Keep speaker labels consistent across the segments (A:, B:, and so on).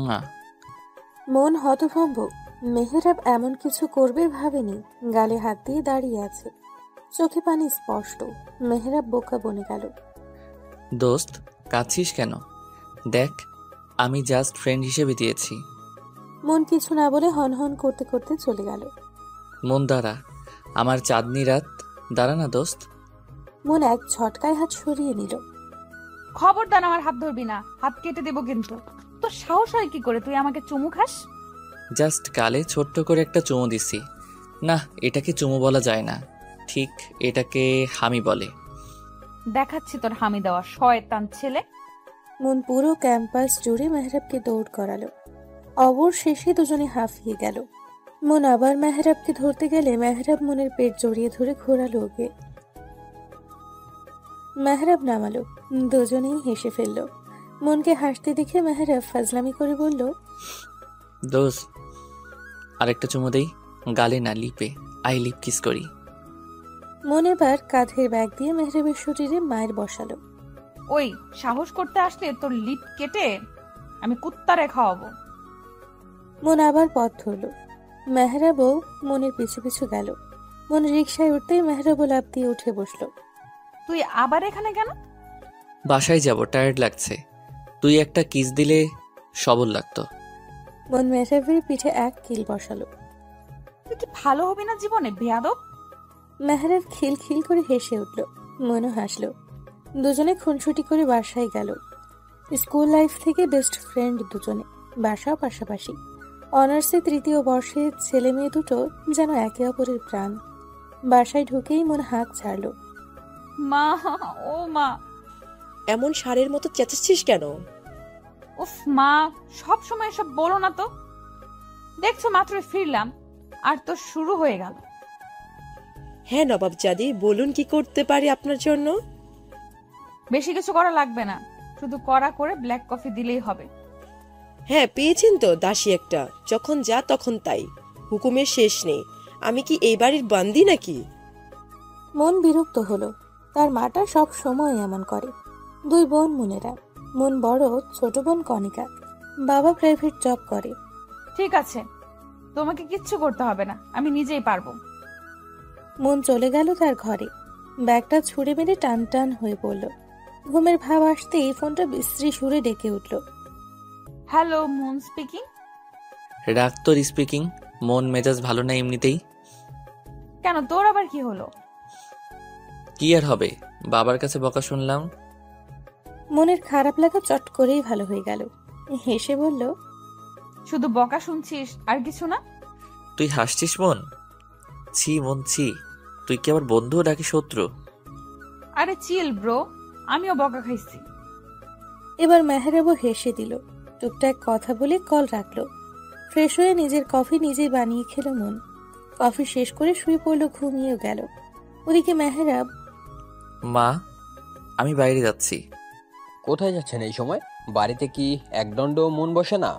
A: না।
B: মন হতভম্ব। মেহেরাব এমন কিছু করবে ভাবেনি। গালে হাত দিয়ে দাঁড়িয়ে আছে, চোখে পানি স্পষ্ট। মেহেরাব বোকা বনে গেল।
A: দোস্ত, কাঁদছিস কেন? দেখ, আমি জাস্ট ফ্রেন্ড হিসেবে দিয়েছি।
B: মন কিছু না বলে হনহন করতে করতে চলে গেল।
A: মন দাঁড়া, আমার চাঁদনি রাত। দাঁড়া না দোস্ত।
B: মন এক ঝটকায় হাত সরিয়ে নিল।
C: খবরদার আমার হাত ধরবি না, হাত কেটে দেবো কিন্তু। তোর সাহস হয় কি করে তুই আমাকে চুমু খাস?
A: জাস্ট গালে ছোট্ট করে একটা চুমু দিছি। না, এটাকে চুমু বলা যায় না, ঠিক এটাকে হামি বলে।
C: দেখাচ্ছি তোর হামি দেওয়া শয়তান ছেলে।
B: মন পুরো ক্যাম্পাস জুড়ে মেহরাবকে দৌড় করালো। অবশেষে দুজনে হাঁফিয়ে গেল। মন আবার মেহরাবকে ধরতে গেলে মেহরাব মনের পেট জড়িয়ে ধরে ঘোরালো ওকে। মেহরাব নামালো, দুজনেই হেসে ফেলল। মনকে হাসতে দেখে মেহরাব ফাজলামি করে বলল,
A: দোস্ত, আরেকটা চুমু দেই, গালে না লিপে। আই লিপ কিস করি।
B: মন এবার কাঁধের ব্যাগ দিয়ে মেহরাবের শরীরে মায়ের বসালো।
C: ওই সাহস করতে আসলে তোর লিপ কেটে আমি কুত্তারে খাওয়াবো।
B: মন আবার পথ ধরল। মেহরাবও মনের পিছু পিছু গেল। মন রিকশায় উঠতেই মেহরাবও লাফ দিয়ে উঠে বসলো।
C: তুই আবার এখানে কেন?
A: বাসায় যাব, টায়ার্ড লাগছে। তুই একটা কিস দিলে সবল লাগতো।
B: মন মেহরাবের পিঠে এক কিল বসালো।
C: তুই কি ভালো হবি না জীবনে, বেয়াদব?
B: মেহরাব খিলখিল করে হেসে উঠল। মনও হাসলো। দুজনে খুনসুটি করে বাসায় গেল। স্কুল লাইফ থেকে বেস্ট ফ্রেন্ড দুজনে, বাসাও পাশাপাশি। অনার্সে তৃতীয় বর্ষে ছেলে মেয়ে দুটো যেন একে অপরের প্রাণ। বাসায় ঢুকেই মন হাঁক ছাড়ল।
C: মা, ও মা।
D: এমন ষাঁড়ের মতো চেঁচাচ্ছিস কেন?
C: উফ মা, সব সময় এসব বলো না তো। দেখছো মাত্রই ফিরলাম আর তো শুরু হয়ে গেল।
D: হ্যাঁ নবাবজাদি, বলুন কি করতে পারি আপনার জন্য?
C: বেশি কিছু করা লাগবে না, শুধু কড়া করে ব্ল্যাক কফি দিলেই হবে।
D: হ্যাঁ, পেয়েছেন তো দাসী একটা, যখন যা তখন তাই, হুকুমের শেষ নেই। আমি কি এই বাড়ির বান্দি নাকি?
B: মন বিরক্ত হলো। তার মাটা সব সময় এমন করে। দুই বোন মনেরা। মন বড়, ছোট বোন কণিকা। বাবা প্রাইভেট জব করে।
C: ঠিক আছে, তোমাকে কিচ্ছু করতে হবে না, আমি নিজেই পারবো।
B: মন চলে গেল তার ঘরে। ব্যাগটা ছুঁড়ে মেরে টান টান হয়ে পড়ল। ঘুমের ভাব আসতেই ফোনটা বিশ্রী সুরে ডেকে উঠল।
C: Hello, moon speaking.
A: রাগ তোর স্পিকিং। মন মেজাজ ভালো না এমনিতেই।
C: কেন, তোর আবার কি হলো?
A: কি আর হবে, বাবার কাছে বকা শুনলাম।
B: মনের খারাপ লাগা চট করেই ভালো হয়ে গেল। হেসে বলল,
C: শুধু বকা শুনছিস আর কিছু না?
A: তুই হাসছিস মন? ছি মন ছি, তুই কি আবার বন্ধু নাকি শত্রু?
C: আরে চিল ব্রো, আমিও বকা খাইছি।
B: এবার মেহরাবও হেসে দিল। টুকটাক কথা বলে কল রাখলো। ফ্রেশ হয়ে নিজের কফি নিজেই বানিয়ে খেলো মন। কফি শেষ করে শুয়ে পড়লো, ঘুমিয়েও গেল। ওদিকে মেহরাব,
A: মা, আমি বাইরে যাচ্ছি।
E: কোথায় যাচ্ছেন এই সময়? বাড়িতে কি একদণ্ড মন বসে না?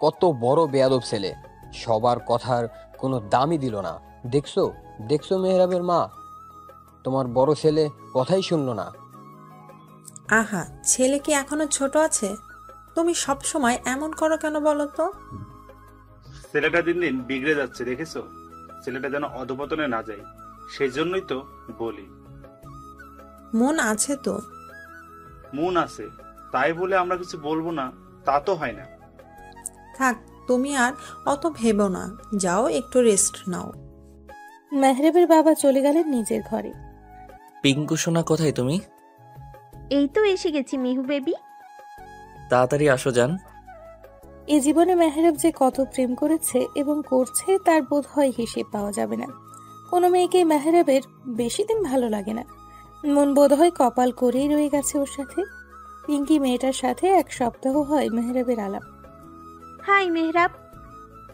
E: কত বড় বেয়াদব ছেলে, সবার কথার কোনো দামই দিল না। দেখছো দেখছো মেহরাবের মা, তোমার বড় ছেলে কথাই শুনলো না।
F: আহা, ছেলে কি এখনো ছোট আছে? তুমি সব সময় এমন করো কেন বলো তো?
G: ছেলেটা দিন দিন বিগড়ে যাচ্ছে, দেখেছো? ছেলেটা যেন অধপতনে না যায়, সেই জন্যই তো বলি।
F: মন আছে তো।
G: মন আছে তাই বলে আমরা কিছু বলবো না তা তো হয় না।
F: থাক, তুমি আর অত ভেবো না, যাও একটু রেস্ট নাও।
B: মেহরাবের বাবা চলে গেলেন নিজের ঘরে।
A: পিঙ্কু সোনা, কোথায় তুমি?
H: এই তো এসে গেছি মিহু বেবি।
A: তাড়াতাড়ি আসো যান।
B: এ জীবনে মেহরাব যে কত প্রেম করেছে এবং করছে তার বোধ হয় হিসেব পাওয়া যাবে না। কোনো মেয়েকে মেহরাবের বেশি দিন ভালো লাগে না। মন বোধ হয় কপাল করেই রয়ে গেছে ওর সাথে। পিঙ্কি মেয়েটার সাথে এক সপ্তাহ হয় মেহরাবের আলাপ।
H: হাই মেহরাব।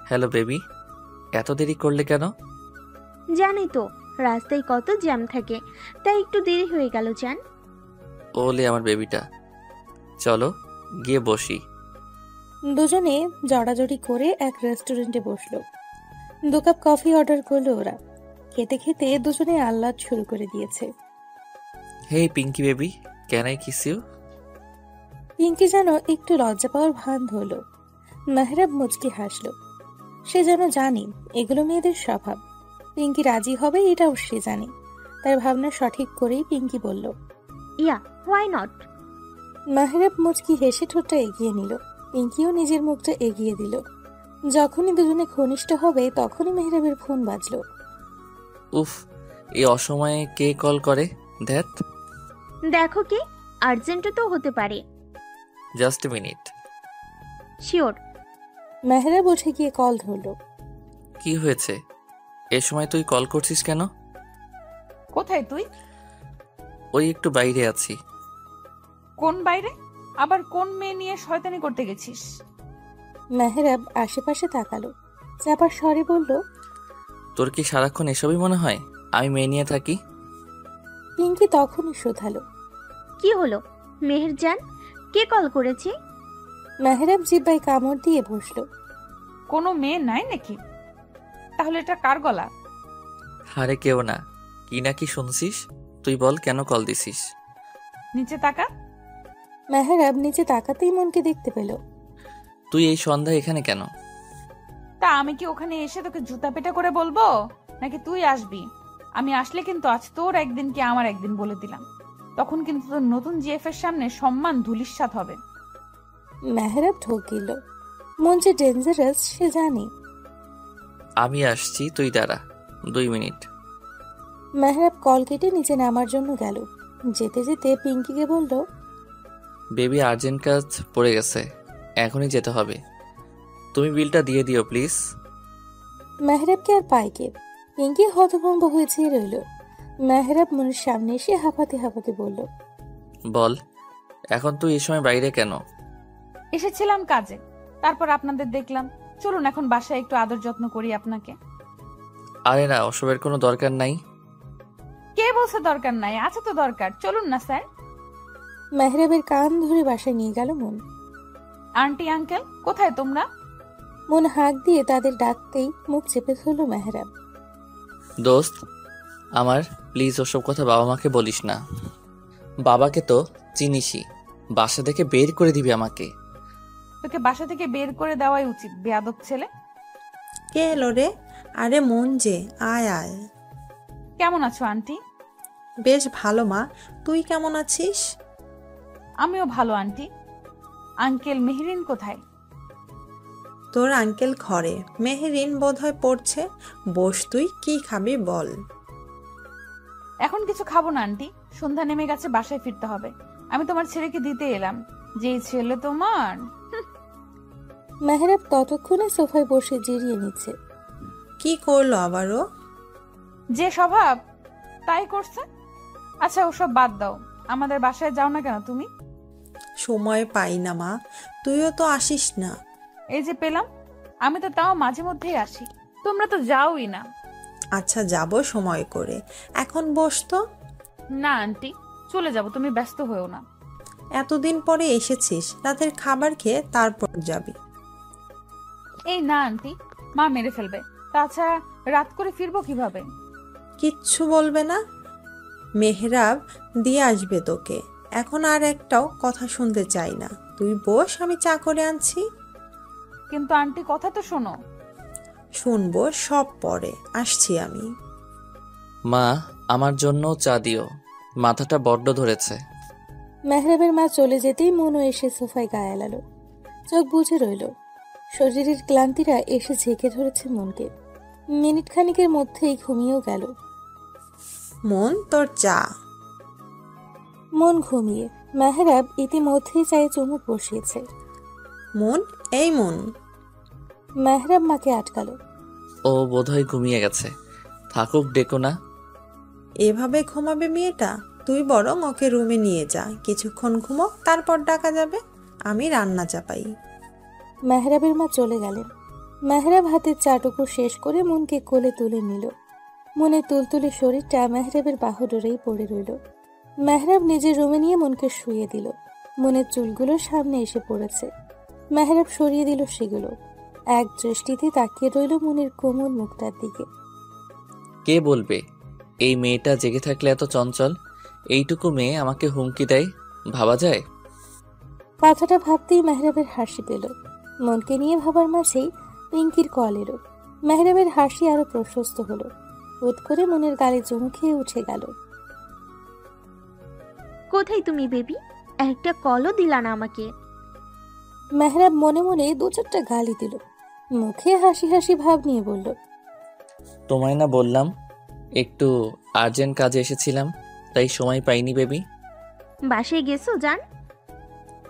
A: হ্যালো বেবি, এত দেরি করলে কেন?
H: জানি তো রাস্তায় কত জ্যাম থাকে, তাই একটু দেরি হয়ে গেল জান।
B: ওলে
A: আমার বেবিটা, চলো গিয়ে বসি।
B: দুজনে জড়াজড়ি করে এক রেস্টুরেন্টে বসলো। 2 কাপ কফি অর্ডার করলো ওরা। খেতে খেতে দুজনে আহ্লাদ শুরু করে দিয়েছে।
A: Hey Pinky baby, can I kiss you?
B: Pinky যেন একটু লজ্জা পাওয়ার ভান ধরল। মেহরাব মুচকি হাসল। সে যেন জানে এগুলো মেয়েদের স্বভাব। পিঙ্কি রাজি হবে এটাও সে জানে। তার ভাবনা সঠিক করেই পিঙ্কি বলল,
H: ইয়া, হোয়াই নট?
B: মেহরাব মুচকি হেসে ঠোঁটটা এগিয়ে নিল। পিঙ্কিও নিজের মুখটা এগিয়ে দিল। যখনই দুজনে ঘনিষ্ঠ হবে তখনই মেহরাবের ফোন বাজলো।
A: উফ, এই অসময়ে কে কল করে? ধ্যাত।
H: দেখো কি, আর্জেন্টও তো হতে পারে।
A: Just minute.
H: শিওর।
B: মেহরাব উঠে গিয়ে কল ধরলো।
A: কি হয়েছে? এ সময় তুই কল করছিস কেন?
C: কোথায় তুই?
A: ওই একটু বাইরে আছি।
C: কোন বাইরে? আবার কোন মেয়ে নিয়ে শয়তানি করতে গেছিস?
B: মেহরাব আশেপাশে তাকালো, চাপার স্বরে বলল,
A: তোর কি সারাক্ষণ এসবই মনে হয় আমি মেয়ে নিয়ে থাকি?
B: পিঙ্কি তখনই শোধালো।
H: কি হলো মেহেরজান, কে কল করেছে?
B: মেহরাব জিব্বায় কামড় দিয়ে বসলো।
C: কোনো মেয়ে নাই নাকি? তাহলে এটা কার গলা?
A: আরে কেউ না। কি না কি শুনছিস? তুই বল, কেন কল দিছিস?
C: নিচে তাকা।
B: মেহরাব নিচে তাকাতেই মনকে দেখতে পেল।
A: তুই এই সন্ধ্যায় এখানে কেন?
C: তা আমি কি ওখানে এসে তোকে জুতা পেটা করে বলবো, নাকি তুই আসবি? আমি আসলে কিন্তু আজ তোর একদিন কি আমার একদিন বলে দিলাম। তখন কিন্তু তোর নতুন জিএফ এর সামনে সম্মান ধূলিসাৎ হবে।
B: মেহরাব ঢোক গেল। মন যে ডেঞ্জারাস সে জানে।
A: আমি আসছি, তুই দাঁড়া 2 মিনিট।
B: মেহরাব কল কেটে নিচে নামার জন্য গেল। যেতে যেতে পিঙ্কিকে বলল,
A: বেবি আর্জেন্ট কাজ পড়ে গেছে, এখনই যেতে হবে। তুমি বিলটা দিয়ে দিও প্লিজ।
B: মেহরাবকে আর পাইকে। পিঙ্কি হতভম্ব হয়ে চেয়ে রইল। মেহরাব মনের সামনে এসে হাঁপাতে হাঁপাতে বলল,
A: বল, এখন তুই এই সময় বাইরে কেন?
C: এসেছিলাম কাজে, তারপর আপনাদের দেখলাম। চলুন এখন বাসায় একটু আদর যত্ন করি আপনাকে।
A: আরে না, ওসবের কোনো দরকার নাই।
C: কে বলছে দরকার নাই? আছে তো দরকার, চলুন না স্যার।
B: মেহরাবের কান ধরে বাসায় নিয়ে গেল মন।
C: আন্টি আঙ্কেল কোথায় তোমরা?
B: মন হাঁক দিয়ে তাদের ডাকতেই মুখ চেপে ধরল মেহরাব।
A: দোস্ত আমার, প্লিজ ওসব কথা বাবা মাকে বলিস না। বাবাকে তো চিনিসই, বাসা থেকে বের করে দিবি আমাকে।
C: তোকে বাসা থেকে বের করে দেওয়াই উচিত, বেয়াদব ছেলে।
F: কে এলো রে? আরে মন যে, আয় আয়।
C: কেমন আছো আন্টি?
F: বেশ ভালো মা, তুই কেমন আছিস?
C: আমিও ভালো আন্টি। আঙ্কেল মেহরিন কোথায়?
F: তোর আঙ্কেল ঘরে, মেহেরিন বোধহয় পড়ছে। বস, তুই কি খাবি বল।
C: এখন কিছু খাবো না আন্টি, সন্ধ্যা নেমে গেছে, বাসায় ফিরতে হবে। আমি তোমার ছেলেকে দিতে এলাম। যে ছেলে তোমার।
B: মেহরাব ততক্ষণে সোফায় বসে জিরিয়ে নিচ্ছে।
F: কি করলো আবারও?
C: যে স্বভাব তাই করছে। আচ্ছা ওসব বাদ দাও, আমাদের বাসায় যাও না কেন তুমি?
F: সময় পাই না মা, তুইও তো আসিস না।
C: এই যে পেলাম, আমি তো তাও মাঝে মধ্যেই আসি, তোমরা তো যাওই না।
F: আচ্ছা যাব সময় করে, এখন বস তো।
C: না আন্টি, চলে যাব, তুমি ব্যস্ত হয়েও না।
F: এতদিন পরে এসেছিস, রাতের খাবার খেয়ে তারপর যাবি।
C: এই না আন্টি, মা মেরে ফেলবে। তাছাড়া রাত করে ফিরবো কিভাবে?
F: কিচ্ছু বলবে না, মেহরাব দিয়ে আসবে তোকে। এখন আর একটাও কথা শুনতে চাই না, তুই বস, আমি চা করে আনছি।
C: কিন্তু আন্টি কথা তো শোনো।
F: শুনবো সব পরে, আসছি আমি।
A: মা, আমার জন্য চা দিও, মাথাটা বড্ড ধরেছে।
B: মেহরাবের মা চলে যেতেই মনও এসে সোফায় গায়ে এলালো। চোখ বুজে রইল। শরীরের ক্লান্তিরা এসে ঝেঁকে ধরেছে মনকে। মিনিট খানিকের মধ্যেই ঘুমিয়েও গেল।
F: মন, তোর চা।
B: মন ঘুমিয়ে। মেহরাব ইতিমধ্যেই চায়ে চুমুক বসিয়েছে।
F: মন, এই মন।
B: মেহরাব মাকে আটকালো।
A: ও বোধহয় ঘুমিয়ে গেছে, থাকুক, ডেকো না।
F: এভাবে ঘুমাবে মেয়েটা? তুই বরং ওকে রুমে নিয়ে যা, কিছুক্ষণ ঘুমো, তারপর ডাকা যাবে। আমি রান্না চাপাই।
B: মেহরাবের মা চলে গেলেন। মেহরাব হাতের চাটুকু শেষ করে মনকে কোলে তুলে নিল। মনের তুলতুলে শরীরটা মেহরাবের বাহুডোরেই পড়ে রইল। মেহরাব নিজের রুমে নিয়ে মনকে শুইয়ে দিল। মনের চুলগুলো সামনে এসে পড়েছে। মেহরাব সরিয়ে দিল সেগুলো। এক দৃষ্টিতে তাকিয়ে রইল মনের কোমল মুখটার দিকে।
A: কে বলবে এই মেয়েটা জেগে থাকলে এত চঞ্চল? এইটুকু মেয়ে আমাকে হুমকি দেয়, ভাবা যায়?
B: কথাটা ভাবতেই মেহরাবের হাসি পেল। মনকে নিয়ে ভাবার মাঝেই পিঙ্কির কল এলো। মেহরাবের হাসি আরো প্রশস্ত হলো। হুট করে মনের গালে চুমু খেয়ে উঠে গেল।
H: কোথায় তুমি বেবি? একটা কলও দিলা না আমাকে।
B: মেহরাব মনে মনে দু চারটা গালি দিল। মুখে হাসি হাসি ভাব নিয়ে বলল,
A: তোমায় না বললাম একটু আর্জেন্ট কাজে এসেছিলাম, তাই সময় পাইনি বেবি।
H: বাসায় গেছো জান?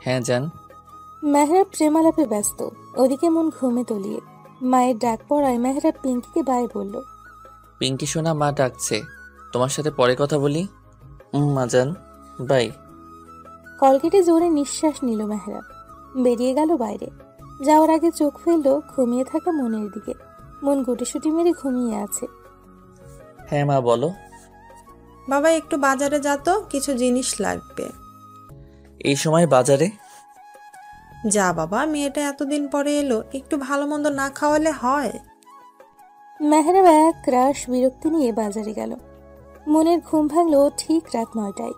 A: হ্যাঁ জান।
B: মেহরাব প্রেমালাপে ব্যস্ত। ওদিকে মন ঘুমে তলিয়ে। মায়ের ডাক পড়ায় মেহরাব পিঙ্কিকে বাই বলল।
A: পিঙ্কি সোনা, মা ডাকছে, তোমার সাথে পরে কথা বলি। মা জান, বাই।
B: কল কেটে জোরে নিঃশ্বাস নিল মেহরাব। বেরিয়ে গেল বাইরে। যাওয়ার আগে চোখ ফেলল ঘুমিয়ে থাকা মনের দিকে। মন গুটিসুটি মেরে ঘুমিয়ে আছে।
A: হ্যাঁ মা, বলো।
F: বাবা একটু বাজারে যা তো, কিছু জিনিস লাগবে।
A: এই সময় বাজারে?
F: যা বাবা, মেয়েটা এতদিন পরে এলো, একটু ভালো মন্দ না খাওয়ালে হয়?
B: মেহরাব এক রাশ বিরক্তি নিয়ে বাজারে গেল। মনের ঘুম ভাঙল ঠিক রাত 9টায়।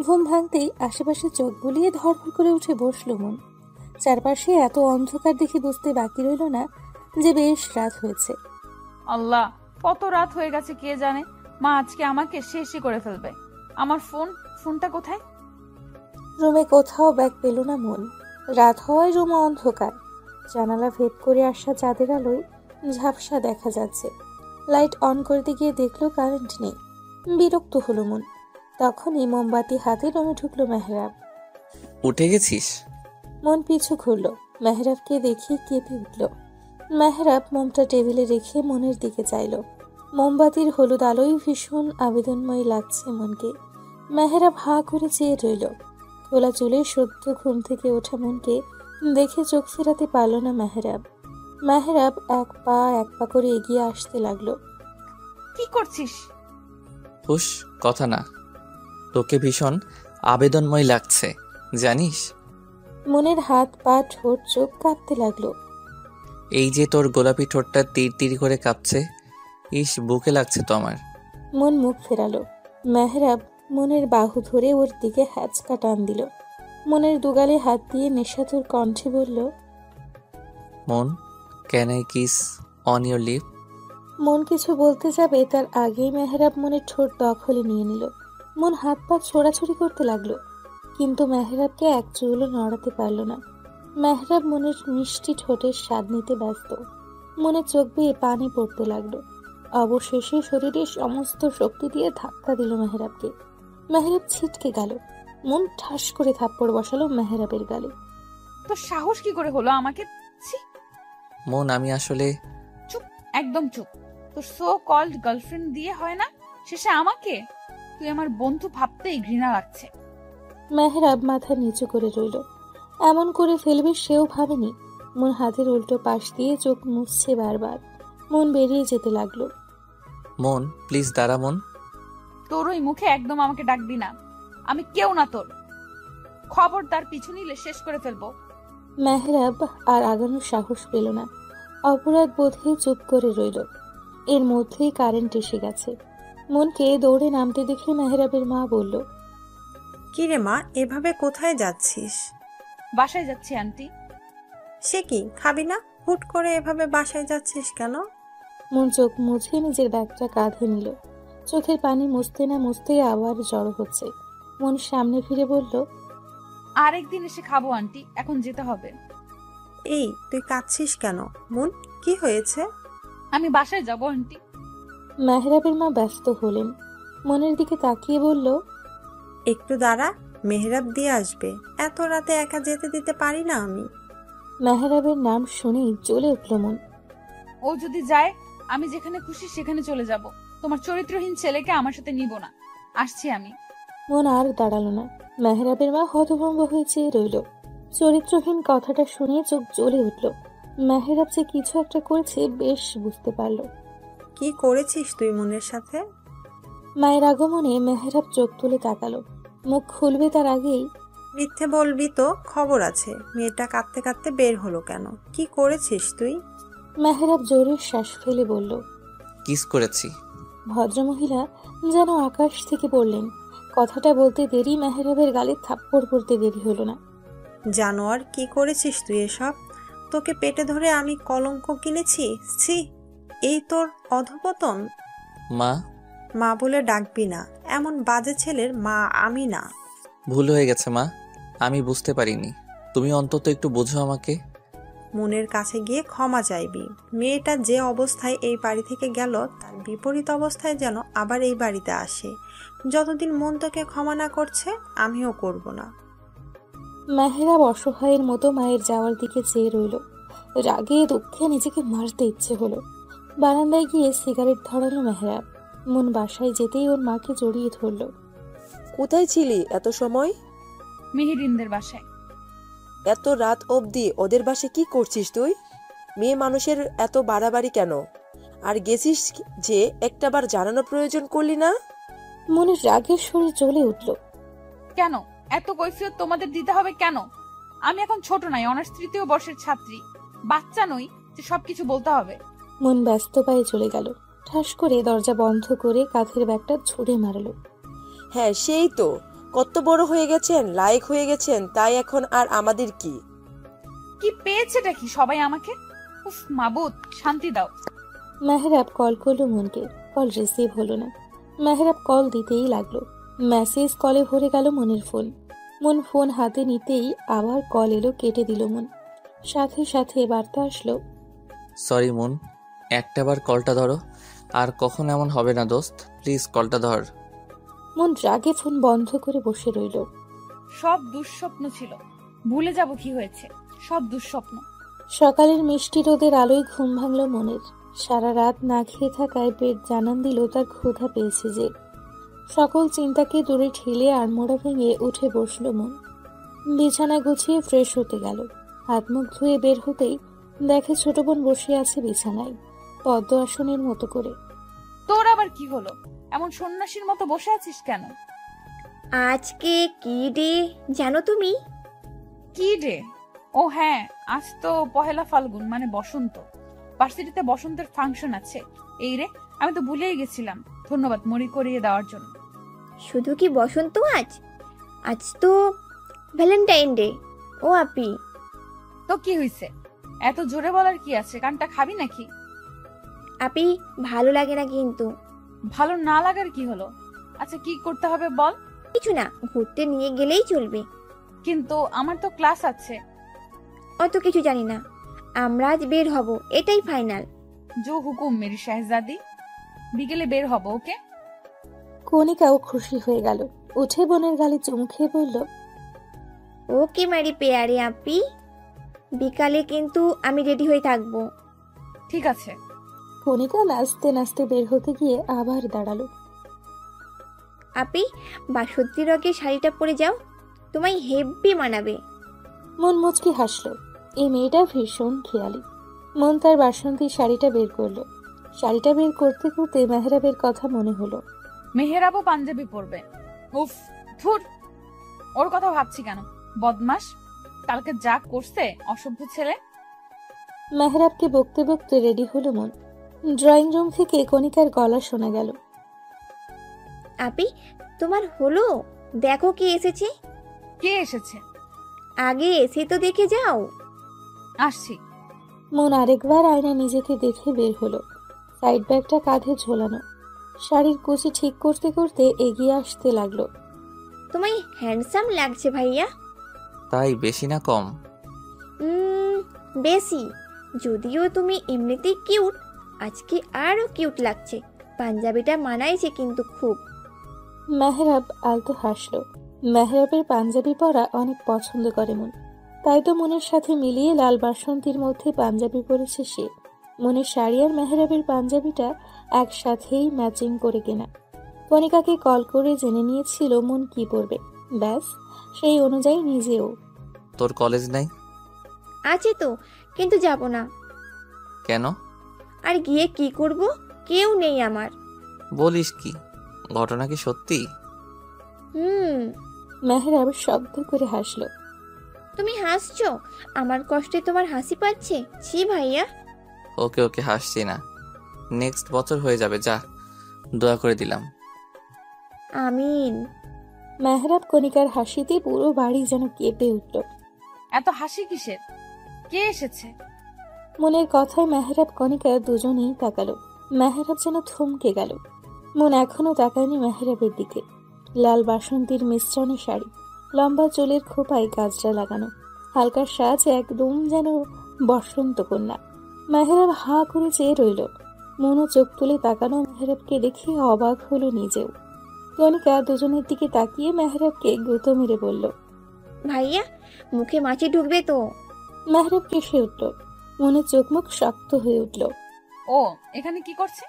B: ঘুম ভাঙতেই আশেপাশে চোখ বুলিয়ে ধড়ফড় করে উঠে বসল মন। চারপাশে এত অন্ধকার দেখে বুঝতে বাকি রইল না যে বেশ রাত হয়েছে।
C: আল্লাহ, কত রাত হয়ে গেছে কে জানে। মা আজকে আমাকে শেষই করে ফেলবে। আমার ফোনটা কোথায়?
B: রুমে কোথাও ব্যাগ পেল না মন। রাত হওয়ায় রুমে অন্ধকার। জানালা ভেদ করে আসা চাঁদের আলোয় ঝাপসা দেখা যাচ্ছে। লাইট অন করতে গিয়ে দেখলো কারেন্ট নেই। বিরক্ত হলো মন। তখনই মোমবাতি হাতে রুমে ঢুকলো মেহরাব।
A: উঠে গেছিস?
B: মন পিছু ঘুরল। মেহরাবকে দেখে কেঁপে উঠল। মেহরাব মোমটা টেবিলে রেখে মনের দিকে চাইল। মোমবাতির হলুদ আলোয় ভীষণ আবেদনময় লাগছে মনকে। মেহরাব হাঁ করে চেয়ে রইল। খোলা চুলে সদ্য ঘুম থেকে ওঠা মনকে দেখে চোখ ফেরাতে পারল না মেহরাব। মেহরাব এক পা করে এগিয়ে আসতে লাগলো।
C: কি করছিস?
A: হুশ, কথা না। তোকে ভীষণ আবেদনময় লাগছে, জানিস?
B: মনের হাত পা ঠোঁট চোখ কাঁপতে লাগলো।
A: এই যে তোর গোলাপি ঠোঁটটা তীর তীর করে কাঁপছে, ইস, বুকে লাগছে তো আমার।
B: মন মুখ ফেরালো। মেহরাব মনের বাহু ধরে ওর দিকে হ্যাচকা টান দিল। মনের দুগালে হাত দিয়ে নেশাতুর কণ্ঠে বলল,
A: Mon, can I kiss on your lip?
B: Mon কিছু বলতে যাবে তার আগেই মেহরাব মনের ঠোঁট দখলে নিয়ে নিল। মন হাত পা ছোড়াছুড়ি করতে লাগলো, কিন্তু মেহরাবকে এক চুলও নড়াতে পারল না। মেহরাব মনের মিষ্টি ঠোঁটের স্বাদ নিতে ব্যস্ত। মনে চোখ বেয়ে পানি পড়তে লাগলো। অবশেষে শরীরের সমস্ত শক্তি দিয়ে ধাক্কা দিল মেহরাবকে। মেহরাব ছিটকে গেল। মন ঠাস করে থাপ্পড় বসালো মেহরাবের গালে।
C: তোর সাহস কি করে হলো আমাকে? ছি!
A: মন, আমি আসলে...
C: চুপ, একদম চুপ। তোর সো কল্ড গার্লফ্রেন্ড দিয়ে হয় না, শেষে আমাকে? তুই আমার বন্ধু ভাবতেই ঘৃণা লাগছে।
B: মেহরাব মাথা নিচু করে রইল। এমন করে ফেলবে সেও ভাবেনি। মন হাতের উল্টো পাশ দিয়ে চোখ মুছছে বারবার। মন বেরিয়ে যেতে লাগলো।
A: মন, প্লিজ দাঁড়া মন।
C: তোর ওই মুখে একদম আমাকে ডাকবি না। আমি কেউ না তোর। খবরদার পিছু নিলে শেষ করে ফেলবো।
B: মেহরাব আর আগানোর সাহস পেল না। অপরাধ বোধে চুপ করে রইল। এর মধ্যেই কারেন্ট এসে গেছে। মনকে দৌড়ে নামতে দেখে মেহরাবের মা বলল,
F: কি রে মা, এভাবে কোথায় যাচ্ছিস?
C: বাসায় যাচ্ছি আন্টি।
F: সে কি, খাবি না? হুট করে এভাবে বাসায় যাচ্ছিস কেন?
B: মন চোখ মুছে নিজের ব্যাগটা কাঁধে নিল। চোখের পানি মুছতে না মুছতেই আবার জড়ো হচ্ছে। মন সামনে ফিরে বলল,
C: আরেকদিন এসে খাবো আন্টি, এখন যেতে হবে।
F: এই, তুই কাঁদছিস কেন? মন, কি হয়েছে?
C: আমি বাসায় যাবো আন্টি।
B: মেহরাবের মা ব্যস্ত হলেন। মনের দিকে তাকিয়ে বলল,
F: একটু দাঁড়া, মেহরাব দিয়ে আসবে। এত রাতে একা যেতে দিতে পারি না আমি।
B: মেহরাবের নাম শুনেই জ্বলে উঠল মন।
C: ও যদি যায়, আমি যেখানে খুশি সেখানে চলে যাব। তোমার চরিত্রহীন ছেলেকে আমার সাথে নিব না। আসছি আমি।
B: মন আর দাঁড়ালো না। মেহরাবের মা হতভম্ব হয়ে চেয়ে রইল। চরিত্রহীন কথাটা শুনে চোখ জ্বলে উঠল। মেহরাব যে কিছু একটা করেছে বেশ বুঝতে পারল।
F: কি করেছিস তুই মনের সাথে?
B: মায়ের আগমনে মেহরাব চোখ তুলে তাকালো। মুখ খুলবে তার আগেই,
F: মিথ্যে বলবি তো, খবর আছে। মেয়েটা কাঁদতে কাঁদতে বের হলো কেন? কি করেছিস তুই?
B: মেহরাব জোরে শ্বাস ফেলে বলল,
A: কিস করেছি।
B: ভদ্রমহিলা যেন আকাশ থেকে পড়লেন। কথাটা বলতে দেরি মেহরাবের গালে থাপ্পড় পড়তে দেরি হলো না।
F: জানোয়ার, কি করেছিস তুই এসব? তোকে পেটে ধরে আমি কলঙ্ক কিনেছি? ছি, এই তোর অধপতন।
A: মা,
F: মা বলে ডাকবি না, এমন বাজে ছেলের মা আমি না।
A: ভুল হয়ে গেছে মা, আমি বুঝতে পারিনি। তুমি অন্তত একটু বোঝো আমাকে।
F: মনের কাছে গিয়ে ক্ষমা চাইবি। মেয়েটা যে অবস্থায় এই বাড়ি থেকে গেল তার বিপরীত অবস্থায় যেন আবার এই বাড়িতে আসে। যতদিন মন তোকে ক্ষমা না করছে আমিও করব না।
B: মেহরাব অসহায়ের মতো মায়ের যাওয়ার দিকে চেয়ে রইল। রাগে দুঃখে নিজেকে মারতে ইচ্ছে হলো। বারান্দায় গিয়ে সিগারেট ধরালো মেহরাব। মন বাসায় যেতেই ওর মাকে জড়িয়ে ধরল।
D: কোথায় ছিলি এত সময়?
C: মেহেরিনদের বাসায়।
D: এত রাত অবধি ওদের বাসে কি করছিস তুই? মেয়ে মানুষের এত বাড়াবাড়ি কেন? আর গেছিস যে একটাবার জানানো প্রয়োজন করলি না?
B: মনের রাগের শরীর জ্বলে উঠল।
C: কেন এত কৈফিয়ত তোমাদের দিতে হবে কেন? আমি এখন ছোট নাই, অনার্স 3য় বর্ষের ছাত্রী, বাচ্চা নই যে সবকিছু বলতে হবে।
B: মন ব্যস্ত পায়ে চলে গেল। ঠাস করে দরজা বন্ধ করে কাঁধের ব্যাগটা ছুঁড়ে মারল।
D: হ্যাঁ, সেই তো। কত বড় হয়ে গেছেন, লায়ক হয়ে গেছেন, তাই এখন আর আমাদের কি?
C: কি পেয়েছেটা কি সবাই আমাকে? উফ মাবুদ, শান্তি দাও।
B: মেহরাব কল করলো মনকে। কল রিসিভ হলো না। মেহরাব কল দিতেই লাগলো। মেসেজ কলে ভরে গেল মনের ফোন। মন ফোন হাতে নিতেই আবার কল এলো, কেটে দিল মন। সাথে সাথে বার্তা আসলো,
A: সরি মন, একটাবার কলটা ধরো। আর কখন এমন হবে না দোস্ত, প্লিজ কলটা ধর।
B: মন রাগে ফোন বন্ধ করে বসে রইল।
C: সব দুঃস্বপ্ন ছিল, ভুলে যাব কি হয়েছে, সব দুঃস্বপ্ন।
B: সকালের মিষ্টি রোদের আলোয় ঘুম ভাঙল মনের। সারা রাত না খেয়ে থাকায় পেট জানান দিল তার ক্ষুধা পেয়েছে যে। সকল চিন্তাকে দূরে ঠেলে আড়মোড়া ভেঙে উঠে বসলো মন। বিছানা গুছিয়ে ফ্রেশ হতে গেল। হাত মুখ ধুয়ে বের হতেই দেখে ছোট বোন বসে আছে বিছানায়, পদ্ম আসনের মতো করে।
C: তোর আবার কি হলো? এমন সন্ন্যাসীর মতো বসে আছিস কেন?
H: আজকে কি ডে জানো তুমি?
C: কি ডে? ও হ্যাঁ, আজ তো পহেলা ফাল্গুন, মানে বসন্ত। ভার্সিটিতে বসন্তের ফাংশন আছে। এই রে, আমি তো ভুলেই গেছিলাম। ধন্যবাদ মনে করিয়ে দেওয়ার জন্য।
H: শুধু কি বসন্ত আজ? আজ তো ভ্যালেন্টাইন ডে। ও আপি,
C: তো কি হইছে? এত জোরে বলার কি আছে? কানটা খাবি নাকি?
H: আপি ভালো লাগে না কিন্তু।
C: ভালো না লাগার কি হলো? আচ্ছা কি করতে হবে বল।
H: কিছু না, ঘুরতে নিয়ে গেলেই চলবে।
C: কিন্তু আমার তো ক্লাস আছে।
H: অত কিছু জানি না, আমরা আজ বের হব, এটাই ফাইনাল।
C: জো হুকুম মেরি শাহজাদি, বিকেলে বের হব, ওকে?
B: কণিকাও খুশি হয়ে গেল। উঠে বোনের গালে চুমু খেয়ে বলল,
H: ওকে মারি পেয়ারে আপি, বিকালে কিন্তু আমি রেডি হয়ে থাকবো।
C: ঠিক আছে।
B: কণিকা নাচতে নাচতে বের হতে গিয়ে আবার দাঁড়ালো।
H: আপি, বাসন্তী রঙের শাড়িটা পরে যাও, তোমায় হেব্বি মানাবে।
B: মন মুচকি হাসলো। এই মেয়েটা ভীষণ খেয়ালি। মন তার বাসন্তী শাড়িটা বের করলো। শাড়িটা বের করতে করতে মেহরাবের কথা মনে হলো।
C: মেহেরাবও পাঞ্জাবি পরবে। উফ, ধুর, ওর কথা ভাবছি কেন? বদমাস, কালকে যা করছে, অসভ্য ছেলে।
B: মেহরাবকে বকতে বকতে রেডি হলো মন। ড্রয়িং রুম থেকে কণিকার গলা শোনা গেল,
H: আপি তোমার হলো, দেখো কে এসেছে।
C: কে এসেছে?
H: আগে এসে তো দেখে যাও।
C: আসছি।
B: মন আরেকবার আয়না নিজেকে দেখে বের হলো। সাইড ব্যাগটা কাঁধে ঝোলানো। শাড়ির কুচি ঠিক করতে করতে এগিয়ে আসতে লাগলো।
H: তোমায় হ্যান্ডসাম লাগছে ভাইয়া।
A: তাই বেশি না কম?
H: বেশি, যদিও তুমি এমনিতেই কিউট, আজকে আরো কিউট লাগছে। পাঞ্জাবিটা মানাইছে কিন্তু খুব।
B: মেহরাব আলতো হাসলো। মেহরাবের পাঞ্জাবি পরা অনেক পছন্দ করে মন, তাই তো মনের সাথে মিলিয়ে লাল বাসন্তীর মধ্যে পাঞ্জাবি পরেছে সে। মনের শাড়ি আর মেহরাবের পাঞ্জাবিটা একসাথেই ম্যাচিং করে কেনা। কণিকাকে কল করে জেনে নিয়েছিল মন কি পরবে, ব্যাস সেই অনুযায়ী নিজেও।
A: তোর কলেজ নাই?
H: আছে তো, কিন্তু যাব না।
A: কেন?
H: আর গিয়ে কি করব, কেউ নেই আমার।
A: বলিস কি? ঘটনা কি সত্যি?
B: মেহরাব শব্দ করে হাসলো।
H: তুমি হাসছো? আমার কষ্টে তোমার হাসি পাচ্ছে? ছি ভাইয়া।
A: ওকে ওকে, হাসছি না। নেক্সট বছর হয়ে যাবে, যা, দোয়া করে দিলাম।
H: আমিন।
B: মেহরাব কণিকার হাসিতে পুরো বাড়ি যেন কেঁপে উঠল।
C: এত হাসি কিসের? কে এসেছে?
B: মনের কথায় মেহরাব কণিকা দুজনেই তাকালো। মেহরাব যেন থমকে গেল। মন এখনো তাকায়নি মেহরাবের দিকে। লাল বাসন্তীর মিশ্রণে শাড়ি, লম্বা চুলের খোপায় গাজরা লাগানো, হালকা সাজ, একদম যেন বসন্ত কন্যা। মেহরাব হাঁ করে চেয়ে রইল। মনও চোখ তুলে তাকানো মেহরাবকে দেখে অবাক হলো নিজেও। কণিকা দুজনের দিকে তাকিয়ে মেহরাবকে গুঁতো মেরে বলল,
H: ভাইয়া, মুখে মাছি ঢুকবে তো।
B: মেহরাব কেসে উঠল। মনে চোখ মুখ শক্ত হয়ে উঠল।
C: ও এখানে কি করছে?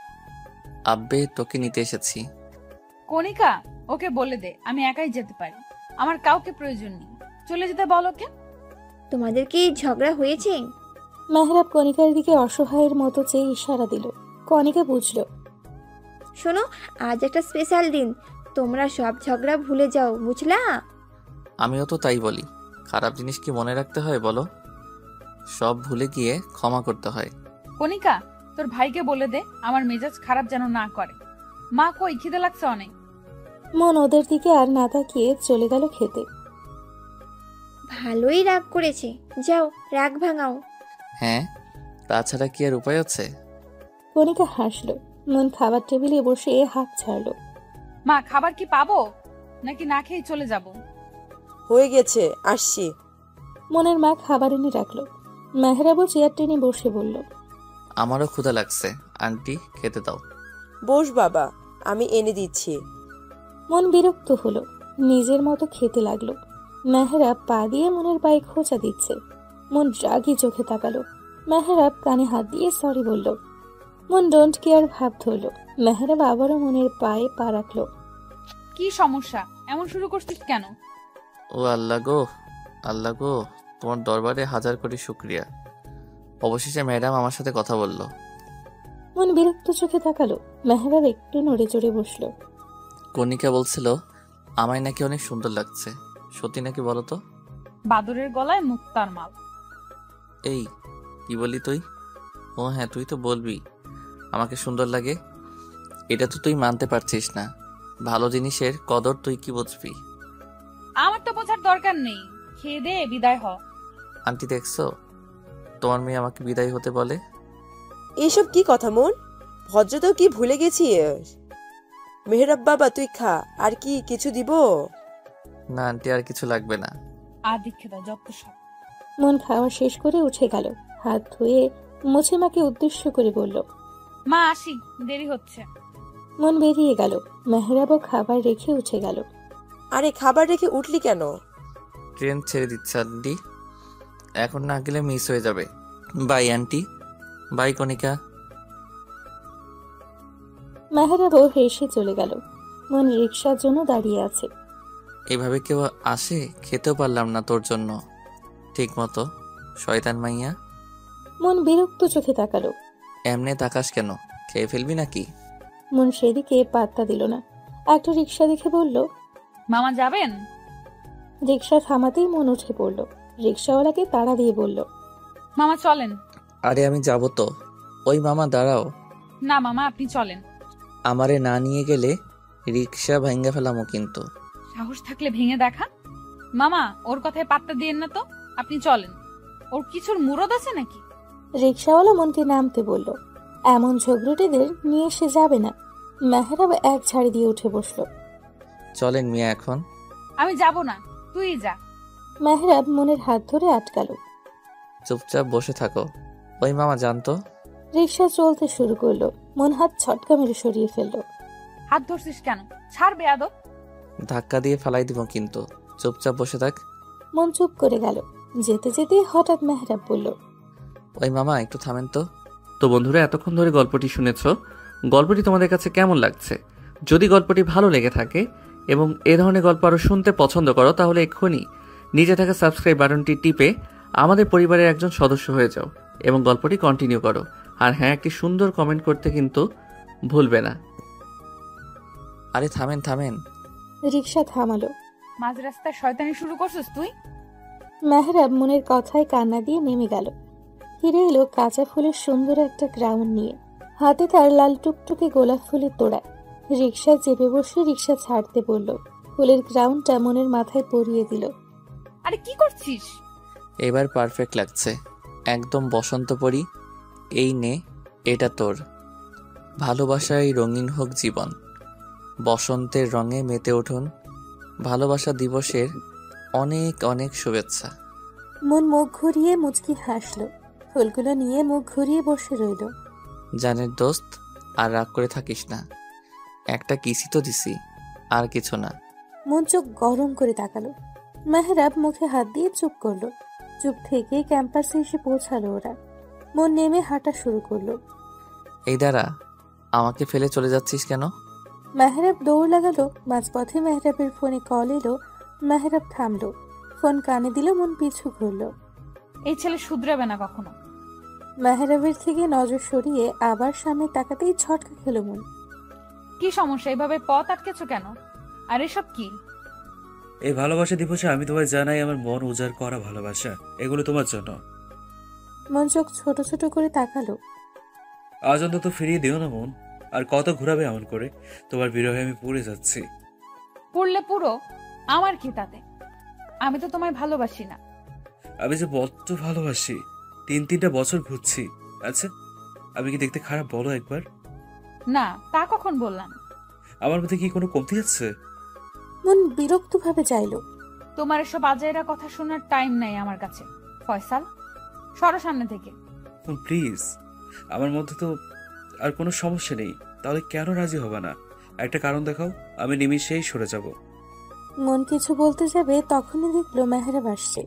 A: আব্বে, তোকে নিতে এসেছি।
C: কণিকা, ওকে বলে দে আমি একাই যেতে পারি, আমার কাউকে প্রয়োজন নেই। চলে যেতে বল ওকে।
H: তোমাদের কি ঝগড়া হয়েছে?
B: মেহরাব কণিকার দিকে অসহায়ের মতো চেয়ে ইশারা দিল। কণিকা বুঝল।
H: শোনো, আজ একটা স্পেশাল দিন, তোমরা সব ঝগড়া ভুলে যাও, বুঝলা?
A: আমিও তো তাই বলি। খারাপ জিনিস কি মনে রাখতে হয় বলো? সব ভুলে গিয়ে ক্ষমা করতে হয়।
C: কণিকা, তোর ভাইকে বলে দে আমার মেজাজ খারাপ যেন না করে। মা কই, খিদে লাগছে অনেক।
B: মন ওদের দিকে আর না তাকিয়ে চলে গেল খেতে।
H: ভালোই রাগ করেছে, যাও রাগ ভাঙাও।
A: হ্যাঁ, তাছাড়া কি আর উপায় আছে?
B: কণিকা হাসলো। মন খাবার টেবিলে বসে হাত ছাড়লো।
C: মা, খাবার কি পাবো নাকি না খেয়ে চলে যাব?
D: হয়ে গেছে, আসছি।
B: মনের মা খাবার এনে রাখলো। মেহরাবও চেয়ার টেনে বসে বলল,
A: আমারও ক্ষুধা লাগছে, আন্টি খেতে দাও।
D: বস বাবা, আমি এনে দিচ্ছি।
B: মন বিরক্ত হলো। নিজের মতো খেতে লাগলো। মেহরাব পা দিয়ে মনের পায়ে খোঁচা দিচ্ছে। মন রাগি চোখে তাকালো। মেহরাব কানে হাত দিয়ে সরি বলল। মন ডোন্ট কেয়ার ভাব ধরলো। মেহরাব আবারও মনের পায়ে পা রাখলো।
C: কি সমস্যা? এমন শুরু করছিস কেন?
A: ও আল্লাহ গো, আল্লাহ গো, তোমার দরবারে হাজার কোটি শুক্রিয়া। অবশেষে ম্যাডাম আমার সাথে কথা বলল।
B: মন বিরক্ত চোখে তাকালো। মেহরাব একটু নড়ে চড়ে বসলো।
A: কণিকা বলছিল আমায় নাকি অনেক সুন্দর লাগছে। সত্যি নাকি বলো তো?
C: বাদরের গলায় মুক্তার মাল।
A: এই কি বলি তুই? ও হ্যাঁ, তুই তো বলবি আমাকে সুন্দর লাগে। এটা তো তুই মানতে পারছিস না। ভালো জিনিসের কদর তুই কি বুঝবি?
C: আমার তো বোঝার দরকার নেই, খেয়ে দে বিদায় হ।
A: আন্টি দেখছো, তোমার মেয়ে আমাকে বিদায় হতে বলে।
D: এইসব কি কথা মন? ভদ্রতাও কি ভুলে গেছিস? মেহরাব বাবা, তুই খা। আর কি কিছু দিব?
A: না আন্টি, আর কিছু লাগবে না।
C: আর দীক্ষে দাও যত সব।
B: মন খাওয়া শেষ করে উঠে গেল। হাত ধুয়ে মুছে মাকে উদ্দেশ্য করে বলল,
C: মা আসি, দেরি হচ্ছে।
B: মন বেরিয়ে গেল। মেহরাবও খাবার রেখে উঠে গেল।
D: আরে, খাবার রেখে উঠলি কেন?
A: ট্রেন ছেড়ে দিচ্ছে আন্টি, এখন না গেলে মিস হয়ে যাবে। বাই আন্টি, বাই কণিকা।
B: মেহরাবও হেসে চলে গেল। মন রিক্সার জন্য দাঁড়িয়ে আছে।
A: এভাবে কেউ আসে? খেতেও পারলাম না তোর জন্য ঠিক মতো, শয়তান মাইয়া।
B: মন বিরক্ত চোখে তাকালো।
A: এমনে তাকাস কেন? খেয়ে ফেলবি নাকি?
B: মন সেদিকে পাত্তা দিল না। একটা রিক্সা দেখে বলল,
C: মামা যাবেন?
B: রিক্সা থামাতেই মন উঠে পড়ল। রিক্সাওয়ালাকে তাড়া দিয়ে বলল,
C: মামা চলেন।
A: আরে আমি যাব তো। ওই মামা দাঁড়াও।
C: না মামা, আপনি চলেন।
A: আমারে না নিয়ে গেলে রিক্সা ভাঙ্গা ফেলামো কিন্তু।
C: সাহস থাকলে ভেঙে দেখা। মামা, ওর কথায় পাত্তা দিয়েন না তো, আপনি চলেন। ওর কিছুর মুরদ আছে নাকি?
B: রিক্সাওয়ালা মনকে নামতে বলল। এমন ঝগড়ুটেদের নিয়ে সে যাবে না। মেহরাব এক ঝাড়ি দিয়ে উঠে বসলো।
A: চলেন মিয়া এখন।
C: আমি যাব না, তুই যা।
B: মেহরাব মনের হাত ধরে আটকালো।
A: চুপচাপ বসে থাকো। ওই মামা জানতো।
B: রিক্সা চলতে শুরু করলো। মন হাত ছটকা মেরে সরিয়ে ফেললো।
C: হাত ধরছিস কেন? ছাড় বেয়াদব।
A: ধাক্কা দিয়ে ফেলাই দিব কিন্তু, চুপচাপ বসে থাক।
B: মন চুপ করে গেল। যেতে যেতে হঠাৎ মেহরাব বলল,
A: ওই মামা একটু থামেন তো।
I: তো বন্ধুরা, এতক্ষণ ধরে গল্পটি শুনেছো। গল্পটি তোমাদের কাছে কেমন লাগছে? যদি গল্পটি ভালো লেগে থাকে এবং এ ধরনের গল্প আরও শুনতে পছন্দ করো, তাহলে এক্ষুনি নিচে থাকা সাবস্ক্রাইব বাটনটি টিপে আমাদের পরিবারের একজন সদস্য হয়ে যাও এবং গল্পটি কন্টিনিউ করো। আর হ্যাঁ, একটি সুন্দর কমেন্ট করতে কিন্তু ভুলবে না।
A: আরে থামেন থামেন।
B: রিক্সা থামালো।
C: মাঝ রাস্তায় শয়তানি শুরু করছিস তুই?
B: মেহরাব মনের কথায় কান্না দিয়ে নেমে গেল। ফিরে এলো কাঁচা ফুলের সুন্দর একটা গ্রাউন্ড নিয়ে। হাতে তার লাল টুকটুকে গোলাপ ফুলের তোড়া। রিক্সা চেপে বসে রিক্সা ছাড়তে বলল। ফুলের ক্রাউনটা মনের মাথায় পরিয়ে দিল।
C: আরে কি করছিস?
A: এবার পারফেক্ট লাগছে, একদম বসন্ত পরি। এই নে, এটা তোর। ভালোবাসায় রঙিন হোক জীবন, বসন্তের রঙে মেতে উঠুন। ভালোবাসা দিবসের অনেক অনেক শুভেচ্ছা।
B: মন মুখ ঘুরিয়ে মুচকি হাসল। ফুলগুলো নিয়ে মুখ ঘুরিয়ে বসে রইল।
A: জানের দোস্ত, আর রাগ করে থাকিস না। একটা কিসি তো দিছি, আর কিছু না।
B: মন চোখ গরম করে তাকালো। মেহরাব মুখে হাত দিয়ে চুপ করলো। চুপ থেকে ক্যাম্পাসে এসে পৌঁছালো ওরা। মন নেমে হাঁটা শুরু করলো।
A: এই দাঁড়া, আমাকে ফেলে চলে যাচ্ছিস কেন?
B: মেহরাব দৌড় লাগালো। মাঝপথে মেহরাবের ফোনে কল এলো। মেহরাব থামলো, ফোন কানে দিল। মন পিছু ঘুরলো।
C: এই ছেলে শুধরাবে না কখনো।
B: মেহরাবের থেকে নজর সরিয়ে আবার সামনে তাকাতেই ছটকা খেলো মন।
C: কি সমস্যা? এভাবে পথ আটকেছো কেন? আর এসব কি?
J: এই ভালোবাসা দিবসে আমি তোমায় জানাই আমার মন উজাড় করা ভালোবাসা। এগুলো তোমার জন্য।
B: মন চোখ ছোট ছোট করে তাকালো।
J: আজ অন্তত ফিরিয়ে দিও না মন। আর কত ঘুরাবে এমন করে? তোমার বিরহে আমি পুড়ে যাচ্ছি।
C: পড়লে পুরো, আমার কি তাতে? আমি তো তোমায় ভালোবাসি না।
J: আমি যে বড্ড ভালোবাসি। 3-3টা বছর ঘুরছি। আচ্ছা, আমি কি দেখতে খারাপ বলো একবার?
C: না, তা কখন বললাম?
J: আমার মধ্যে কি কোনো কমতি আছে?
B: মন বিরক্ত ভাবে চাইলো।
C: তোমার এসব আজাইরা কথা শোনার টাইম নাই আমার কাছে। ফয়সাল, সরো সামনে থেকে।
J: প্লিজ, আমার মধ্যে তো আর কোনো সমস্যা নেই। তাহলে কেন রাজি হবে না? একটা কারণ দেখাও, আমি নিমিষেই সরে যাব।
B: মন কিছু বলতে যাবে তখনই দেখলো মেহরাব আসছে।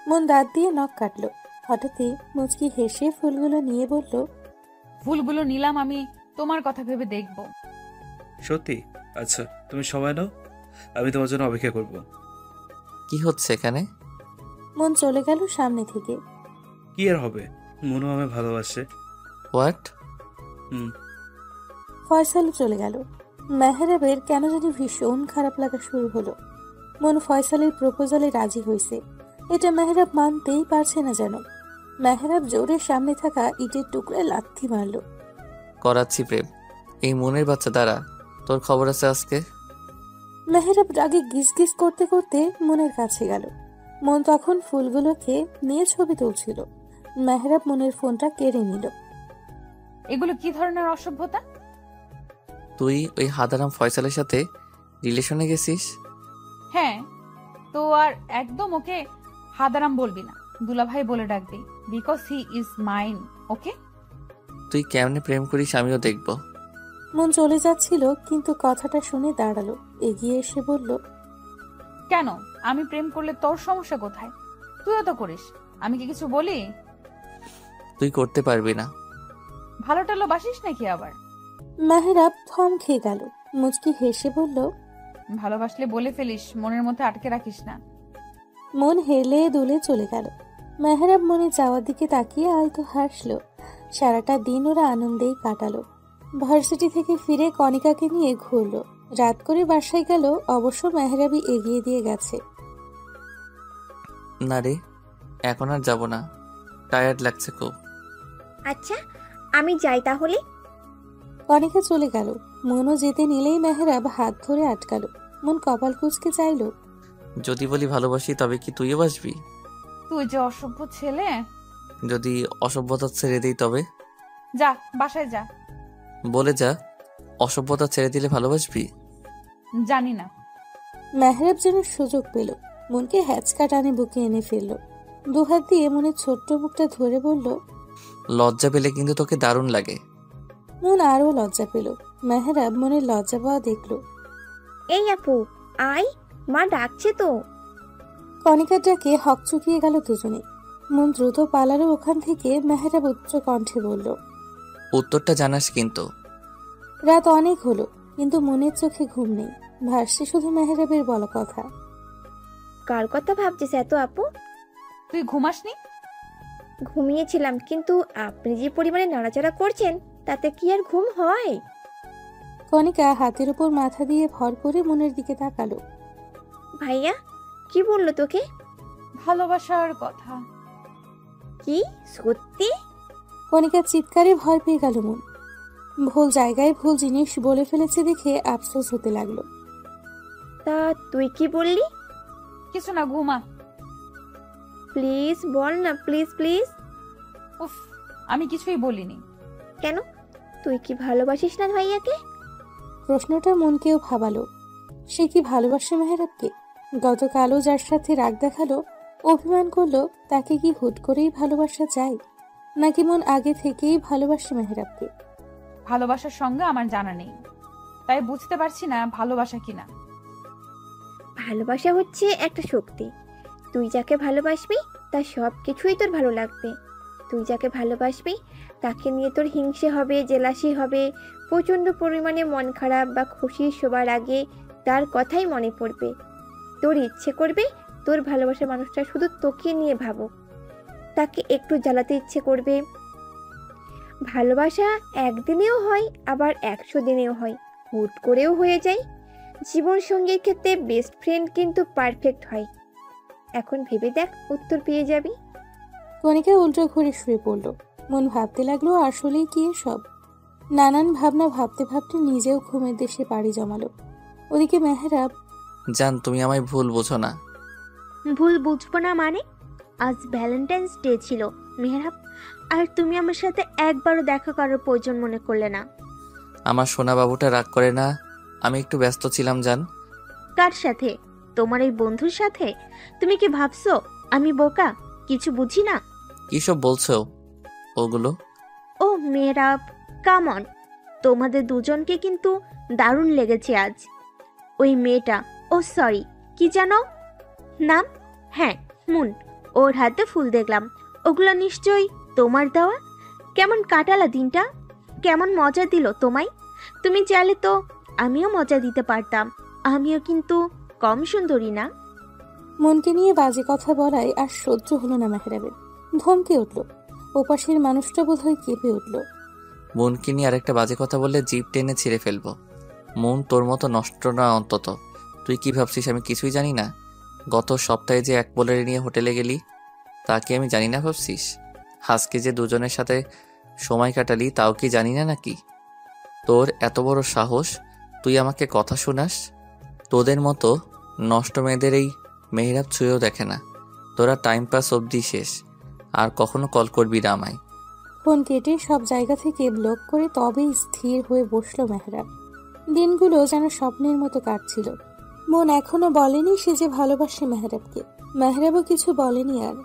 B: মন দাঁত দিয়ে নখ কাটলো। হঠাৎই মুচকি হেসে ফুলগুলো নিয়ে বলল,
C: ফুলগুলো নিলাম আমি তোমার কথা ভেবে দেখব।
J: সত্যি? আচ্ছা, তুমি সময় নাও, আমি তোমার জন্য অপেক্ষা করব।
A: কি হচ্ছে এখানে?
B: মন চলে গেল সামনে থেকে।
J: কি আর হবে, মনও আমায় ভালোবাসে।
A: হোয়াট?
B: ফয়সাল চলে গেল। মেহরাবের কেন জানি ভীষণ খারাপ লাগা শুরু হলো। মন ফয়সালের প্রপোজালে রাজি হয়েছে, এটা মেহরাব মানতেই পারছে না যেন। মেহরাব জোরে সামনে থাকা ইটের টুকরায় লাথি মারল।
A: করাচ্ছি প্রেম। এই মনের বাচ্চা দ্বারা তোর খবর আছে আজকে।
B: মেহরাব রাগে গিজ গিজ করতে করতে মনের কাছে গেল। মন তখন ফুলগুলোকে নিয়ে ছবি তুলছিল। মেহরাব মনের ফোনটা কেড়ে নিল।
C: এগুলো কি ধরনের অসভ্যতা?
A: তুই ওই হাদারাম ফয়সালের সাথে রিলেশনে গেছিস?
C: হ্যাঁ, তো আর একদম ওকে হাদারাম বলবি না, দুলাভাই বলে ডাকবি, বিকজ হি ইজ মাইন। ওকে?
A: তুই কেমনে প্রেম করিস আমিও দেখব।
B: মন চলে যাচ্ছিল, কিন্তু কথাটা শুনে দাঁড়ালো। এগিয়ে এসে বলল,
C: কেন? আমি প্রেম করলে তোর সমস্যা কোথায়? তুইও তো করিস, আমি কি কিছু বলি?
A: তুই করতে পারবি না।
C: ভালো টালো বাসিস নাকি আবার?
B: মেহরাব থম খেয়ে গেল। মুচকি হেসে বলল,
C: ভালোবাসলে বলে ফেলিস, মনের মধ্যে আটকে রাখিস না।
B: মন হেলে দুলে চলে গেল। মেহরাব মনে যাওয়ার দিকে তাকিয়ে আলতো হাসলো। সারাটা দিন ওরা আনন্দেই কাটালো। ভার্সিটি থেকে ফিরে কণিকাকে নিয়ে ঘুরলো। রাত করে বাসায় গেল, অবশ্য মেহরাবই এগিয়ে দিয়ে গেছে।
A: না রে, এখন আর যাব না, টায়ার্ড লাগছে খুব।
H: আচ্ছা, আমি যাই তাহলে।
B: কণিকা চলে গেল। মনও যেতে নিলেই মেহরাব হাত ধরে আটকালো। মন কপাল কুঁচকে চাইল,
A: যদি বলি ভালোবাসি তবে কি তুইও বাসবি?
C: তুই যে অসভ্য ছেলে।
A: যদি অসভ্যতা ছেড়ে দিই তবে?
C: যা, বাসায় যা।
A: বলে যা, অসভ্যতা ছেড়ে দিলে ভালোবাসবি?
C: জানি না।
B: মেহরাব যেন সুযোগ পেল। মনকে হ্যাচকা টানে বুকে এনে ফেললো। দুহাত দিয়ে মনের ছোট্ট মুখটা ধরে বলল,
A: লজ্জা পেলে কিন্তু তোকে দারুণ লাগে।
B: মন আরো লজ্জা পেল। মেহরাব মনের লজ্জা পাওয়া দেখলো।
H: এই আপু, আয়, মা ডাকছে তো।
B: কণিকার ডাকে হক চুকিয়ে গেল দুজনে। মন দ্রুত পালালো ওখান থেকে। মেহরাব উচ্চ কণ্ঠে বলল,
A: উত্তরটা জানাস কিন্তু।
B: রাত অনেক হলো, কিন্তু মনের চোখে ঘুম নেই। ভাসছে শুধু মেহরাবের বলা কথা।
H: কার কথা ভাবছিস এত আপু?
C: তুই ঘুমাসনি?
H: ঘুমিয়েছিলাম, কিন্তু আপনি যে পরিমাণে নাড়াচাড়া করছেন তাতে কি আর ঘুম হয়?
B: কণিকা হাতের উপর মাথা দিয়ে ভর করে মনের দিকে তাকালো।
H: ভাইয়া কি বললো তোকে?
C: ভালোবাসার কথা।
H: কি সত্যি?
B: কণিকার চিৎকারে ভয় পেয়ে গেল মন। ভুল জায়গায় ভুল জিনিস বলে ফেলেছে দেখে আফসোস হতে লাগলো।
H: তা তুই কি বললি?
C: কিছু না, ঘুমা।
H: প্লিজ বল না, প্লিজ প্লিজ।
C: উফ, আমি কিছুই বলিনি।
H: কেন, তুই কি ভালোবাসিস না ভাইয়াকে?
B: প্রশ্নটা মনকেও ভাবালো। সে কি ভালোবাসে মেহেরাবকে? গতকালও যার সাথে রাগ দেখালো, অভিমান করলো, তাকে কি হুট করেই ভালোবাসা যায়, নাকি মন আগে থেকেই ভালোবাসে মেহেরাবকে?
C: ভালোবাসার সঙ্গে আমার জানা নেই, তাই বুঝতে পারছি না ভালোবাসা কিনা।
H: ভালোবাসা হচ্ছে একটা শক্তি। তুই যাকে ভালোবাসবি তার সব কিছুই তোর ভালো লাগবে। তুই যাকে ভালোবাসবি তাকে নিয়ে তোর হিংসে হবে, জেলাসি হবে, প্রচণ্ড পরিমাণে মন খারাপ বা খুশি সবার আগে তার কথাই মনে পড়বে। তোর ইচ্ছে করবে তোর ভালোবাসার মানুষটা শুধু তোকে নিয়ে ভাবুক, তাকে একটু জ্বালাতে ইচ্ছে করবে। ভালোবাসা একদিনেও হয়, আবার 100 দিনেও হয়, হুট করেও হয়ে যায়। জীবন সঙ্গীর ক্ষেত্রে বেস্ট ফ্রেন্ড কিন্তু পারফেক্ট হয়। এখন ভেবে দেখ, উত্তর পেয়ে যাবি।
B: কণিকা উল্টো ঘুরে শুয়ে পড়ল। মন ভাবতে লাগলো আসলেই কি এসব। নানান ভাবনা ভাবতে ভাবতে নিজেও ঘুমের দেশে পাড়ি জমালো। ওদিকে মেহেরাব।
A: জান, তুমি আমায় ভুল বোঝো না।
K: ভুল বুঝবো না মানে? আজ ভ্যালেন্টাইন্স ডে ছিল মেহরাব, আর তুমি আমার সাথে একবারও দেখা করার প্রয়োজন মনে করলে না।
A: আমার সোনা বাবুটা রাগ করে না, আমি একটু ব্যস্ত ছিলাম জান।
K: কার সাথে? তোমার এই বন্ধুর সাথে? তুমি কি ভাবছো আমি বোকা, কিছু বুঝি না?
A: কিসব বলছো ওগুলো?
K: ও মেহরাব, কাম অন, তোমাদের দুজনকে কিন্তু দারুণ লেগেছে আজ। ওই মেয়েটা, ও সরি, কি জানো নাম? হ্যাঁ, মুন। ওর হাতে ফুল দেখলাম, ওগুলো নিশ্চয়ই তোমার দেওয়া। কেমন কাটালা দিনটা? কেমন মজা দিল তোমায়? তুমি চাইলে তো আমিও মজা দিতে পারতাম। আমিও কিন্তু কম সুন্দরী না।
B: মনকে নিয়ে বাজে কথা বলায় আর সহ্য হলো না মেহেরাবের। ধমকে উঠল। ওপাশের মানুষটা বোধহয় কেঁপে উঠল।
A: মনকে নিয়ে আরেকটা বাজে কথা বললে জিভ টেনে ছিঁড়ে ফেলবো। মন তোর মতো নষ্ট না অন্তত। তুই কি ভাবছিস আমি কিছুই জানি না? গত সপ্তাহে যে এক বোলারে নিয়ে হোটেলে গেলি, তাকে আমি জানি না ভাবছিস? আজকে যে দুজনের সাথে সময় কাটালি, তাও কি জানি না নাকি? তোর এত বড় সাহস, তুই আমাকে কথা শোনাস? তোদের মতো নষ্ট মেয়েদের এই মেহেরাব ছুঁয়েও দেখে না। তোরা টাইম পাস অবধি শেষ, আর কখনো কল করবি না আমায়।
B: ফোন কেটে সব জায়গা থেকে ব্লক করে তবেই স্থির হয়ে বসলো মেহরাব। দিনগুলো যেন স্বপ্নের মতো কাটছিল। মন এখনো বলেনি সে যে ভালোবাসে মেহরাবকে। মেহরাবও কিছু বলেনি আর।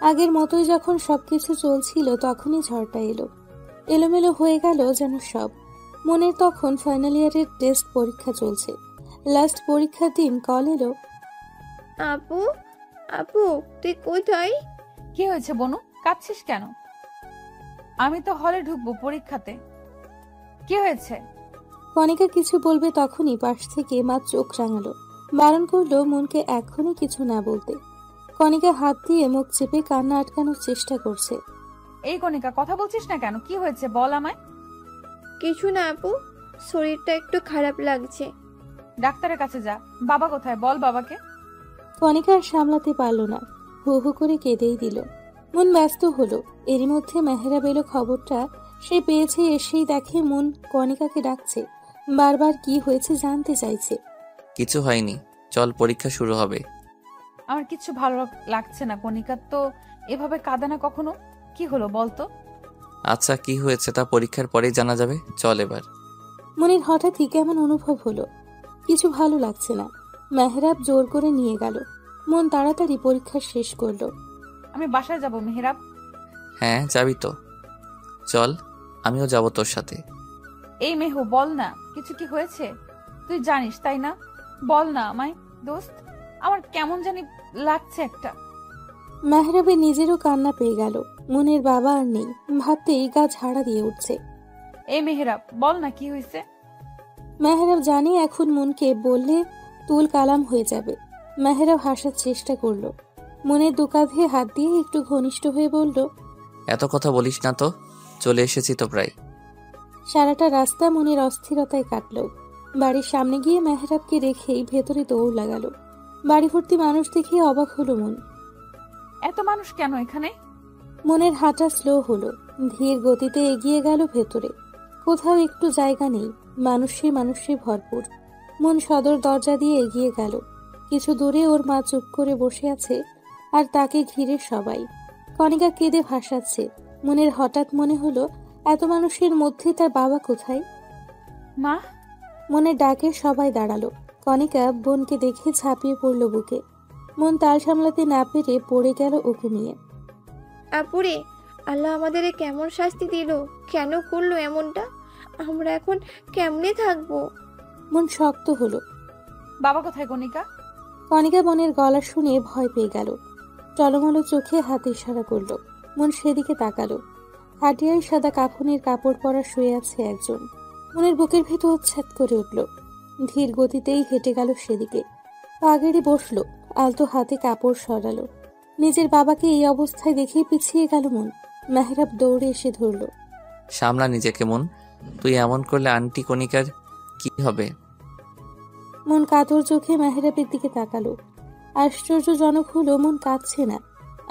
B: আগের মতোই যখন সবকিছু চলছিল তখনই ঝড়টা এলো। এলোমেলো হয়ে গেল যেন সব। মনের তখন ফাইনাল ইয়ারের টেস্ট পরীক্ষা চলছে। লাস্ট পরীক্ষার দিন কল এলো।
H: আপু, আপু তুই কোথায়?
C: কি হয়েছে বনু, কাঁদছিস কেন? আমি তো হলে ঢুকবো পরীক্ষাতে। কি হয়েছে?
B: কণিকা কিছু বলবে তখনই পাশ থেকে মা চোখ রাঙালো। বারণ করলো মনকে এখনই কিছু না বলতে। কণিকা হাত দিয়ে মুখ চেপে কান্না আটকানোর চেষ্টা করছে।
C: এই কণিকা, কথা বলছিস না কেন? কি হয়েছে বল আমায়।
H: কিছু না আপু, শরীরটা একটু খারাপ লাগছে।
C: ডাক্তারের কাছে যা। বাবা কোথায়? বল বাবাকে।
B: কণিকা আর সামলাতে পারল না, হু হু করে কেঁদেই দিল। মন ব্যস্ত হলো। এরই মধ্যে মেহরাব এলো খবরটা সে পেয়েছে। এসেই দেখে মন কণিকাকে ডাকছে, বারবার কি হয়েছে জানতে চাইছে।
A: কিছু হয়নি, চল পরীক্ষা শুরু হবে।
C: আমার কিছু ভালো লাগছে না কণিকা, তো এভাবে কাঁদে না কখনো। কি হলো বলতো?
A: আচ্ছা, কি হয়েছে তা পরীক্ষার পরেই জানা যাবে, চল এবার।
B: মনের হঠাৎই কেমন অনুভব হলো, কিছু ভালো লাগছে না। মেহরাব জোর করে নিয়ে গেল। মন তাড়াতাড়ি পরীক্ষা শেষ করলো।
C: আমি বাসায় যাব মেহরাব।
A: হ্যাঁ যাবি তো, চল আমিও যাব তোর সাথে।
C: এই মেহু, বল না, কিছু কি হয়েছে? তুই জানিস তাই না? বল না আমায় দোস্ত, আমার কেমন জানি লাগছে একটা।
B: মেহরাবের নিজেরও কান্না পেয়ে গেল। মনের বাবা আর নেই, ভাবতেই গা ঝাড়া দিয়ে উঠছে।
C: এই মেহরাব, বল না কি হয়েছে।
B: মেহরাব জানে এখন মনকে বললে তুল কালাম হয়ে যাবে। মেহরাব হাসার চেষ্টা করলো। মনের দুকাঁধে হাত দিয়ে একটু ঘনিষ্ঠ হয়ে বলল,
A: এত কথা বলিস না তো, চলে এসেছি তো প্রায়।
B: সারাটা রাস্তা মনের অস্থিরতায় কাটল। বাড়ির সামনে গিয়ে মেহরাবকে রেখেই ভেতরে দৌড় লাগালো। বাড়ি ভর্তি মানুষ দেখে অবাক হলো মন।
C: এত মানুষ কেন এখানে?
B: মনের হাঁটা স্লো হলো। ধীর গতিতে এগিয়ে গেল ভেতরে। কোথাও একটু জায়গা নেই, মানুষে মানুষে ভরপুর। মন সদর দরজা দিয়ে এগিয়ে গেল। কিছু দূরে ওর মা চুপ করে বসে আছে, আর তাকে ঘিরে সবাই। কণিকা কেঁদে ভাসাচ্ছে। মনের হঠাৎ মনে হলো, এত মানুষের মধ্যে তার বাবা কোথায়?
C: মা,
B: মনের ডাকে সবাই দাঁড়ালো। কণিকা বোনকে দেখে ঝাঁপিয়ে পড়ল বুকে। মন তাল সামলাতে না পেরে পড়ে গেল ওকে নিয়ে।
H: আপুরে, আল্লাহ আমাদের কেমন শাস্তি দিল, কেন করলো এমনটা? আমরা এখন কেমনে থাকবো?
B: মন শক্ত হলো।
C: বাবা কোথায় কণিকা?
B: কণিকা বোনের গলা শুনে ভয় পেয়ে গেল। টলমলো চোখে হাত ইশারা করলো। মন সেদিকে তাকালো। হাটিয়ায় সাদা কাফনের কাপড় পরা শুয়ে আছে একজন। মনের বুকের ভেতর উচ্ছ্বাদ করে উঠল। ধীর গতিতেই হেঁটে গেল সেদিকে। পা গেড়ে বসলো, আলতো হাতে কাপড় সরালো। নিজের বাবাকে এই অবস্থায় দেখেই পিছিয়ে গেল মন। মেহরাব দৌড়ে এসে ধরল।
A: সামলা নিজেকে মন, তুই এমন করলে আন্টি কণিকার কি হবে?
B: মন কাতর চোখে মেহরাবের দিকে তাকালো। আশ্চর্যজনক হলো, মন কাঁদছে না।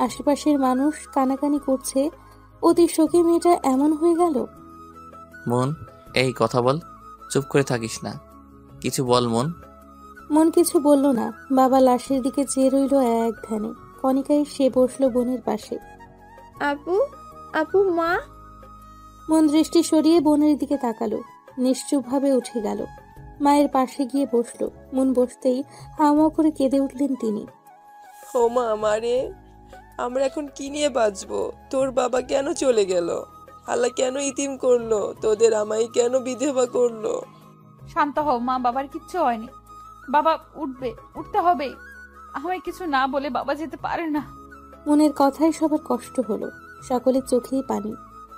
B: আশেপাশের মানুষ কানাকানি করছে। অতি শোকে মেয়েটা এমন হয়ে গেল।
A: মন, এই কথা বল, চুপ করে থাকিস না, কিছু বল মন।
B: মন কিছু বলল না। বাবা লাশের দিকে চেয়ে রইল এক ধ্যানে। কণিকা এসে বসলো বোনের পাশে।
H: আপু, আপু, মা।
B: মন দৃষ্টি সরিয়ে বোনের দিকে তাকালো। নিশ্চুপভাবে উঠে গেল। মায়ের পাশে গিয়ে বসলো। মন বসতেই হাওয়া করে কেঁদে উঠলেন তিনি।
D: ও মা, আমারে, আমরা এখন কি নিয়ে বাঁচবো? তোর বাবা কেন চলে গেল? আল্লাহ কেন ইতিম করলো? তোদের আমায় কেন বিধবা করলো?
C: শান্ত হও মা, বাবার কিচ্ছু হয়নি। বাবা উঠবে, উঠতে হবে। আমায় কিছু না বলে বাবা যেতে পারে না।
B: মনের কথায় সবার কষ্ট হলো। সকলের চোখেই পানি।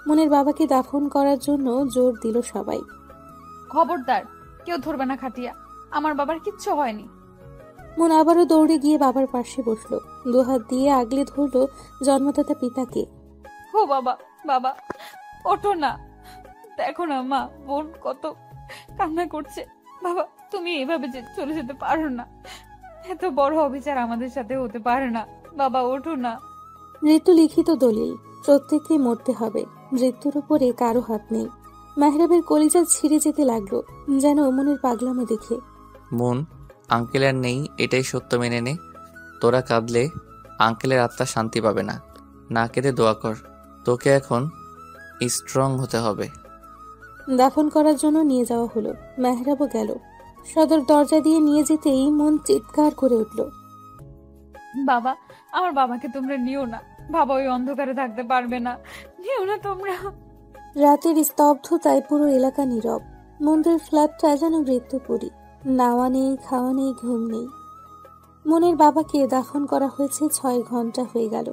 B: মনের বাবাকে দাফন করার জন্য জোর দিল সবাই।
C: খবরদার, কেউ ধরবে না খাটিয়া। আমার বাবার কিচ্ছু হয়নি।
B: মন আবারও দৌড়ে গিয়ে বাবার পাশে বসলো। দুহাত দিয়ে আগলে ধরলো জন্মদাতা পিতাকে।
C: ও বাবা, বাবা ওঠো না। দেখো না মা, বোন কত কান্না করছে। বাবা, তুমি এভাবে চলে যেতে পারো না। এত বড় অবিচার আমাদের সাথে হতে পারে না। বাবা ওঠো না।
B: মৃত্যু লিখিত দলিল, প্রত্যেককে মরতে হবে। মৃত্যুর উপরে কারো হাত নেই। মেহরাবের কলিজা ছিঁড়ে যেতে লাগলো, যেন মনের পাগলামো দেখে।
A: মন, আঙ্কেল আর নেই, এটাই সত্য মেনে নে। তোরা কাঁদলে আঙ্কেলের আত্মা শান্তি পাবে না। না কেঁদে দোয়া কর। তোকে এখন স্ট্রং হতে হবে।
B: দাফন করার জন্য নিয়ে যাওয়া হলো। মেহরাবও গেল। সদর দরজা দিয়ে নিয়ে যেতেই মন চিৎকার করে উঠল।
C: বাবা, আমার বাবাকে তোমরা নিও না। বাবা ওই অন্ধকারে থাকতে পারবে না। নিও না তোমরা।
B: রাতের স্তব্ধতায় পুরো এলাকা নীরব। মন্দির ফ্ল্যাটটা যেন মৃত্যুপুরী। নাওয়া নেই, খাওয়া নেই, ঘুম নেই। মনের বাবাকে দাফন করা হয়েছে 6 ঘন্টা হয়ে গেল।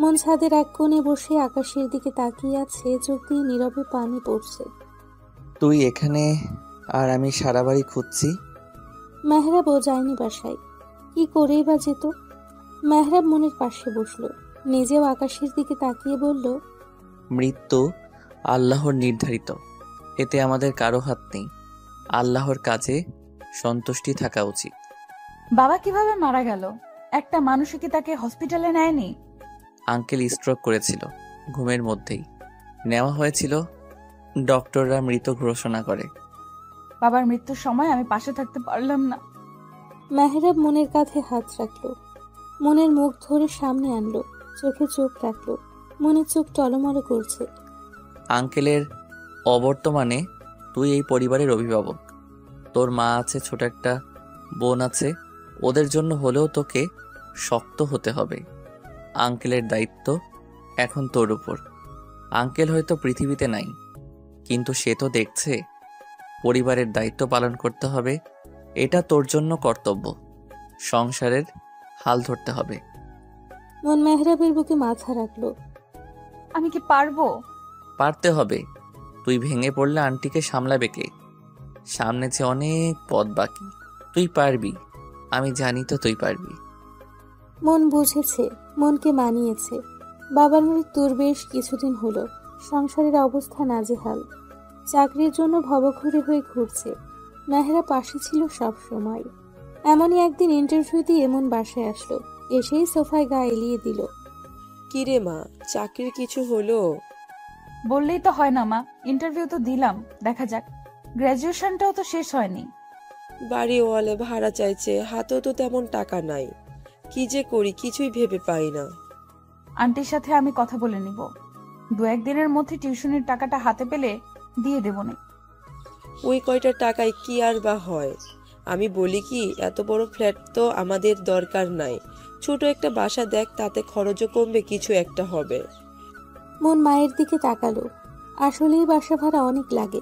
B: মন ছাদের এক কোণে বসে আকাশের দিকে তাকিয়ে আছে, চোখ দিয়ে নীরবে পানি পড়ছে।
A: তুই এখানে আর আমি সারা বাড়ি খুঁজছি।
B: মেহরাবও যায়নি বাসায়। কি করেই বা যেত? মেহরাব মনের পাশে বসলো। নিজেও আকাশের দিকে তাকিয়ে বলল,
A: মৃত্যু আল্লাহর নির্ধারিত, এতে আমাদের কারো হাত নেই। আল্লাহর কাছে সন্তুষ্টি থাকা উচিত।
C: বাবা কিভাবে মারা গেল? একটা মানুষ কি তাকে হসপিটালে নেয়নি?
A: আঙ্কেল স্ট্রোক করেছিল, ঘুমের মধ্যেই নেওয়া হয়েছিল। ডক্টররা মৃত ঘোষণা করে।
C: বাবার মৃত্যুর সময় আমি পাশে থাকতে পারলাম না।
B: মেহরাব মনের কাঁধে হাত রাখলো। মনের মুখ ধরে সামনে আনলো, চোখে চোখ রাখলো। মনের চোখ টলমল করছে।
A: আঙ্কেলের অবর্তমানে তুই এই পরিবারের অভিভাবক। তোর মা আছে, ছোট একটা বোন আছে। ওদের জন্য হলেও তোকে শক্ত হতে হবে। আঙ্কেলের দায়িত্ব এখন তোর উপর। আঙ্কেল হয়তো পৃথিবীতে নাই, কিন্তু সে তো দেখছে। পরিবারের দায়িত্ব পালন করতে হবে, এটা তোর জন্য কর্তব্য। সংসারের হাল ধরতে হবে।
B: মন মেহরাবের বুকে মাথা রাখলো।
C: আমি কি পারবো?
A: পারতে হবে। তুই ভেঙে পড়লে আন্টিকে সামলাবে কে? সামনে যে অনেক পথ বাকি। তুই পারবি, আমি জানি তো তুই পারবি।
B: মন বুঝেছে, মনকে মানিয়েছে। বাবার মৃত্যুর বেশ কিছুদিন হলো। সংসারের অবস্থা নাজেহাল। চাকরির জন্য ভবঘুরে হয়ে ঘুরছে। মেহরা পাশে ছিল সব সময়। এমনই একদিন ইন্টারভিউ দিয়ে মন বাসায় আসলো। এসেই সোফায় গা এলিয়ে দিল।
D: কিরে মা, চাকরির কিছু হলো?
C: বললেই তো হয় না মা। ইন্টারভিউ তো দিলাম, দেখা যাক। গ্র্যাজুয়েশনটাও তো শেষ হয়নি।
D: বাড়িওয়ালে ভাড়া চাইছে, হাতেও তো তেমন টাকা নাই। কি যে করি কিছুই ভেবে পাই না।
C: আন্টির সাথে আমি কথা বলে নিব, 2-1 দিনের মধ্যে টিউশনের টাকাটা হাতে পেলে দিয়ে দেবো না।
D: ওই কয়টা টাকায় কি আর বা হয়? আমি বলি কি, এত বড় ফ্ল্যাট তো আমাদের দরকার নাই, ছোট একটা বাসা দেখ, তাতে খরচও কমবে, কিছু একটা হবে।
B: মন মায়ের দিকে তাকালো। আসলেই বাসা ভাড়া অনেক লাগে।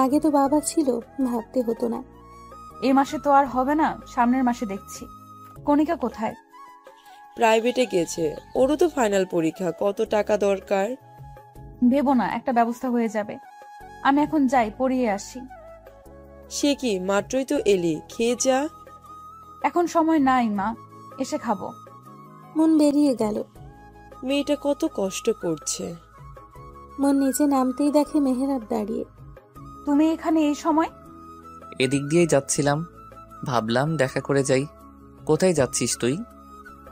B: আগে তো বাবা ছিল, ভাবতে হতো না।
C: এই মাসে তো আর হবে না, সামনের মাসে দেখছি। কণিকা কোথায়?
D: প্রাইভেটে গেছে, ওরও তো ফাইনাল পরীক্ষা, কত টাকা দরকার।
C: ভেবো না, একটা ব্যবস্থা হয়ে যাবে। আমি এখন যাই, পড়িয়ে আসি।
D: সে কি, মাত্রই তো এলি, খেয়ে যা।
C: এখন সময় নাই মা, এসে খাবো।
B: মন বেরিয়ে গেল।
D: মেয়েটা কত কষ্ট করছে।
B: মন নিচে নামতেই দেখে মেহেরাব দাঁড়িয়ে।
C: তুমি এখানে এই সময়?
A: এদিক দিয়েই যাচ্ছিলাম, ভাবলাম দেখা করে যাই। কোথায় যাচ্ছিস তুই?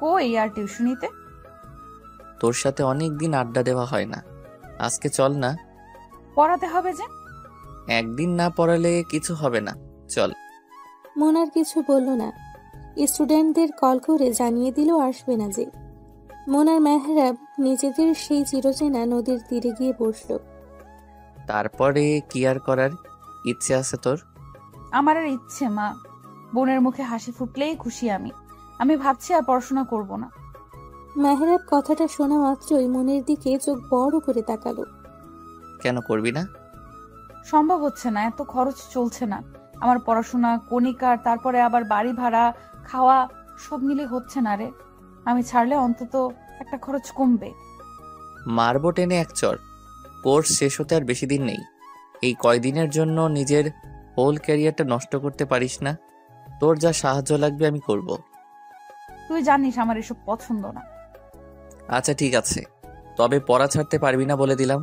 C: কই আর টিউশনিতে।
A: তোর সাথে অনেক দিন আড্ডা দেওয়া হয় না, আজকে চল না।
C: পড়াতে হবে যে।
A: একদিন না পড়ালে কিছু হবে না, চল।
B: মন আর কিছু বলল না। স্টুডেন্টদের কল করে জানিয়ে দিল আসবে না যে। মন আর মেহরাব নিজেদের সেই চিরচেনা নদীর তীরে গিয়ে বসল।
A: তারপরে কি আর করার ইচ্ছে আছে তোর?
C: আমার আর ইচ্ছে মা, বোনের মুখে হাসি ফুটলেই খুশি আমি। আমি ভাবছি আর পড়াশোনা করব না।
B: মেহরাব কথাটা শোনা মাত্রই মনের দিকে চোখ বড় করে তাকালো।
A: কেন করবি না?
C: সম্ভব হচ্ছে না, এত খরচ চলছে না আমার। পড়াশোনা, কণিকার, তারপরে আবার বাড়ি ভাড়া, খাওয়া, সব মিলে হচ্ছে না রে। আমি ছাড়লে অন্তত একটা খরচ কমবে।
A: মারবো টেনে এক চর। কোর্স শেষ হতে আর বেশি দিন নেই। এই কয়দিনের জন্য নিজের হোল ক্যারিয়ারটা নষ্ট করতে পারিস না। তোর যা সাহায্য লাগবে আমি করব।
C: তুই জানিস আমার এসব পছন্দ না।
A: আচ্ছা ঠিক আছে, তবে পড়া ছাড়তে পারবি না বলে দিলাম।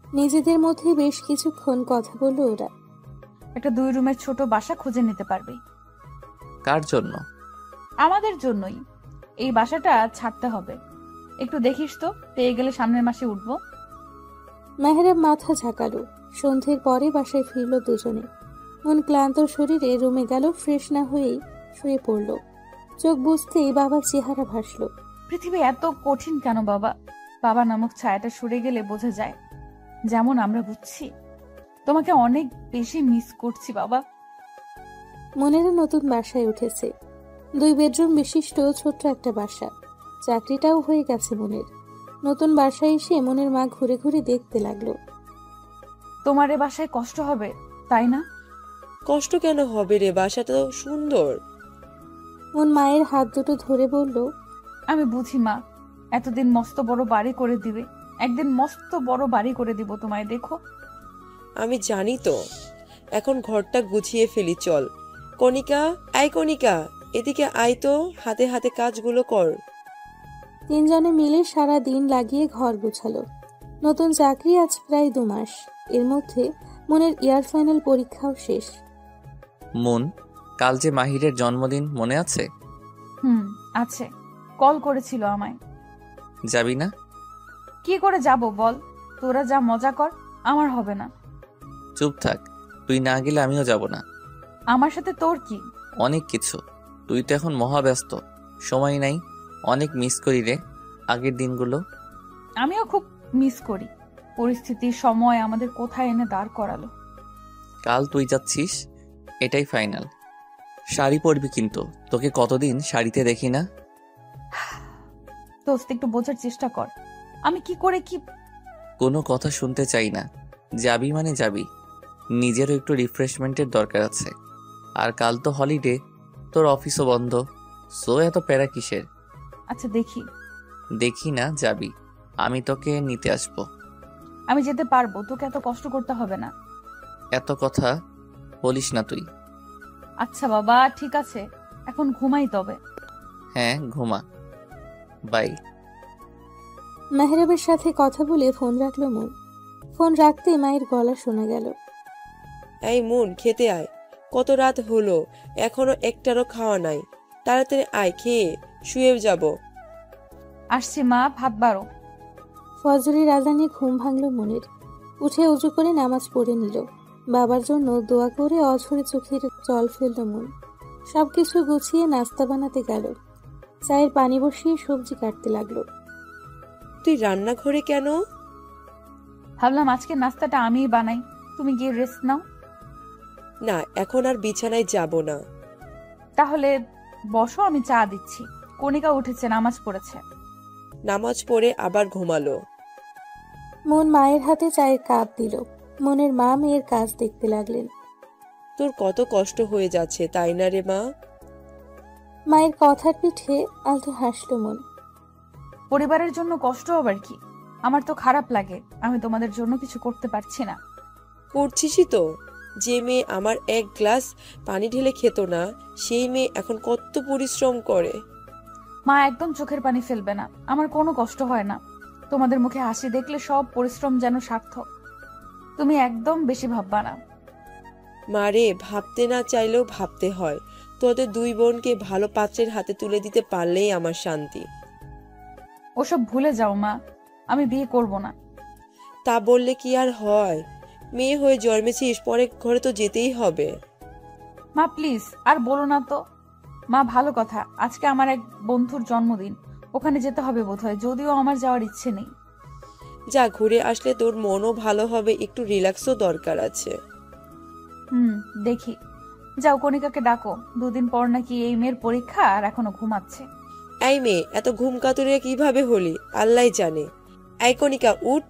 B: নিজেদের মধ্যে বেশ কিছুক্ষণ কথা বলল ওরা।
C: একটা 2 রুমের ছোট বাসা খুঁজে নিতে পারবি।
A: কার জন্য?
C: আমাদের জন্যই। এই বাসাটা ছাড়তে হবে। একটু দেখিস তো, পেয়ে গেলে সামনের মাসে উঠবো।
B: মেহরাব মাথা ঝাঁকালো। সন্ধ্যের পরে বাসায় ফিরল দুজনে। মন ক্লান্ত শরীরে রুমে গেল, ফ্রেশ না হয়েই শুয়ে পড়ল। চোখ বুঝতেই বাবার চেহারা ভাসল।
C: পৃথিবী এত কঠিন কেন বাবা? বাবা নামক ছায়াটা সরে গেলে বোঝা যায়, যেমন আমরা বুঝছি। তোমাকে অনেক বেশি মিস করছি বাবা।
B: মনেরও নতুন বাসায় উঠেছে। 2 বেডরুম বিশিষ্ট ছোট্ট একটা বাসা। চাকরিটাও হয়ে গেছে মনের। নতুন বাসায় এসে মনের মা ঘুরে ঘুরে দেখতে লাগলো।
C: তোমার এ বাসায় কষ্ট হবে, তাই না?
D: কষ্ট কেন হবে রে, বাসাটা তো সুন্দর।
B: মন মায়ের হাত দুটো ধরে বলল,
C: আমি বুঝি মা, এতদিন মস্ত বড় বাড়ি করে দিবে, একদিন মস্ত বড় বাড়ি করে দিব তোমায়, দেখো।
D: আমি জানি তো, এখন ঘরটা গুছিয়ে ফেলি, চল। কণিকা, আয় কণিকা, এদিকে আয় তো, হাতে হাতে কাজগুলো কর।
B: 3 জনে মিলে সারা দিন লাগিয়ে ঘর গোছালো। নতুন চাকরি আজ প্রায় 2 মাস। এর মধ্যে মনের ইয়ার ফাইনাল পরীক্ষাও শেষ।
A: মন, কাল যে মাহিরের জন্মদিন মনে আছে?
C: আছে, কল করেছিল আমায়।
A: যাবি না?
C: কি করে যাব বল? তোরা যা মজা কর, আমার হবে না।
A: চুপ থাক, তুই না গেলে আমিও যাব না।
C: আমার সাথে তোর কি?
A: অনেক কিছু। তুই তো এখন মহাব্যস্ত, সময় নাই। অনেক মিস করি রে আগের দিনগুলো।
C: আমিও খুব মিস করি। পরিস্থিতি, সময় আমাদের কোথায় এনে দাঁড় করালো।
A: কাল তুই যাচ্ছিস, এটাই ফাইনাল। শাড়ি পরবি কিন্তু, তোকে কতদিন শাড়িতে দেখি না।
C: দোস্ত, একটু বোঝার চেষ্টা কর। আমি কি করে কি।
A: কোনো কথা শুনতে চাই না। যাবি মানে যাবি। নিজেরও একটু রিফ্রেশমেন্টের দরকার আছে। আর কাল তো হলিডে, তোর অফিসও বন্ধ। সো এত প্যারা কিসের?
C: আচ্ছা দেখি।
A: দেখি না, যাবি। আমি তোকে নিতে আসবো।
C: আমি যেতে পারবো, তোকে এত কষ্ট করতে হবে না।
A: এত কথা বলিস না তুই।
C: আচ্ছা বাবা, ঠিক আছে, এখন ঘুমাই তবে।
A: হ্যাঁ ঘুমা, বাই।
B: মেহরাবের সাথে কথা বলে ফোন রাখলো মন। ফোন রাখতে মায়ের গলা শোনা গেল।
D: এই মন, খেতে আয়, কত রাত হলো, এখনো একটারও খাওয়া নাই। তাড়াতাড়ি আয়, খেয়ে শুয়ে যাব।
C: আসছি মা, ভাত বাড়ো।
B: ফজরের আজানে ঘুম ভাঙল মনের। উঠে উজু করে নামাজ পড়ে নিল। বাবার জন্য দোয়া করে অঝরে চোখের জল ফেলল মন। সবকিছু গুছিয়ে নাস্তা বানাতে গেল। চায়ের পানি বসিয়ে সবজি কাটতে লাগলো।
D: তুই রান্নাঘরে কেন?
C: ভাবলাম আজকে নাস্তাটা আমিই বানাই, তুমি গিয়ে রেস্ট নাও।
D: না, এখন আর বিছানায় যাব না।
C: তাহলে বসো, আমি চা দিচ্ছি। কণিকা উঠেছে, নামাজ পড়েছে।
D: নামাজ পড়ে আবার ঘুমালো।
B: মন মায়ের হাতে চায়ের কাপ দিল। মনের মা মেয়ের কাজ দেখতে লাগলেন।
D: তোর কত কষ্ট হয়ে যাচ্ছে, তাই না রে মা?
B: মায়ের কথার পিঠে আলতো হাসলো মন।
C: পরিবারের জন্য কষ্ট আবার কি? আমার তো খারাপ লাগে আমি তোমাদের জন্য কিছু করতে পারছি না।
D: করছিসই তো। যে মেয়ে আমার এক গ্লাস পানি ঢেলে খেত না, সেই মেয়ে এখন কত পরিশ্রম করে।
C: মা একদম চোখের পানি ফেলবে না, আমার কোনো কষ্ট হয় না। তোমাদের মুখে হাসি দেখলে সব পরিশ্রম যেন সার্থক। তুমি একদম বেশি ভাববা না।
D: মারে, ভাবতে না চাইলেও ভাবতে হয়। তোদের দুই বোনকে ভালো পাত্রের হাতে তুলে দিতে পারলেই আমার শান্তি।
C: ওসব ভুলে যাও মা, আমি বিয়ে করব না।
D: তা বললে কি আর হয়? মেয়ে হয়ে জন্মেছিস, পরে ঘরে তো যেতেই হবে।
C: মা প্লিজ আর বলো না তো। মা ভালো কথা, আজকে আমার এক বন্ধুর জন্মদিন, ওখানে যেতে হবে বোধহয়, যদিও আমার যাওয়ার ইচ্ছে নেই।
D: যা, ঘুরে আসলে তোর মনও ভালো হবে, একটু রিল্যাক্সও দরকার আছে।
C: দেখি। যাও কণিকাকে ডাকো, দুদিন পর নাকি এই মেয়ের পরীক্ষা আর এখনো ঘুমাচ্ছে।
D: এই মেয়ে এত ঘুম কাতুরে কিভাবে হলি আল্লাহ জানে। এই কণিকা উঠ,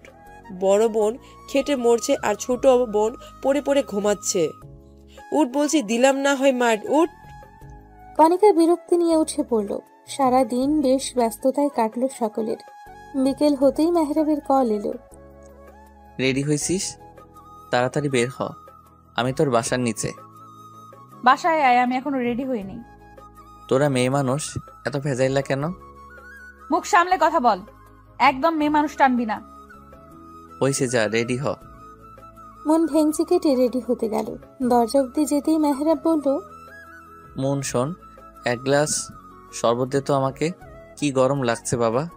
D: বড় বোন খেটে মরছে আর ছোট বোন পড়ে পড়ে ঘুমাচ্ছে। উঠ বলছি, দিলাম না হয় মার, উঠ।
B: কণিকা বিরক্তি নিয়ে উঠে পড়ল। সারা দিন বেশ ব্যস্ততায় কাটলো সকলের। বিকেল হতেই মেহরাবের কল এলো।
A: রেডি হয়েছিস? তাড়াতাড়ি বের হ, আমি তোর বাসার নিচে।
C: বাসায় আয়, আমি এখনো রেডি হইনি।
A: তোরা মেয়ে মানুষ, এত ভেজাইলা কেন?
C: মুখ সামলে কথা বল, একদম মেয়ে মানুষ টানবি না।
A: হইছে, যা রেডি হ।
B: মন ভেঙচি কেটে রেডি হতে গেল। দরজা অব্দি যেতেই মেহরাব বলল,
A: মন শোন, এক গ্লাস শরবত দে তো আমাকে, কি গরম লাগছে বাবা।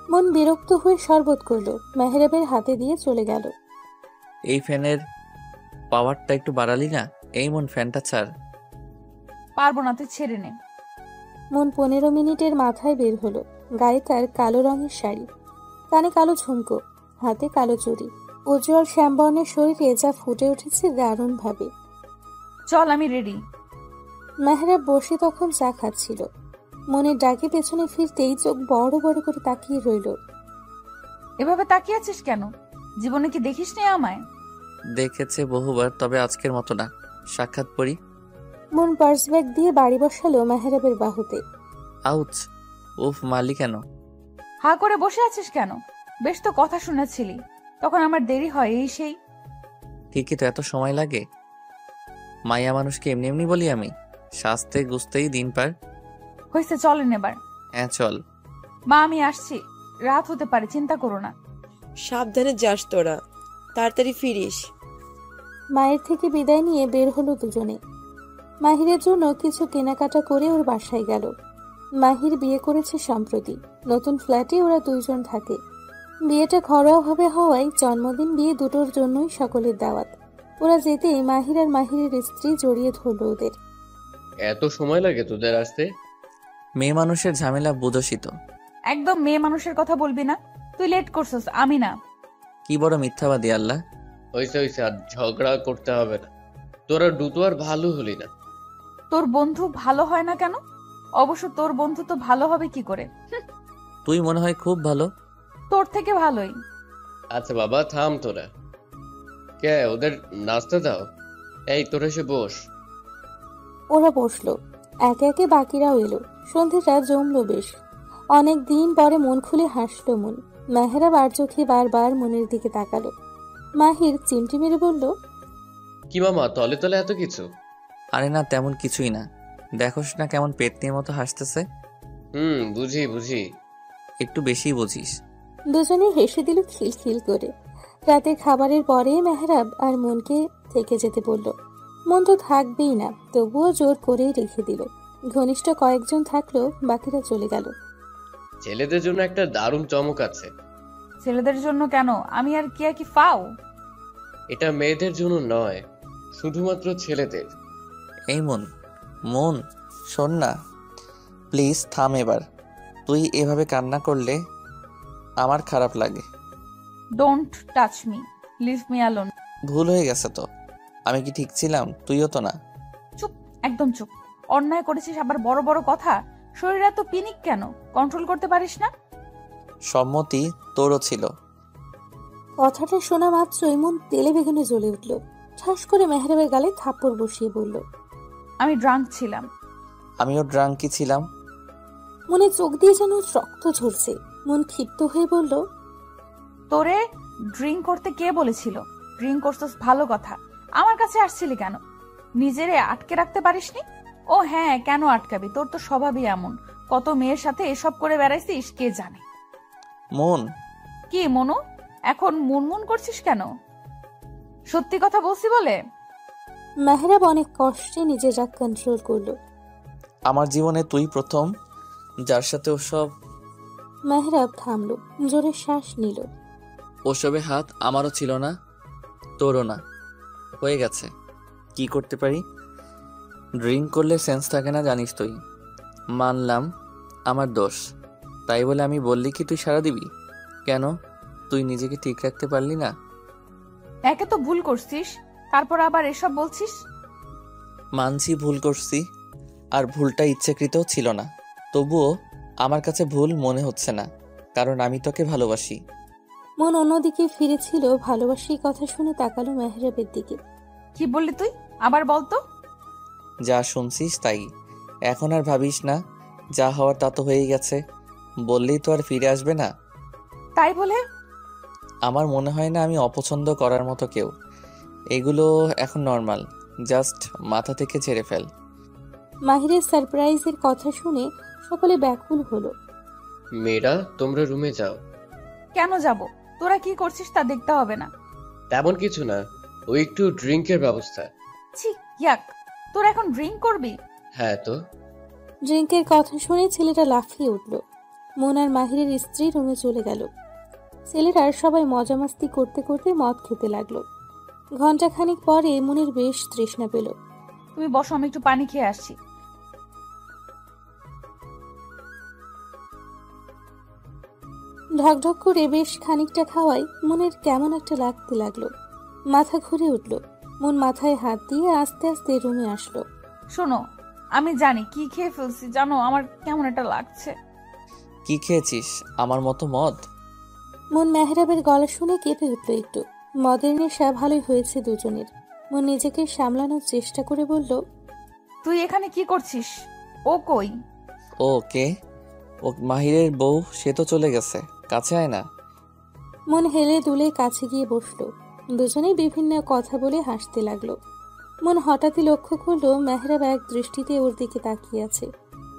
B: মন বিরক্ত হয়ে শরবত করলো, মেহরাবের হাতে দিয়ে চলে গেল।
A: এই ফ্যানের পাওয়ারটা একটু বাড়ালি না? এই মন, ফ্যানটা ছাড়।
C: পারবো না, তুই ছেড়ে নে।
B: মন 15 মিনিটের মাথায় বের হলো। গায়ে তার কালো রঙের শাড়ি, কানে কালো ঝুমকো, হাতে কালো চুড়ি। উজ্জ্বল শ্যামবর্ণের শরীরে যা ফুটে উঠেছে দারুণ ভাবে।
C: চল, আমি রেডি।
B: মেহরাব বসে তখন চা খাচ্ছিল। মনের ডাকে পেছনে ফিরতেই চোখ বড় বড় করে তাকিয়ে রইল।
C: এভাবে তাকিয়ে আছিস কেন? জীবনে কি দেখিস নি আমায়?
A: দেখেছে বহুবার, তবে আজকের মতো না। সাক্ষাৎ পড়ি।
B: মন পার্স ব্যাগ দিয়ে বাড়ি বসালো মেহরাবের বাহুতে।
A: আউচ! উফ, মালি কেন?
C: হা করে বসে আছিস কেন? বেশ তো কথা শুনেছিলি, তখন আমার দেরি হয় এই সেই।
A: ঠিকই তো, এত সময় লাগে? মাইয়া মানুষকে এমনি এমনি বলি আমি? সাজতে গুছতেই দিন পার।
C: হয়েছে, চলেন এবার।
A: হ্যাঁ চল।
C: মা আমি আসছি, রাত হতে পারে, চিন্তা করো না।
D: সাবধানে যাস তোরা, তাড়াতাড়ি ফিরিস।
B: মায়ের থেকে বিদায় নিয়ে বের হলো দুজনে। মাহিরের জন্য কিছু কেনাকাটা করে ওর বাসায় গেল। মাহির বিয়ে করেছে সম্প্রতি। নতুন ফ্ল্যাটে ওরা দুইজন থাকে। বিয়েটা ঘরোয়াভাবে হওয়ায় জন্মদিন বিয়ে দুটোর জন্যই সকলের দাওয়াত। ওরা যেতেই মাহির আর মাহিরের স্ত্রী জড়িয়ে ধরল ওদের।
L: এত সময় লাগে তোদের আসতে?
A: মেয়ে মানুষের ঝামেলা বুঝোসই তো।
C: একদম মেয়ে মানুষের কথা বলবি না, তুই লেট করছিস, আমি না।
A: কি বড় মিথ্যাবাদী আল্লাহ।
L: হইছে হইছে, আর ঝগড়া করতে হবে না। তোরা দুটো আর ভালো হলি না।
C: তোর বন্ধু ভালো হয় না কেন? অবশ্য তোর বন্ধু তো ভালো হবে কি করে?
A: তুই মনে হয় খুব ভালো।
C: তোর থেকে ভালোই।
L: আচ্ছা বাবা থাম তোরা। কে ওদের নাস্তা দাও। এই তোরা এসে বস।
B: ওরা বসলো। একে একে বাকিরাও এলো। সন্ধেটা জমলো বেশ। অনেক দিন পরে মন খুলে হাসলো মন। মেহরাব আর চোখে বারবার মনের দিকে তাকালো। মাহির চিমটি মেরে বলল,
L: কি মামা তলে তলে এত কিছু?
A: আরে না, তেমন কিছুই না। দেখোস না কেমন পেতনির মতো হাসতেছে।
L: বুঝি বুঝি।
A: একটু বেশি বুঝিস।
B: দুজনে হেসে দিল খিলখিল করে। রাতের খাবারের পরে মেহরাব আর মনকে থেকে যেতে বলল। মন তো থাকবেই না, তবুও জোর করেই রেখে দিল। ঘনিষ্ঠ কয়েকজন থাকলো, বাকিরা চলে গেল।
L: ছেলেদের জন্য একটা দারুণ চমক আছে।
C: ছেলেদের জন্য কেন? আমি আর কি ফাও?
L: এটা মেয়েদের জন্য নয়, শুধুমাত্র ছেলেদের।
A: এই মন, মন, শোন না, প্লিজ থাম এবার। তুই এভাবে কান্না করলে আমার খারাপ লাগে।
C: Don't touch me, leave me alone.
A: ভুল হয়ে গেছে তো। আমি কি ঠিক ছিলাম? তুইও তো না।
C: চুপ, একদম চুপ। অন্যায় করেছিস আবার বড় বড় কথা। শরীর এত পিনিক কেন? কন্ট্রোল করতে পারিস না?
A: সম্মতি তোরও ছিল।
B: কথাটা শোনা মাত্রই মন তেলে বেগুনে জ্বলে উঠল। ঠাস করে মেহরাবের গালে থাপ্পড় বসিয়ে বলল,
C: আমি ড্রাঙ্ক ছিলাম।
A: আমিও ড্রাঙ্কি ছিলাম।
B: মনে চোখ দিয়ে যেন রক্ত ঝরছে। মন ক্ষিপ্ত হয়ে বলল,
C: তোরে ড্রিঙ্ক করতে কে বলেছিল? ড্রিঙ্ক করছিস ভালো কথা, আমার কাছে আসছিলি কেন? নিজেরে আটকে রাখতে পারিসনি? ও হ্যাঁ, কেন আটকাবি? তোর তো স্বভাবই এমন। কত মেয়ের সাথে এসব করে বেড়াইছিস কে জানে।
A: মন,
C: কি মনু, এখন মুনমুন করছিস কেন? সত্যি কথা বলছি বলে।
B: মেহরাব অনেক কষ্টে নিজের রাগ কন্ট্রোল করলো।
A: আমার জীবনে তুই প্রথম যার সাথে ওসব।
B: মেহরাব থামলো, জোরে শ্বাস নিল।
A: ওসবে হাত আমারও ছিল না, তোরও না। হয়ে গেছে, কি করতে পারি? ড্রিঙ্ক করলে সেন্স থাকে না, জানিস তুই। মানলাম আমার দোষ, তাই বলে আমি বললি কি তুই সাড়া দিবি? কেন, তুই নিজেকে ঠিক রাখতে পারলি না?
C: একে তো ভুল করছিস, তারপর আবার এসব বলছিস।
A: মানছি ভুল করছি, আর ভুলটা ইচ্ছাকৃতও ছিল না। তবুও আমার কাছে ভুল মনে হচ্ছে না, কারণ আমি তোকে ভালোবাসি।
B: মন অন্যদিকে ফিরেছিল। ভালোবাসি কথা শুনে তাকালো মেহরাবের দিকে।
C: কি বললি তুই? আবার বলতো।
A: যা শুনছিস তাই। এখন আর ভাবিস না, যা হওয়ার তা তো হয়েই গেছে। বললেই তো আর ফিরে আসবে না।
C: তাই বলে?
A: আমার মনে হয় না আমি অপছন্দ করার মতো কেউ। এগুলো এখন নর্মাল, জাস্ট মাথা থেকে ছেড়ে ফেল।
B: মাহিরের সারপ্রাইজের কথা শুনে সকলে ব্যাকুল হলো।
L: মেয়েরা, তোমরা রুমে যাও।
C: কেন যাব? তোরা কি করছিস তা দেখতে হবে না?
L: তেমন কিছু না, ওই একটু ড্রিঙ্কের ব্যবস্থা।
C: ছি, ইয়াক। তোরা এখন ড্রিঙ্ক করবি?
L: হ্যাঁ তো।
B: ড্রিঙ্কের কথা শুনে ছেলেটা লাফিয়ে উঠল। মন আর মাহিরের স্ত্রী রুমে চলে গেল। ছেলেটার সবাই মজা মাস্তি করতে করতে মদ খেতে লাগলো। ঘন্টাখানিক পরে মনের বেশ তৃষ্ণা পেল।
C: তুমি বসো, আমি একটু পানি খেয়ে আসছি।
B: ঢকঢক করে বেশ খানিকটা খাওয়াই মনের কেমন একটা লাগতে লাগলো। মাথা ঘুরে উঠল। মন মাথায় হাত দিয়ে আস্তে আস্তে রুমে আসলো।
C: শোনো, আমি জানি কি খেয়ে ফেলছি, জানো আমার কেমন একটা লাগছে।
A: কি খেয়েছিস? আমার মতো মদ?
B: মন মেহরাবের গলা শুনে কেঁপে উঠল একটু। মদের নেশা ভালোই হয়েছে দুজনের। মন নিজেকে সামলানোর চেষ্টা করে বলল,
C: তুই এখানে কি করছিস? ও কই?
A: ও কে? ও মাহিরের বউ, সে তো চলে গেছে। কাছে আয় না।
B: মন হেলে দুলে কাছে গিয়ে বসলো। দুজনেই বিভিন্ন কথা বলে হাসতে লাগলো। মন হঠাৎই লক্ষ্য করলো মেহরাব এক দৃষ্টিতে ওর দিকে তাকিয়ে আছে।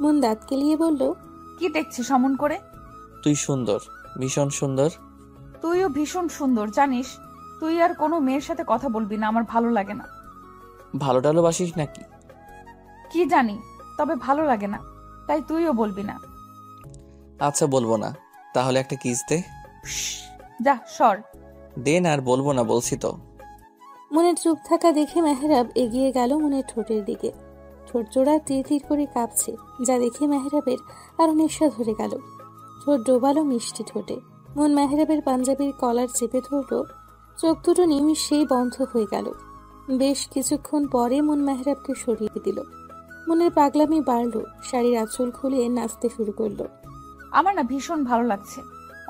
B: মন দাঁত কেলিয়ে বলল,
C: কি দেখছিস অমন করে?
A: তুই সুন্দর, ভীষণ সুন্দর।
C: তুইও ভীষণ সুন্দর, জানিস। তুই আর কোনো মেয়ের সাথে কথা বলবি না, আমার ভালো লাগে না।
A: ভালো টালোবাসিস নাকি?
C: কি জানি, তবে ভালো লাগে না, তাই তুইও বলবি না।
A: আচ্ছা বলবো না, তাহলে একটা কিস দে।
C: যা সর।
A: দে না, আর বলবো না বলছি তো।
B: মনের চুপ থাকা দেখে মেহরাব এগিয়ে গেল মনের ঠোঁটের দিকে। ঠোঁট জোড়া তীর তীর করে কাঁপছে, যা দেখে মেহরাবের আরো নেশা ধরে গেল। ঠোঁট ডোবালো মিষ্টি ঠোঁটে। মন মেহরাবের পাঞ্জাবির কলার চেপে ধরল। চোখ দুটো নিমিষেই বন্ধ হয়ে গেল। বেশ কিছুক্ষণ পরে মন মেহরাবকে সরিয়ে দিল। মনের পাগলামি বাড়ল। শাড়ির আঁচল খুলে নাচতে শুরু করলো।
C: আমার না ভীষণ ভালো লাগছে,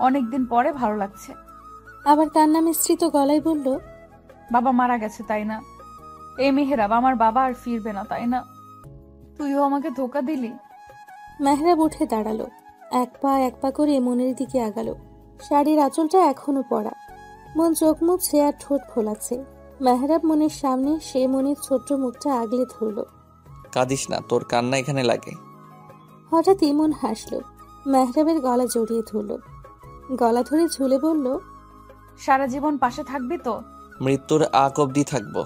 C: অনেকদিন পরে ভালো লাগছে।
B: আবার কান্না মিশ্রিত গলায় বলল,
C: বাবা মারা গেছে তাই না? এই মেহরাব, আমার বাবা আর ফিরবে না তাই না? তুইও আমাকে ধোকা দিলি।
B: মেহরাব উঠে দাঁড়ালো। এক পা করে মনের দিকে আগালো। শাড়ির আঁচলটা এখনো পরা। মন চোখ মুছছে আর ঠোঁট ফোলাচ্ছে। মেহরাব মনের সামনে সে মনের ছোট্ট মুখটা আগলে ধরল।
A: কাঁদিস না, তোর কান্না এখানে লাগে।
B: হঠাৎই মন হাসলো। মেহরাবের গলা জড়িয়ে ধরল। গলা ধরে ঝুলে বলল,
C: সারা জীবন পাশে থাকবি তো?
A: মৃত্যুর আগ অব্দি থাকবো।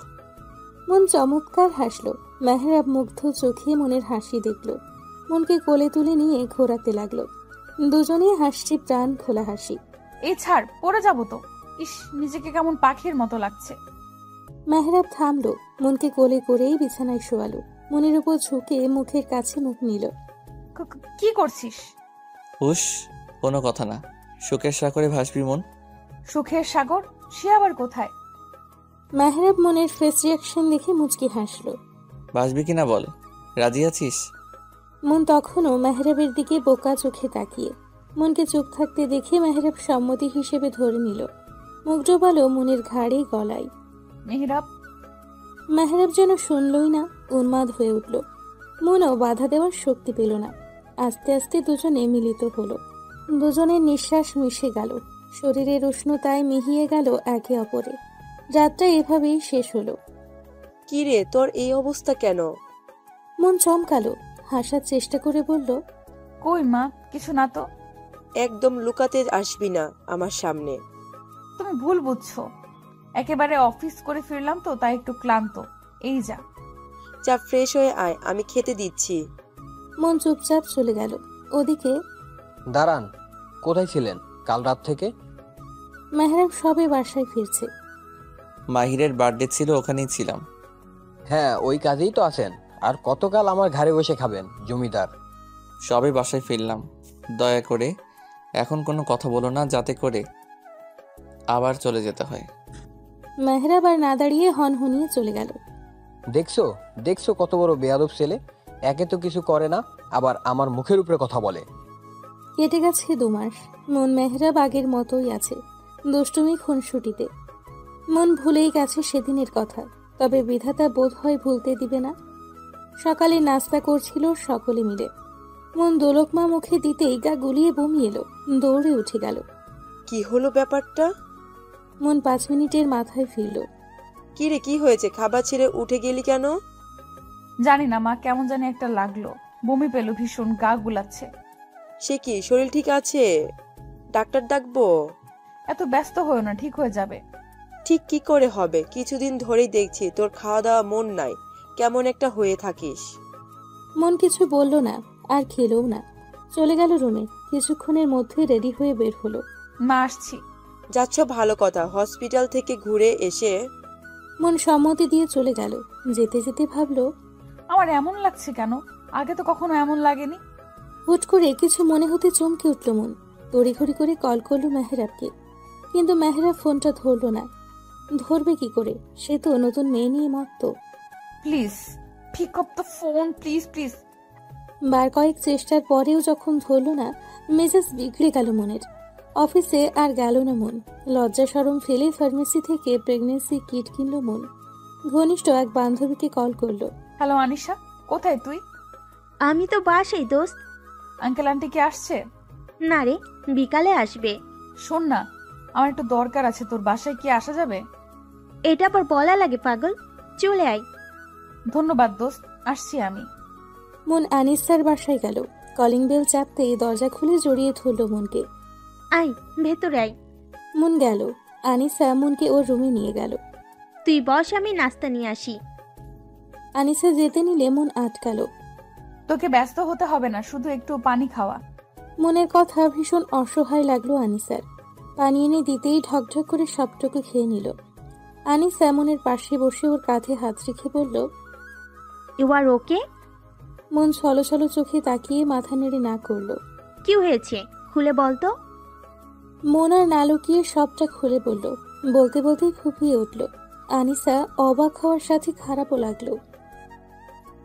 B: মন চমৎকার হাসলো। মেহরাব মুগ্ধ চোখে মনের হাসি দেখল। মনকে কোলে তুলে নিয়ে ঘোরাতে লাগলো। দুজনেই হাসছি, প্রাণ খোলা হাসি।
C: এই ছাড়, পড়ে যাবো তো। ইস, নিজেকে কেমন পাখির মতো লাগছে।
B: মেহরাব থামলো, মনকে কোলে করেই বিছানায় শোয়ালো। মনের উপর ঝুঁকে মুখের কাছে মুখ নিল।
C: কি করছিস?
A: হুশ, কোনো কথা না। সুখের সাগরে ভাসবি মন।
C: সুখের সাগর? সে আবার কোথায়?
B: মেহরাব মনের ফেস রিয়াকশন দেখে মুচকি হাসলো।
A: ভাসবি কিনা বল, রাজি আছিস?
B: মন তখনও মেহরাবের দিকে বোকা চোখে তাকিয়ে। মনকে চুপ থাকতে দেখে মেহরাব সম্মতি হিসেবে ধরে নিল। মুখ ডোবালো মনের ঘাড়ে গলায়।
C: মেহরাব।
B: মেহরাব যেন শুনলই না, উন্মাদ হয়ে উঠল। মনও বাধা দেওয়ার শক্তি পেল না। আস্তে আস্তে দুজনে মিলিত হলো। দুজনের নিঃশ্বাস মিশে গেল, শরীরের উষ্ণতায় মিহিয়ে গেল একে অপরে। রাতটা এভাবেই শেষ হলো।
D: কি রে, তোর এই অবস্থা কেন?
B: মন চমকালো, হাসার চেষ্টা করে বলল,
C: কই মা, কিছু না তো।
D: একদম লুকাতে আসবি না আমার সামনে।
C: তুমি ভুল বুঝছো, একেবারে অফিস করে ফিরলাম তো, তাই একটু ক্লান্ত। এই যা।
D: যা ফ্রেশ হয়ে আয়, আমি খেতে দিচ্ছি।
B: মন চুপচাপ চলে গেল। ওদিকে
E: দাঁড়ান, কোথায় ছিলেন কাল রাত থেকে?
B: মেহরাব সবে বাসায় ফিরছে।
A: মাহিরের বার্থডে ছিল, ওখানেই ছিলাম।
E: হ্যাঁ, ওই কাজেই তো আছেন। আর কতকাল আমার ঘরে বসে খাবেন জমিদার?
A: সবে বাসায় ফিরলাম। দয়া করে এখন কোনো কথা বলো না, যাতে করে আবার চলে যেতে হয়।
B: মেহরাব আর না দাঁড়িয়ে হনহনিয়ে চলে গেল।
E: দেখছো দেখছো কত বড় বেয়াদব ছেলে। একে তো কিছু করে না, আবার আমার মুখের উপরে কথা বলে।
B: কেটে গেছে 2 মাস। মন মেহরাব আগের মতোই আছে, দুষ্টুমি খুনসুটিতে। মন ভুলেই গেছে সেদিনের কথা, তবে বিধাতা বোধ হয় ভুলতে দিবে না। সকালে নাস্তা করছিল সকলে মিলে। মন দোলকমা মুখে দিতেই গা গুলিয়ে বমি এলো, দৌড়ে উঠে গেল।
D: কি হলো ব্যাপারটা?
B: মন 5 মিনিটের মাথায় ফিরল।
D: কি রে, কি হয়েছে? খাবার ছেড়ে উঠে গেলি কেন?
C: জানি না মা, কেমন জানি একটা লাগলো, বমি পেল ভীষণ, গা গুলাচ্ছে।
D: সে কি, শরীর ঠিক আছে? ডাক্তার ডাকবো?
C: এত ব্যস্ত হয়েও না, ঠিক হয়ে যাবে।
D: ঠিক কি করে হবে? কিছুদিন ধরেই দেখছি তোর খাওয়া দাওয়া মন নাই, কেমন একটা হয়ে থাকিস।
B: মন কিছু বলল না, আর খেলও না। চলে গেল রুমে। কিছুক্ষণের মধ্যে রেডি হয়ে বের হলো।
C: মা, আসছি।
D: যাচ্ছ, ভালো কথা। হসপিটাল থেকে ঘুরে এসে
B: মন সম্মতি দিয়ে চলে গেল। যেতে যেতে ভাবলো,
C: আমার এমন লাগছে কেন? আগে তো কখনো এমন লাগেনি।
B: হুট করে কিছু মনে হতে চমকে উঠল মন। তড়িঘড়ি করে কল করলো মেহরাবকে, কিন্তু মেহরাব ফোনটা ধরল না। ধরবে কি করে? সে তো নতুন মেয়ে নিয়ে মত্ত।
C: Please pick up the phone, please please.
B: বার কয়েক চেষ্টার পরেও যখন ধরল না, মেজাজ বিগড়ে গেল মনের। অফিসে আর গেল না মন। লজ্জা শরম ফেলে ফার্মেসি থেকে প্রেগনেন্সি কিট কিনল মন। ঘনিষ্ঠ এক বান্ধবীকে কল করলো।
C: হ্যালো আনিশা, কোথায় তুই?
K: আমি তো বাসাই দোস্ত।
C: আঙ্কেল আন্টি কি আসছে?
K: না রে, বিকালে আসবে।
C: শোন না, আমার একটু দরকার আছে, তোর বাসায় কি আসা যাবে?
K: এটা আবার বলা লাগে পাগল, চলে আয়।
C: ধন্যবাদ দোস্ত, আসছি আমি।
B: মন আনিসার বাসায় গেল। কলিং বেল চাপতেই দরজা খুলে জড়িয়ে ধরল মনকে।
K: আয় ভেতরে আয়।
B: মন গেল। আনিসা মনকে ওর রুমে নিয়ে গেল।
K: তুই বস, আমি নাস্তা নিয়ে আসি।
B: আনিসা যেতে নিলে মন আটকালো।
C: তোকে ব্যস্ত হতে হবে না, শুধু একটু পানি খাওয়া।
B: মনের কথা ভীষণ অসহায় লাগলো আনিসার। পানি এনে দিতেই ঢকঢক করে সবটুকু খেয়ে নিল। আনিসা মনের পাশে বসে ওর কাঁধে হাত রেখে বলল,
K: ইউ আর ওকে?
B: মন ছলো ছলো চোখে তাকিয়ে মাথা নেড়ে না করলো।
K: কি হয়েছে খুলে বলতো।
B: মন আর না লুকিয়ে সবটা খুলে বলল। বলতে বলতেই ফুপিয়ে উঠল। আনিসা অবাক হওয়ার সাথে খারাপও লাগলো।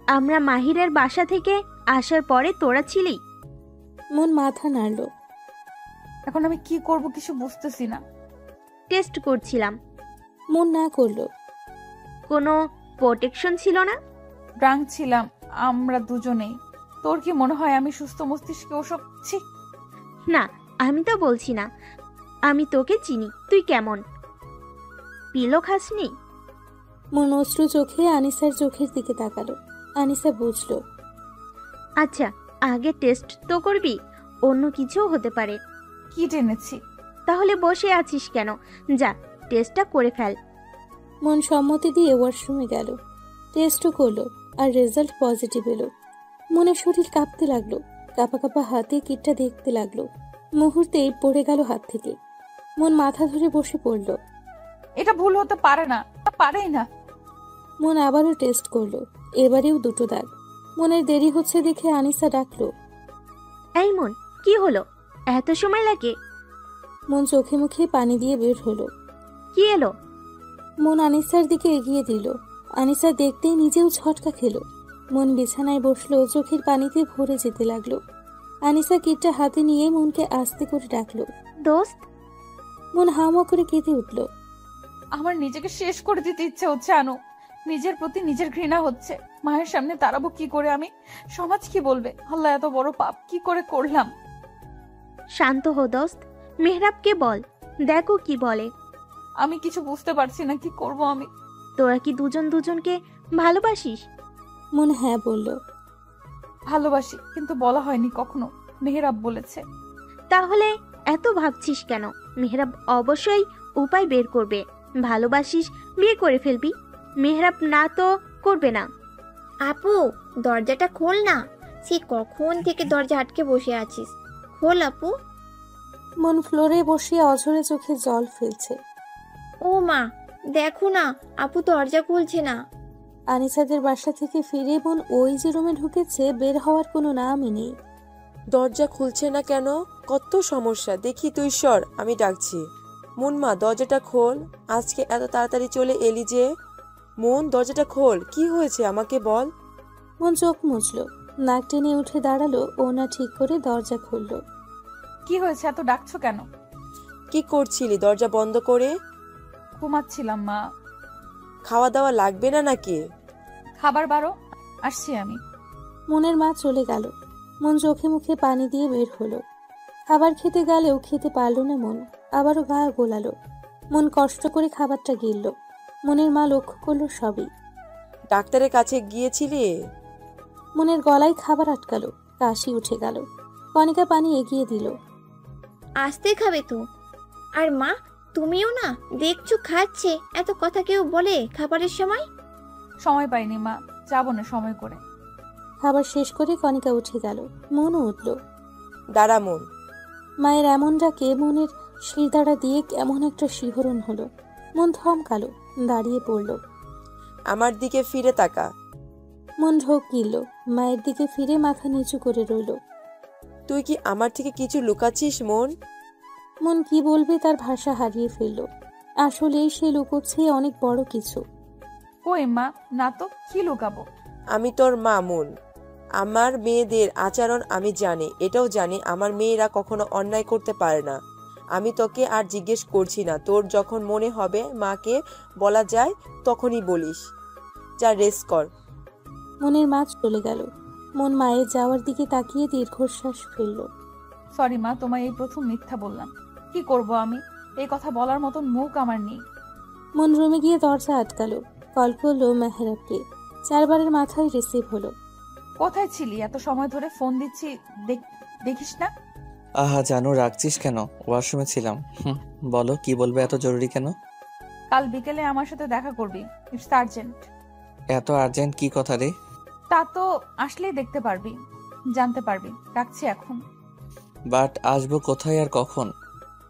K: আমরা মাহিরের বাসা থেকে আসার পরে তোরা ছিলি?
B: মন মাথা নাড়ল।
C: এখন আমি কি করব কিছু বুঝতেছি না।
K: টেস্ট করছিলাম।
B: মন না করলো।
K: কোনো প্রোটেকশন ছিল না?
C: ড্রাঙ্ক ছিলাম আমরা দুজনেই। তোর কি মনে হয় আমি সুস্থ মস্তিষ্কে ওসব? ছি
K: না, আমি তো বলছি না। আমি তোকে চিনি, তুই কেমন। পিলো খাসনি?
B: মন অশ্রু চোখে আনিসার চোখের দিকে তাকালো। আনিসা বুঝলো।
K: আচ্ছা, আগে টেস্ট তো করবি, অন্য কিছুও হতে পারে।
C: কি টেনেছি?
K: তাহলে বসে আছিস কেন? যা, টেস্টটা করে ফেল।
B: মন সম্মতি দিয়ে ওয়াশরুমে গেল। টেস্টও করলো, আর রেজাল্ট পজিটিভ এলো। মনের শরীর কাঁপতে লাগলো। কাঁপা কাঁপা হাতে কিটটা দেখতে লাগলো। মুহূর্তেই পড়ে গেল হাত থেকে। মন মাথা ধরে বসে পড়ল।
C: এটা ভুল হতে পারে না। পারেই না।
B: মন আবারও টেস্ট করলো, এবারেও 2টো দাগ। মনের দেরি হচ্ছে দেখে আনিসা ডাকলো,
K: এই মন, কি হলো? এত সময় লাগে?
B: মন চোখে মুখে পানি দিয়ে বের হলো।
K: কি এলো?
B: মন আনিসার দিকে এগিয়ে দিল। আনিসা দেখতেই নিজেও ছটকা খেলো। মন বিছানায় বসলো, চোখের পানিতে ভরে যেতে লাগলো। আনিসা কিটটা হাতে নিয়ে মনকে আস্তে করে ডাকলো,
K: দোস্ত।
B: মন হাওয়া করে কেঁদে উঠল।
C: আমার নিজেকে শেষ করে দিতে ইচ্ছে হচ্ছে আনু। নিজের প্রতি নিজের ঘৃণা হচ্ছে। মায়ের সামনে দাঁড়াবো কি করে আমি? সমাজ কি বলবে? আল্লাহ, এত বড় পাপ কি করে করলাম?
K: শান্ত হো দোস্ত, মেহরাবকে বল, দেখো কি বলে।
C: আমি কিছু বুঝতে পারছি না, কি করব আমি।
K: তোরা কি দুজন দুজনকে ভালোবাসিস?
B: মন হ্যাঁ বলল।
C: ভালোবাসি, কিন্তু বলা হয়নি কখনো। মেহরাব বলেছে।
K: তাহলে এত ভাবছিস কেন? মেহরাব অবশ্যই উপায় বের করবে। ভালোবাসিস, বিয়ে করে ফেলবি। মেহরাব না তো করবে না।
H: আপু, দরজাটা খোল না। সে কখন থেকে দরজা আটকে বসে আছিস? খোল আপু।
B: মন ফ্লোরে বসে অঝরে চোখে জল ফেলছে।
H: ও মা, দেখো না, আপু দরজা খুলছে না।
B: আনিসাদের বাসা থেকে ফিরে মন ওই যে রুমে ঢুকেছে, বের হওয়ার কোনো নামই নেই।
D: দরজা খুলছে না কেন? কত সমস্যা, দেখি তুই সর, আমি ডাকছি। মন মা, দরজাটা খোল। আজকে এত তাড়াতাড়ি চলে এলি যে? মন, দরজাটা খোল, কি হয়েছে আমাকে বল।
B: মন চোখ মুছল, নাক টেনে উঠে দাঁড়ালো, ওনা ঠিক করে দরজা খুলল।
C: কি হয়েছে? এত ডাকছো কেন?
D: কি করছিলি দরজা বন্ধ করে?
C: ঘুমাচ্ছিলাম মা।
D: খাওয়া দাওয়া লাগবে না নাকি?
C: খাবার বারো, আসছি আমি।
B: মনের মা চলে গেল। মন চোখে মুখে পানি দিয়ে বের হলো। খাবার খেতে গেলেও খেতে পারল না মন, আবারও গা গোলালো। মন কষ্ট করে খাবারটা গিলল। মনের মা লক্ষ্য করলো সবই।
D: ডাক্তারের কাছে গিয়েছিলি?
B: মনের গলায় খাবার আটকালো, কাশি উঠে গেল। কণিকা পানি এগিয়ে দিল।
H: আসতে খাবে তো। আর মা, তুমিও না, দেখছো খাচ্ছে। এত কথা কেউ বলে খাবারের সময়?
C: সময় পাইনি মা, যাবো না সময় করে।
B: খাবার শেষ করে কণিকা উঠে গেল। মনও উঠল।
D: দাঁড়া মন।
B: মায়ের এমন ডাকে মনের শিরদাঁড়া দিয়ে কেমন একটা শিহরণ হলো। মন থমকালো, দাঁড়িয়ে পড়ল।
D: আমার দিকে ফিরে তাকা।
B: মন ঢোক গিলল, মায়ের দিকে ফিরে মাথা নিচু করে রইল।
D: তুই কি আমার থেকে কিছু লুকাচ্ছিস মন?
B: মন কি বলবে তার ভাষা হারিয়ে ফেলল। আসলেই সে লুকোচ্ছে অনেক বড় কিছু।
C: কই মা, না তো, কি লুকাবো?
D: আমি তোর মা মন। আমার মেয়েদের আচরণ আমি জানি, এটাও জানি আমার মেয়েরা কখনো অন্যায় করতে পারে না। আমি তোকে আর জিজ্ঞেস করছি না, তোর যখন মনে হবে মাকে বলা যায় তখনই বলিস। যা রেস্ট কর।
B: মনের মা চলে গেল। মন মায়ের যাওয়ার দিকে তাকিয়ে দীর্ঘশ্বাস ফেলল।
C: সরি মা, তোমায় এই প্রথম মিথ্যা বললাম। কি করব আমি? এই কথা বলার মতন মুখ আমার নেই।
B: মন রুমে গিয়ে দরজা আটকালো। কল করলো মেহরাবকে। 4 বারের মাথায় রিসিভ হলো।
C: কোথায় ছিলি? এত সময় ধরে ফোন দিচ্ছি, দেখিস না?
A: আহা জানো, রাখছিস কেন? ওয়াশরুমে ছিলাম। বলো, কি বলবে? এত জরুরি কেন?
C: কাল বিকেলে আমার সাথে দেখা করবি, ইটস আর্জেন্ট।
A: এত আর্জেন্ট কি কথা রে?
C: তা তো আসলেই দেখতে পারবি, জানতে পারবি। রাখছি এখন।
A: বাট আসবো কোথায় আর কখন?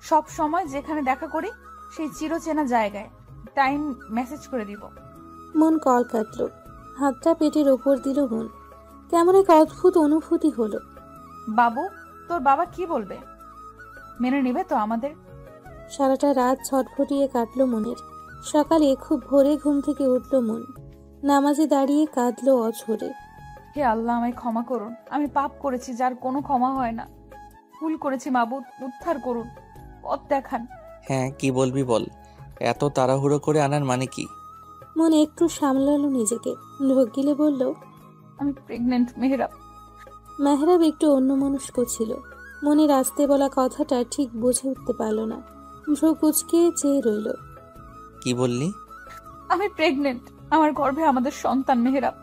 C: সব সময় যেখানে দেখা করি সেই চিরচেনা জায়গায়। টাইম মেসেজ করে দিব।
B: মন কল কাটলো। হাতটা পেটের ওপর দিল মন। কেমন এক অদ্ভুত অনুভূতি হলো।
C: বাবু, তোর বাবা কি বলবে? মেনে নেবে তো আমাদের?
B: সারাটা রাত ছটফটিয়ে কাটলো মনের। সকালে খুব ভোরে ঘুম থেকে উঠল মন। নামাজে দাঁড়িয়ে কাঁদলো অঝরে।
C: হে আল্লাহ, আমায় ক্ষমা করুন। আমি পাপ করেছি যার কোনো ক্ষমা হয় না। ভুল করেছি মাবুদ, উদ্ধার করুন, পথ দেখান।
A: হ্যাঁ, কি বলবি বল। এত তাড়াহুড়ো করে আনার মানে কি?
B: মন একটু সামলালো নিজেকে। ঢোক গিলে বলল,
C: আমি প্রেগনেন্ট মেহরাব।
B: মেহরাব একটু অন্যমনস্ক ছিল। মনের আসতে বলা কথাটা ঠিক বুঝে উঠতে পারল না। ভ্রু কুচকে চেয়ে রইল।
A: কি বললি?
C: আমি প্রেগনেন্ট। আমার গর্ভে আমাদের সন্তান মেহরাব।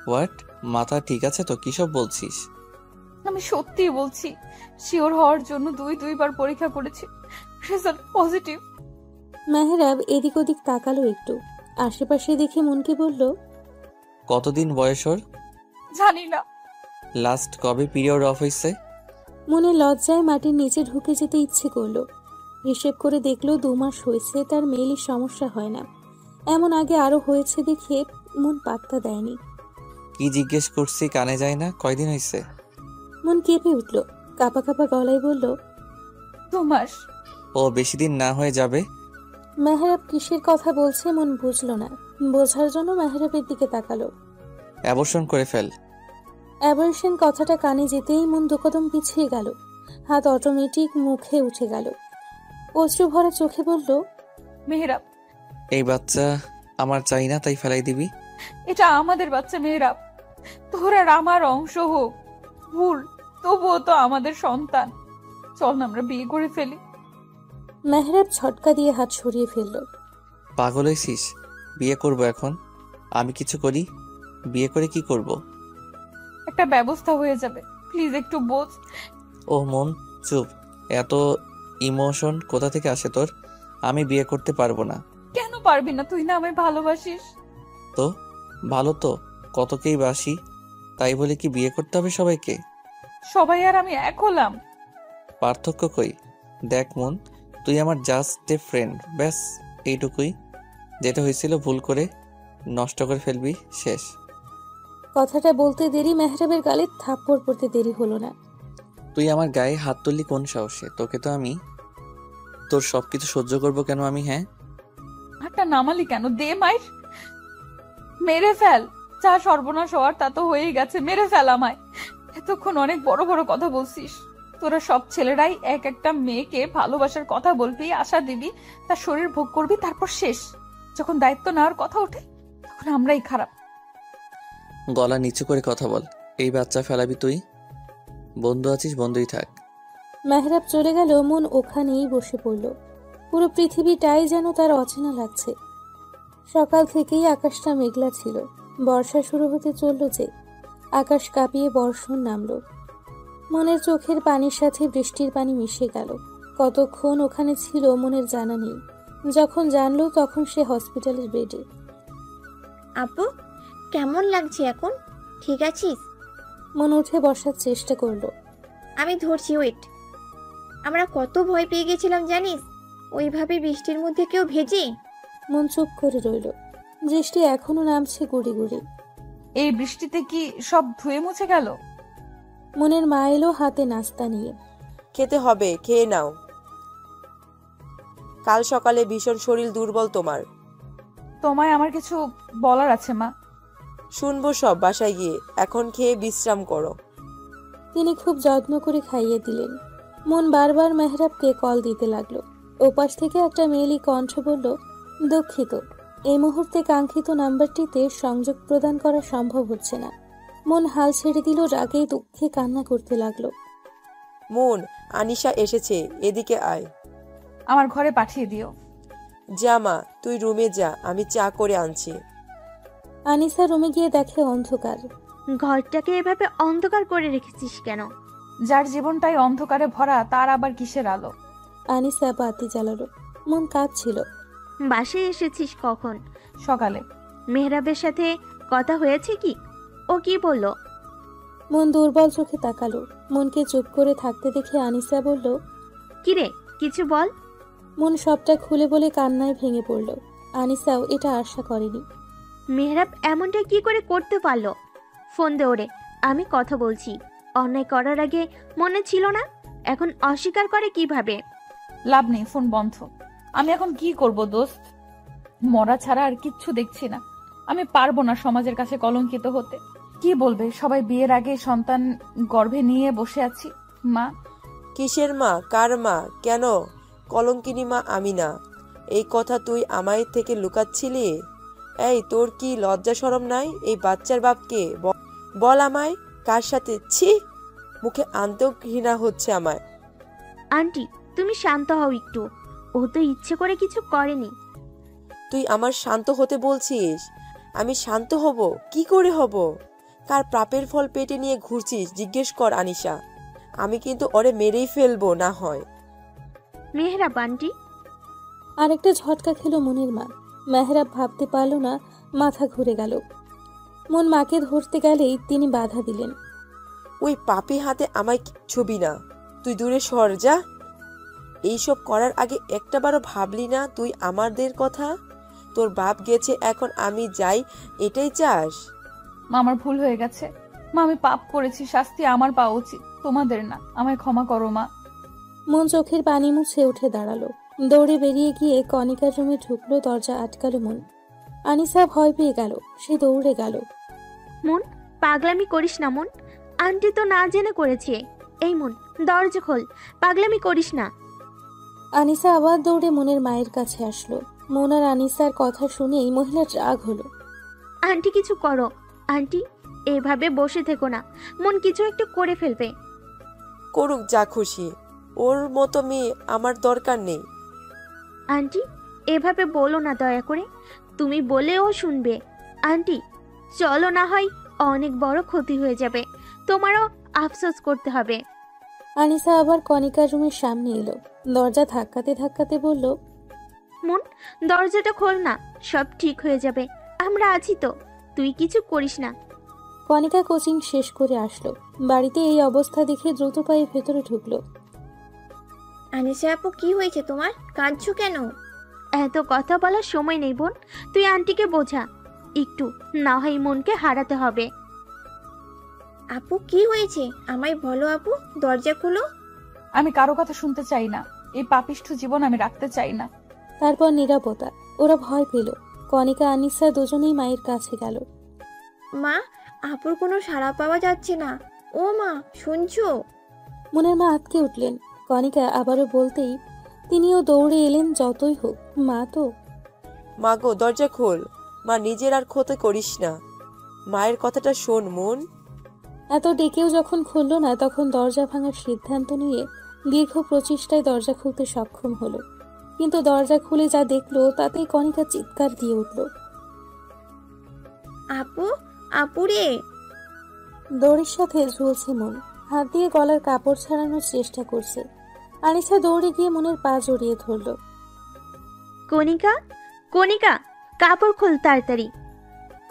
A: হোয়াট? মাথা ঠিক আছে তো? কিসব বলছিস?
C: আমি সত্যিই বলছি। শিওর হওয়ার জন্য দুইবার পরীক্ষা করেছি, রেজাল্ট পজিটিভ।
B: মেহরাব এদিক ওদিক তাকালো একটু। আশেপাশে দেখে মনকে বলল,
A: কতদিন বয়স ওর?
C: জানি না।
A: লাস্ট কবে পিরিয়ড অফ হয়েছে?
B: মনে লজ্জায় মাটির নিচে ঢুকে যেতে ইচ্ছে করলো। হিসেব করে দেখলো 2 মাস হয়েছে, তার মেয়েলি সমস্যা হয় না। এমন আগে আরো হয়েছে দেখে মন পাত্তা দেয়নি।
A: কি জিজ্ঞেস করছি কানে যায় না? কয়দিন হয়েছে?
B: মন কেঁপে উঠল, কাঁপা কাঁপা গলায় বলল,
C: 2 মাস।
A: ও বেশি দিন না হয়ে যাবে।
B: মেহরাব কিসের কথা বলছে মন বুঝলো না। বোঝার জন্য মেহরাবের দিকে তাকালো।
A: অ্যাবর্শন করে ফেল।
B: অ্যাবর্শন কথাটা কানে যেতেই মন দুকদম পিছিয়ে গেল, হাত অটোমেটিক মুখে উঠে গেল। অশ্রু ভরা চোখে বলল,
C: মেহরাব,
A: এই বাচ্চা আমার চাই না, তাই ফেলাই দিবি?
C: এটা আমাদের বাচ্চা মেহরাব। তোর আর আমার অংশ হোক ভুল, তবুও তো আমাদের সন্তান। চল না আমরা বিয়ে করে ফেলি।
B: মেহরাব ছটকা দিয়ে হাত সরিয়ে ফেলল।
A: পাগল হয়েছিস? বিয়ে করব এখন? আমি কিছু করি? বিয়ে করে কি করব?
C: একটা ব্যবস্থা হয়ে যাবে, প্লিজ একটু বোঝ।
A: ও মন চুপ। এত ইমোশন কোথা থেকে আসে তোর? আমি বিয়ে করতে পারবো না।
C: কেন পারবি না? তুই না আমায় ভালোবাসিস।
A: তো ভালো তো কতকেই বাসি, তাই বলে কি বিয়ে করতে হবে সবাইকে?
C: সবাই আর আমি এক হলাম।
A: পার্থক্য কই? দেখ মন, তুই আমার জাস্ট এ ফ্রেন্ড, ব্যাস এইটুকুই। যেটা হয়েছিল ভুল করে নষ্ট করে ফেলবি, শেষ।
B: কথাটা বলতে দেরি মেহরাবের গালে থাপ্পড় পড়তে দেরি হলো না।
A: তুই আমার গায়ে হাত তুললি কোন সাহসে? তোকে তো আমি তোর সবকিছু সহ্য করব কেন আমি? হ্যাঁ,
C: হাতটা নামালি কেন? দে মাইর, মেরে ফেল। যা সর্বনাশ হওয়ার তা তো হয়েই গেছে, মেরে ফেল আমায়। এতক্ষণ অনেক বড় বড় কথা বলছিস। তোরা সব ছেলেরাই এক একটা মেয়েকে ভালোবাসার কথা বলবি, আশা দিবি, তার শরীর ভোগ করবি, তারপর শেষ। যখন দায়িত্ব নেওয়ার কথা ওঠে তখন আমরাই খারাপ।
A: গলা নিচু করে কথা বল। এই বাচ্চা ফেলাবি তুই? বন্ধু আছিস, বন্ধুই থাক।
B: মেহরাব চলে গেল, মন ওখানেই বসে পড়ল। পুরো পৃথিবীটাই যেন তার অচেনা লাগছে। সকাল থেকেই আকাশটা মেঘলা ছিল। বর্ষা শুরু হতে চলল যে আকাশ কাঁপিয়ে বর্ষণ নামল। মনের চোখের পানির সাথে বৃষ্টির পানি মিশে গেল। কতক্ষণ ওখানে ছিল মনের জানা নেই। যখন জানলো তখন সে হসপিটালের বেডে।
H: আপু, কেমন লাগছে এখন? ঠিক আছিস?
B: মন উঠে বসার চেষ্টা করলো।
H: আমি ধরছি, ওয়েট। আমরা কত ভয় পেয়ে গেছিলাম জানিস, ওইভাবে বৃষ্টির মধ্যে কেউ ভেজে।
B: মন চুপ করে রইল। বৃষ্টি এখনো নামছে গুড়ি গুড়ি।
C: এই বৃষ্টিতে কি সব ধুয়ে মুছে গেল?
B: মনের মা এলো হাতে নাস্তা নিয়ে।
D: খেতে হবে, খেয়ে নাও। কাল সকালে ভীষণ শরীর দুর্বল তোমার।
C: তোমায় আমার কিছু বলার আছে মা।
D: শুনবো সব বাসায় গিয়ে, এখন খেয়ে বিশ্রাম করো।
B: তিনি খুব যত্ন করে খাইয়ে দিলেন। মন বারবার মেহরাবকে কল দিতে লাগলো। ওপাশ থেকে একটা মেয়েলি কণ্ঠ বলল, দুঃখিত, এই মুহূর্তে কাঙ্ক্ষিত নাম্বারটিতে সংযোগ প্রদান করা সম্ভব হচ্ছে না। মন হাল ছেড়ে দিল, রাগে দুঃখে কান্না করতে লাগলো।
D: মন, আনিশা এসেছে, এদিকে আয়।
C: আমার ঘরে পাঠিয়ে দিও।
D: যা মা, তুই রুমে যা, আমি চা করে আনছি।
B: আনিসা রুমে গিয়ে দেখে অন্ধকার।
K: ঘরটাকে এভাবে অন্ধকার করে রেখেছিস কেন?
C: যার জীবনটাই অন্ধকারে ভরা তার আবার কিসের আলো?
B: আনিসা বাতি জ্বালালো। মন কাঁদছিল।
K: বাসায় এসেছিস কখন?
C: সকালে।
K: মেহরাবের সাথে কথা হয়েছে কি? ও কি বললো?
B: মন দুর্বল চোখে তাকালো। মনকে চুপ করে থাকতে দেখে আনিসা বলল,
K: কিরে, কিছু বল।
B: মন সবটা খুলে বলে কান্নায় ভেঙে পড়ল। আনিসাও এটা আশা করেনি।
K: মেহরাব এমনটা কি করে করতে পারলো? ফোন দে ওরে, আমি কথা বলছি। অন্যায় করার আগে মনে ছিল না, এখন অস্বীকার করে কিভাবে?
C: লাভ নেই, ফোন বন্ধ। আমি এখন কি করব দোস্ত? মরা ছাড়া আর কিচ্ছু দেখছি না। আমি পারবো না সমাজের কাছে কলঙ্কিত হতে। কি বলবে সবাই? বিয়ের আগে সন্তান গর্ভে নিয়ে বসে আছি। মা।
D: কিসের মা? কার মা? কেন? কলঙ্কিনী মা আমি না। এই কথা তুই আমায় থেকে লুকাচ্ছিলি? এই, তোর কি লজ্জা শরম নাই? এই বাচ্চার বাপকে বল আমায়, কার সাথে? ছি, মুখে আনতেও ঘৃণা হচ্ছে আমায়।
K: আন্টি, তুমি শান্ত হও একটু। ও তো ইচ্ছে করে কিছু করেনি।
D: তুই আমার শান্ত হতে বলছিস? আমি শান্ত হব? কি করে হব? কার পাপের ফল পেটে নিয়ে ঘুরছিস জিজ্ঞেস কর আনিশা। আমি কিন্তু ওরে মেরেই ফেলবো না হয়।
K: মেহরাব আন্টি।
B: আরেকটা ঝটকা খেলো মনের মা। মেহরাব ভাবতে পারল না, মাথা ঘুরে গেল। মন মাকে ধরতে গেলেই তিনি বাধা দিলেন।
D: ওই পাপি হাতে আমায় ছবি না, তুই দূরে সর যা। এইসব করার আগে একটাবারও ভাবলি না তুই আমাদের কথা? তোর বাপ গেছে, এখন আমি যাই, এটাই চাস?
C: মা, আমার ভুল হয়ে গেছে। মা, আমি পাপ করেছি, শাস্তি আমার পাওয়া উচিত, তোমাদের না। আমায় ক্ষমা করো মা।
B: মন চোখের পানি মুছে উঠে দাঁড়ালো। দৌড়ে বেরিয়ে গিয়ে কণিকার রুমে ঢুকলো, দরজা আটকালো মন। আনিসা ভয় পেয়ে গেল, সে দৌড়ে গেল।
K: মন, পাগলামি করিস না মন, আন্টি তো না জেনে করেছে। এই মন, দরজা খোল, পাগলামি করিস না।
B: আনিসা আবার দৌড়ে মনের মায়ের কাছে আসলো। মন আর আনিসার কথা শুনেই মহিলার রাগ হলো।
K: আন্টি কিছু করো, আন্টি এভাবে বসে থেকো না, মন কিছু একটু করে ফেলবে।
D: করুক যা খুশি, ওর মতো মেয়ে আমার দরকার নেই।
K: আন্টি এভাবে বলো না দয়া করে, তুমি বলেও শুনবে। আন্টি চলো, না হয় অনেক বড় ক্ষতি হয়ে যাবে, তোমারও আফসোস করতে হবে।
B: আনিসা আবার কণিকার রুমের সামনে এলো, দরজা ধাক্কাতে ধাক্কাতে বলল,
K: মন দরজাটা খোল না, সব ঠিক হয়ে যাবে, আমরা আছি তো, তুই কিছু করিস না।
B: কণিকা কোচিং শেষ করে আসলো, বাড়িতে এই অবস্থা দেখে দ্রুত পায়ে ভেতরে ঢুকলো।
H: আনিসা আপু, কি হয়েছে তোমার? কাঁদছো কেন?
K: এত কথা বলার সময় নেই বোন, তুই আন্টিকে বোঝা একটু, না হয় মনকে হারাতে হবে।
H: আপু কি হয়েছে আমায় বলো আপু, দরজা খুলো।
C: আমি কারো কথা শুনতে চাই না, এই পাপিষ্ঠ জীবন আমি রাখতে চাই না।
B: তারপর নীরবতা। ওরা ভয় পেল। কণিকা আনিসা দুজনেই মায়ের কাছে গেল।
H: মা, আপুর কোনো সাড়া পাওয়া যাচ্ছে না। ও মা, শুনছো?
B: মনের মা আটকে উঠলেন। কণিকা আবারও বলতেই তিনিও দৌড়ে এলেন। যতই হোক মা তো।
D: মা গো, দরজা খোল। মা, নিজের আর ক্ষতি করিস না, মায়ের কথাটা শোন মন।
B: এত ডেকেও যখন খুলল না, তখন দরজা ভাঙার সিদ্ধান্ত নিয়ে দীর্ঘ প্রচেষ্টায় দরজা খুলতে সক্ষম হলো। কিন্তু দরজা খুলে যা দেখলো তাতেই কণিকা চিৎকার দিয়ে উঠল।
H: আপু, আপুরে!
B: দড়ির সাথে ঝুলছে মন, হাত দিয়ে গলার কাপড় ছাড়ানোর চেষ্টা করছে। আনিসা দৌড়ে গিয়ে মনের পা জড়িয়ে ধরল।
K: কণিকা, কণিকা, কাপড় খোল তাড়াতাড়ি।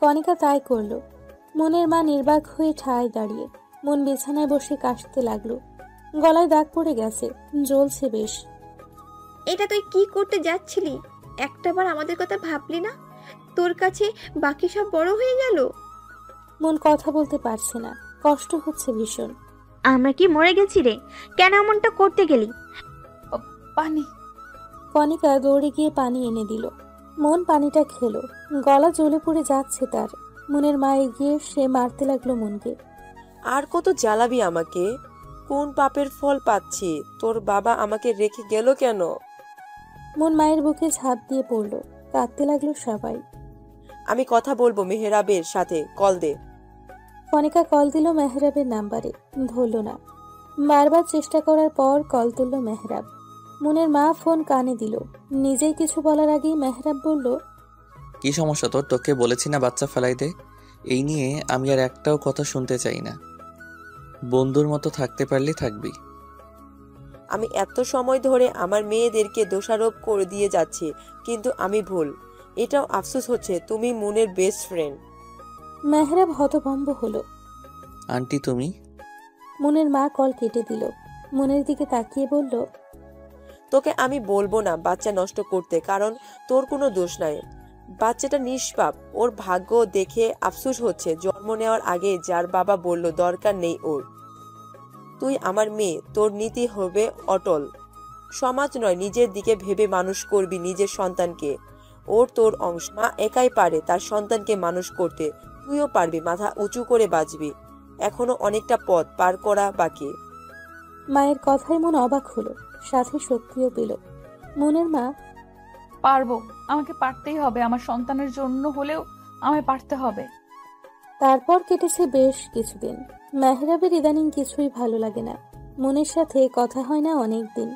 B: কণিকা তাই করলো। মনের মা নির্বাক হয়ে ঠায় দাঁড়িয়ে। মন বিছানায় বসে কাশতে লাগলো। গলায় দাগ পড়ে গেছে, জ্বলছে বেশ।
H: এটা তুই কি করতে যাচ্ছিলি? একটাবার আমাদের কথা ভাবলি না? তোর কাছে বাকি সব বড় হয়ে গেল।
B: মন কথা বলতে পারছে না, কষ্ট হচ্ছে ভীষণ।
K: আমরা কি মরে গেছি রে? কেন এমনটা করতে গেলি?
C: পানি।
B: কণিকা দৌড়ে গিয়ে পানি এনে দিল। মন পানিটা খেলো, গলা জ্বলে পড়ে যাচ্ছে তার। মনের মা এগিয়ে সে মারতে লাগলো মনকে।
D: আর কত জ্বালাবি আমাকে? কোন পাপের ফল পাচ্ছি? তোর বাবা আমাকে রেখে গেল কেন?
B: মন মায়ের বুকে ঝাঁপ দিয়ে পড়লো। কাঁদতে লাগলো সবাই।
D: আমি কথা বলবো মেহরাবের সাথে, কল দে।
B: কণিকা কল দিল মেহরাবের নাম্বারে, ধরল না। বারবার চেষ্টা করার পর কল তুলল মেহরাব। মনের মা ফোন কানে দিল। নিজেই কিছু বলার আগেই মেহরাব বলল,
A: কি সমস্যা তোর? তোকে বলেছি না বাচ্চা ফেলাই দে। এই নিয়ে আমি আর একটাও কথা শুনতে চাই না। বন্ধুর মতো থাকতে পারলে থাকবি।
D: আমি এত সময় ধরে আমার মেয়েদেরকে দোষারোপ করে দিয়ে যাচ্ছি, কিন্তু আমি ভুল। এটাও আফসোস হচ্ছে তুমি মনের বেস্ট ফ্রেন্ড।
B: মেহরাব হতভম্ব হলো।
A: আন্টি তুমি?
B: মনের মা কল কেটে দিল। মনের দিকে তাকিয়ে বলল,
D: তোকে আমি বলবো না বাচ্চা নষ্ট করতে, কারণ তোর কোনো দোষ নাই। বাচ্চাটা নিষ্পাপ, ওর ভাগ্য দেখে আফসোস হচ্ছে। জন্ম নেওয়ার আগে যার বাবা বলল দরকার নেই ওর। তুই আমার মেয়ে, তোর নীতি হবে অটল। সমাজ নয়, নিজের দিকে ভেবে মানুষ করবি নিজের সন্তানকে। ওর তোর অংশ। মা একাই পারে তার সন্তানকে মানুষ করতে, তুইও পারবি। মাথা উঁচু করে বাঁচবি, এখনো অনেকটা পথ পার করা বাকি।
B: মায়ের কথায় মন অবাক হলো, সাথে শক্তিও পেল। মনের মা,
C: পারবো, আমাকে পারতেই হবে, আমার সন্তানের জন্য হলেও আমায় পারতে হবে।
B: তারপর কেটেছে বেশ কিছুদিন। মেহরাবের ইদানিং কিছুই ভালো লাগে না। মনের সাথে কথা হয় না অনেক দিন।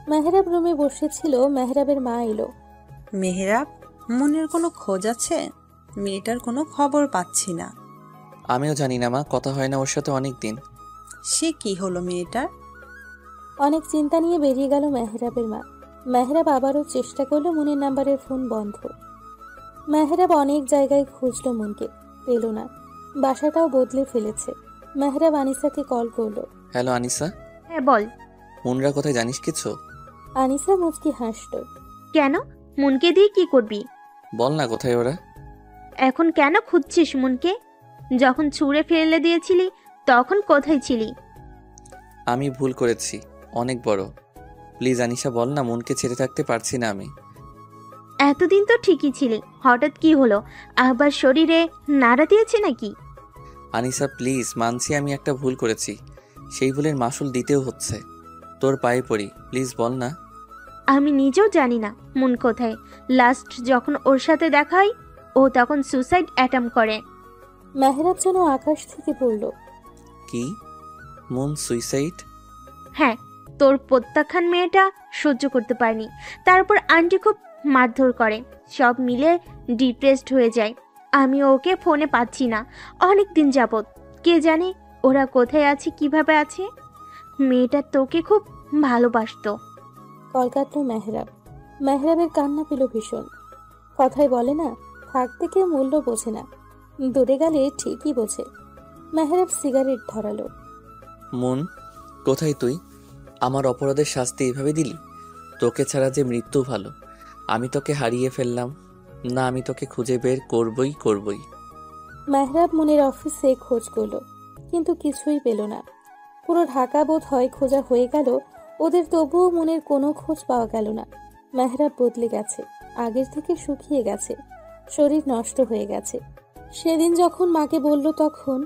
B: মেহরাব রুমে বসেছিল, মেহরাবের মা এলো।
M: মেহরাব, মনের কোনো খোঁজ আছে? মেয়েটার কোনো খবর পাচ্ছি না।
A: আমিও জানি না মা, কথা হয় না ওর সাথে অনেক দিন।
M: সে কি হলো মেয়েটার?
B: অনেক চিন্তা নিয়ে বেরিয়ে গেল মেহরাবের মা। মেহরাব আবারও চেষ্টা করলো, মনের নাম্বারের ফোন বন্ধ। মেহরাব অনেক জায়গায় খুঁজলো মনকে, পেল না। বাসাটাও বদলে ফেলেছে। মেহরাব আনিসাকে কল করলো।
A: হ্যালো আনিসা।
K: হ্যাঁ বল।
A: মুনরা কোথায় জানিস কিছু?
B: আনিসা মুচকি হাসলো।
K: কেন? মনকে দিয়ে কি করবি?
A: বল না কোথায় ওরা?
K: এখন কেন খুঁজছিস মনকে? যখন ছুঁড়ে ফেলে দিয়েছিলি তখন কোথায় ছিলি?
A: আমি ভুল করেছি, অনেক বড়। প্লিজ আনিশা বল না, মনকে ছেড়ে থাকতে পারছি না আমি।
K: এতদিন তো ঠিকই ছিলি, হঠাৎ কি হলো? আবার শরীরে নাড়া দিয়েছে নাকি?
A: আনিশা প্লিজ, মানছি আমি একটা ভুল করেছি, সেই ভুলের মাসুল দিতেও হচ্ছে। তোর পায়ে পড়ি, প্লিজ বল না।
K: আমি নিজেও জানি না মন কোথায়। লাস্ট যখন ওর সাথে দেখা হয় ও তখন সুসাইড অ্যাটেম্প করে।
B: মেহরাব যেন আকাশ থেকে পড়ল।
A: কি? মন সুইসাইড?
K: হ্যাঁ, তোর প্রত্যাখ্যান মেয়েটা সহ্য করতে পারেনি, তারপর আন্টি খুব মারধর করে, সব মিলে ডিপ্রেসড হয়ে যায়। আমি ওকে ফোনে পাচ্ছি না অনেক দিন যাবত। কে জানে ওরা কোথায় আছে, কিভাবে আছে। মেয়েটা তোকে খুব ভালোবাসতো।
B: কল কাটল মেহরাব। মেহরাবের কান্না পেল ভীষণ। কথায় বলে না, থাকতে কেউ মূল্য বোঝে না, দূরে গেলে ঠিকই বোঝে। মেহরাব সিগারেট ধরালো।
A: মন কোথায় তুই? আমার অপরাধের শাস্তি এইভাবে দিলি? তোকে ছাড়া যে মৃত্যু ভালো। আমি তোকে হারিয়ে ফেললাম না, আমি তোকে খুঁজে বের করবই।
B: মেহরাব মনের অফিসে খোঁজ করল, কিন্তু কিছুই পেল না। পুরো ঢাকা বোধ হয় খোঁজা হয়ে গেল ওদের, তবুও মনের কোনো খোঁজ পাওয়া গেল না। মেহরাব বদলে গেছে, আগের থেকে শুকিয়ে গেছে, শরীর নষ্ট হয়ে গেছে। সেদিন যখন মাকে বলল তখন,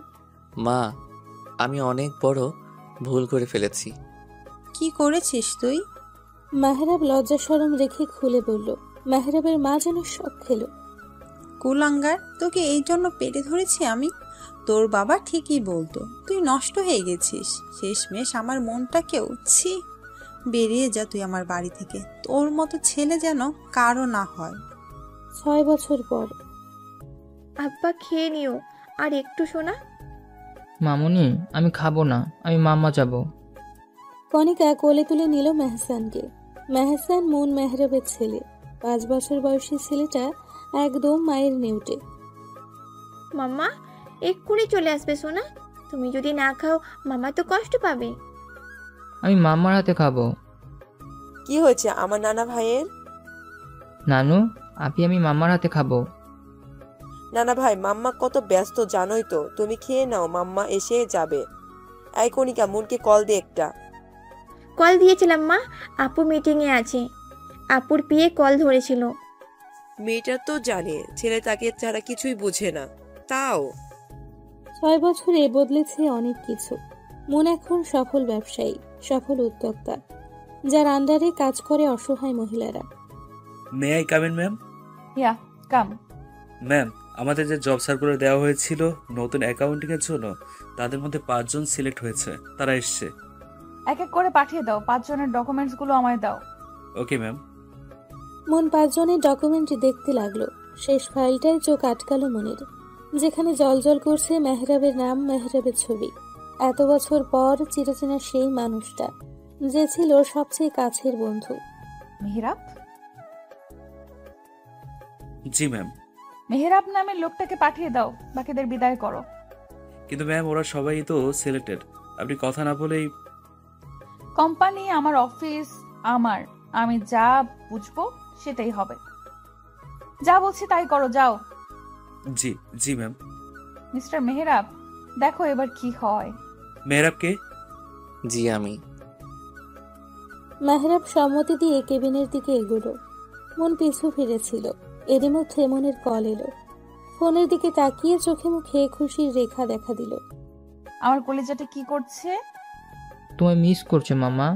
A: মা আমি অনেক বড় ভুল করে ফেলেছি।
M: কি করেছিস তুই?
B: মেহরাব লজ্জা শরম রেখে খুলে বলল। মেহরাবের মা যেন শক খেল।
M: কুলাঙ্গার, তোকে এই জন্য পেটে ধরেছি আমি? তোর বাবা ঠিকই বলতো, তুই নষ্ট হয়ে গেছিস। শেষমেশ আমার মনটাকেও ছি। বেরিয়ে যা তুই আমার বাড়ি থেকে। তোর মতো ছেলে যেন কারো না হয়।
B: 6 বছর পর।
H: আব্বা খেয়ে নিও আর একটু, শোনা।
N: মামুনি আমি খাবো না, আমি মাম্মা যাব।
B: কণিকা কোলে তুলে নিল মেহসানকে। মেহসান মন মেহরাবের ছেলে। 5 বছর বয়সী ছেলেটা একদম মায়ের নেউটে।
H: মাম্মা এক্ষুনি চলে আসবে সোনা। তুমি যদি না খাও মামা তো কষ্ট পাবে।
N: আমি মাম্মার হাতে খাবো।
D: কি হয়েছে আমার নানা ভাইয়ের?
N: নানু আমি মাম্মার হাতে খাবো।
D: নানা ভাই, মাম্মা কত ব্যস্ত জানোই তো। তুমি খেয়ে নাও, মাম্মা এসে যাবে। এই কণিকা, মনকে কল দে একটা।
H: কল দিয়েছিলাম মা, আপু মিটিংয়ে আছে। আপুর পিয়ে কল ধরেছিল।
D: মেয়েটা তো জানে ছেলে তাকে ছাড়া কিছুই বুঝে না, তাও
B: 6 বছরে বদলেছে অনেক কিছু। মন এখন সফল ব্যবসায়ী, সফল উদ্যোক্তা, যার আন্ডারে কাজ করে অসহায় মহিলারা।
J: May I come in ma'am?
C: Yeah come.
J: Ma'am, আমাদের যে জব সার্কুলার দেওয়া হয়েছিল নতুন অ্যাকাউন্টিং এর জন্য, তাদের মধ্যে 5 জন সিলেক্ট হয়েছে, তারা এসছে।
C: এক এক করে পাঠিয়ে দাও, 5 জনের ডকুমেন্টস গুলো আমায় দাও।
J: Okay ma'am.
B: মন 5 জনের ডকুমেন্ট দেখতে লাগলো। শেষ ফাইলটায় চোখ আটকালো মনের, যেখানে জলজল করছে মেহরাবের নাম, মেহরাবের ছবি। এত বছর পর চিরচেনা সেই মানুষটা, যে ছিল সবচেয়ে কাছের বন্ধু।
C: মেহরাব?
J: জি ম্যাম।
C: মেহরাব নামের লোকটাকে পাঠিয়ে দাও, বাকিদের বিদায় করো।
J: কিন্তু ম্যাম ওরা সবাই তো সিলেক্টেড, আপনি কথা না বলেই।
C: কোম্পানি আমার অফিস আমার, আমি যা বুঝবো সেটাই হবে। যা বলছি তাই করো, যাও।
J: জি জি ম্যাম।
C: মিস্টার মেহরাব, দেখো এবার কি হয়।
J: মেহরাব কে?
A: জি আমি।
B: মেহরাব সম্মতি দিয়ে কেবিনের দিকে এগোলো। মন পিছু ফিরেছিল। এরই মধ্যে মনের কল এলো। ফোনের দিকে তাকিয়ে চোখে মুখে খুশির রেখা দেখা দিল।
C: আমার কলিজাটা কি করছে?
N: তোমায় মিস করছে মাম্মা।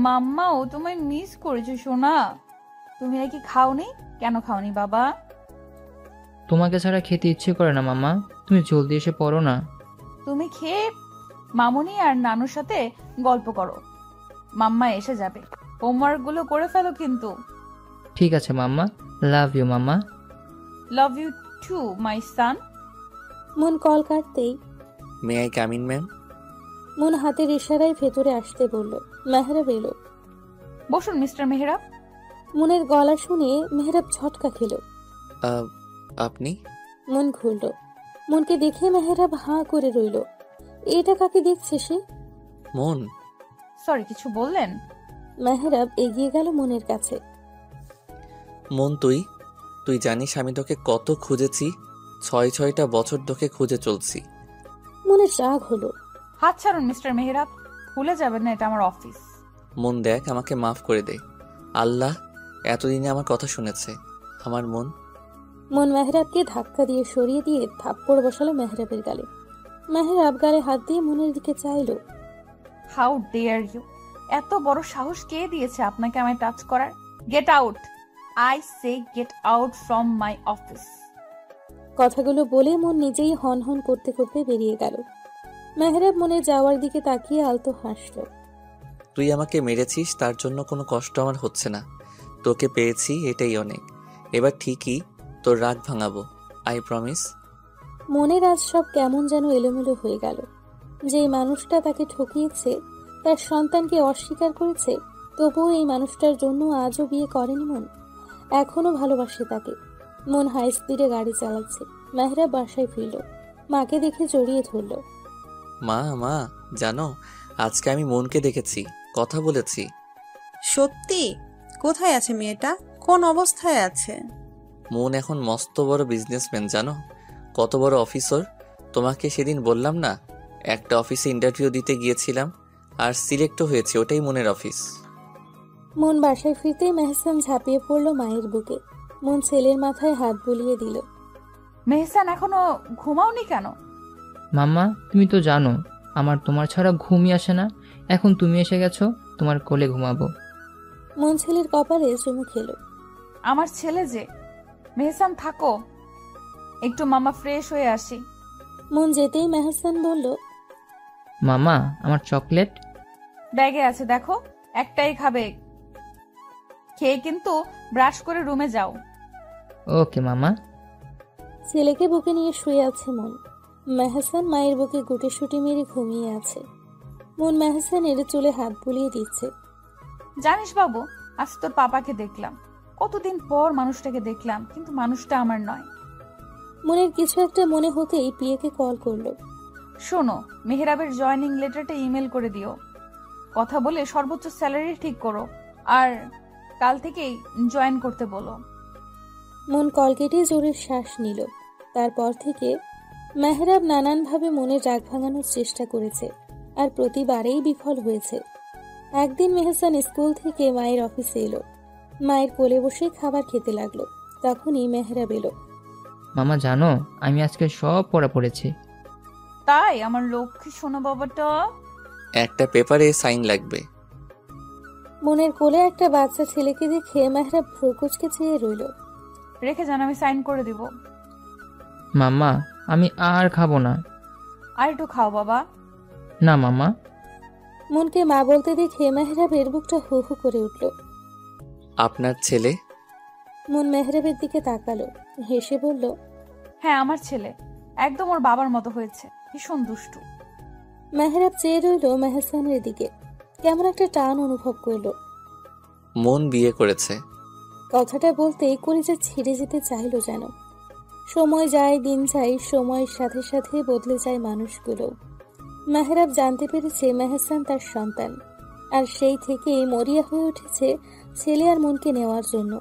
C: মাম্মাও তোমায় মিস করেছে সোনা। তুমি নাকি খাওনি? কেন খাওনি বাবা?
N: তোমাকে ছাড়া খেতে ইচ্ছে করে না মাম্মা, তুমি জলদি এসে পড়ো না।
C: তুমি খেয়ে মামুনি আর নানুর সাথে গল্প করো, মাম্মা এসে যাবে। হোমওয়ার্ক গুলো করে ফেলো কিন্তু।
N: ঠিক আছে mamma, love you mamma.
C: Love you too my son.
B: Mon call কাটতেই,
A: may I come in ma'am?
B: Mon হাতের ইশারায় ভেতরে আসতে বলল। মেহরাব এলো।
C: বসুন মিস্টার মেহরাব।
B: মনের গলা শুনে মেহরাব ঝটকা খেল।
A: আপনি?
B: মন ঘুরল। মনকে দেখে মেহরাব হাঁ করে রইল। এটা কাকে দেখছে সে?
A: মন।
C: সরি, কিছু বললেন?
B: মেহরাব এগিয়ে গেল মনের কাছে।
A: মন তুই? তুই জানিস আমি তোকে কত খুঁজেছি, 6টা বছর তোকে খুঁজে চলছি।
B: মনের রাগ হলো।
C: হাত ছাড়ুন মিস্টার মেহরাব, ভুলে যাবেন না এটা আমার অফিস।
A: মন দেখ, আমাকে মাফ করে দে। আল্লাহ এতদিনে আমার কথা শুনেছে। আমার মন।
B: মন মেহরাবকে ধাক্কা দিয়ে সরিয়ে দিয়ে থাপ্পড় বসালো মেহরাবের গালে। মেহরাব গালে হাত দিয়ে মনের দিকে চাইলো।
C: How dare you! এত বড় সাহস কে দিয়েছে আপনাকে আমায় টাচ করার? Get out! I say get out from my office.
B: কথাগুলো বলে মন নিজেই হন হন করতে করতে বেরিয়ে গেল। মেহরাব মনে যাওয়ার দিকে তাকিয়ে আলতো হাসলো।
A: তুই আমাকে মেরেছিস, তার জন্য কোনো কষ্ট আমার হচ্ছে না। তোকে পেয়েছি, এটাই অনেক। এবার ঠিকই তোর রাগ ভাঙাবো, আই প্রমিস।
B: মনের আজ সব কেমন যেন এলোমেলো হয়ে গেল। যে মানুষটা তাকে ঠকিয়েছে, তার সন্তানকে অস্বীকার করেছে, তবুও এই মানুষটার জন্য আজও বিয়ে করেনি মন। এখনো ভালোবাসে তাকে। মন হাই স্পিডে গাড়ি চালাচ্ছে। মেহরাব বাসায় ফিরল, মাকে দেখে জড়িয়ে ধরল।
A: মা, মা জানো আজকে আমি মনকে দেখেছি, কথা বলেছি।
M: সত্যি? কোথায় আছে মেয়েটা? কোন অবস্থায় আছে?
A: মন এখন মস্ত বড় বিজনেসম্যান, জানো কত বড় অফিসার। তোমাকে সেদিন বললাম না, একটা অফিসে ইন্টারভিউ দিতে গিয়েছিলাম আর সিলেক্টও হয়েছে, ওটাই মনের অফিস।
B: মন বাসায় ফিরতেই মেহসান ঝাঁপিয়ে পড়ল মায়ের বুকে। মন ছেলের মাথায় হাত বুলিয়ে দিল।
C: মেহসান এখনো ঘুমাওনি কেন?
N: মাম্মা, তুমি তো জানো আমার তোমার ছাড়া ঘুমই আসে না। এখন তুমি এসে গেছো, তোমার কোলে ঘুমাবো।
B: মন ছেলের কপালে চুমু খেলো।
C: আমার ছেলে যে। মেহসান থাকো, একটু মামা ফ্রেশ হয়ে আসি।
B: মন যেতেই মেহসান বলল,
N: মামা আমার চকলেট?
C: ব্যাগে আছে দেখো, একটাই খাবে। খেয়ে কিন্তু ব্রাশ করে রুমে যাও।
N: ওকে মামা।
B: ছেলেকে বুকে নিয়ে শুয়ে আছে মন। মেহসান মায়ের বুকে গুটিসুটি মেরে ঘুমিয়ে আছে। মন মেহসানের চুলে হাত বুলিয়ে দিচ্ছে।
C: জানিস বাবু, আজ তোর পাপাকে দেখলাম। কতদিন পর মানুষটাকে দেখলাম, কিন্তু মানুষটা আমার নয়।
B: মনের কিছু একটা মনে হতেই পিয়াকে কল করলো।
C: শোনো, মেহরাবের জয়েনিং লেটারটা ইমেল করে দিও। কথা বলে সর্বোচ্চ স্যালারি ঠিক করো, আর কাল থেকেই জয়েন করতে বলো।
B: মন কল কেটে জোরে শ্বাস নিল। তারপর থেকে মেহরাব নানানভাবে মনের রাগ ভাঙানোর চেষ্টা করেছে, আর প্রতিবারেই বিফল হয়েছে। একদিন মেহসান স্কুল থেকে মায়ের অফিসে এলো। মায়ের কোলে বসে খাবার খেতে লাগলো। তখনই মেহরাব এলো।
N: মামা জানো আমি আজকে সব পড়া পড়েছি।
C: তাই? আমার লক্ষ্মী সোনা বাবাটা।
A: একটা পেপারে সাইন লাগবে।
B: মনের কোলে একটা বাচ্চা ছেলেকে দেখে মেহরাব ভ্রুকুচকে চেয়ে রইল।
C: রেখে যান, আমি সাইন করে দিব।
N: মাম্মা আমি আর খাবো না।
C: আর একটু খাও বাবা।
N: না মামা।
B: মনকে মা বলতে দেখে মেহরাবের বুকটা হু হু করে উঠল।
A: আপনার ছেলে?
B: মন মেহরাবের দিকে তাকালো, হেসে বলল,
C: হ্যাঁ আমার ছেলে, একদম ওর বাবার মতো হয়েছে, ভীষণ দুষ্টু।
B: মেহরাব চেয়ে রইল মেহসানের দিকে। কেমন একটা টান অনুভব করলো।
A: মন বিয়ে করেছে।
B: কথাটা বলতেই কলিজা ছিঁড়ে যেতে চাইলো যেন। সময় যায়, দিন যায়, সময়ের সাথে সাথে বদলে যায় মানুষগুলো। মেহরাব জানতে পেরেছে মেহসান তার সন্তান, আর সেই থেকেই মরিয়া হয়ে উঠেছে ছেলে আর মনকে নেওয়ার জন্য।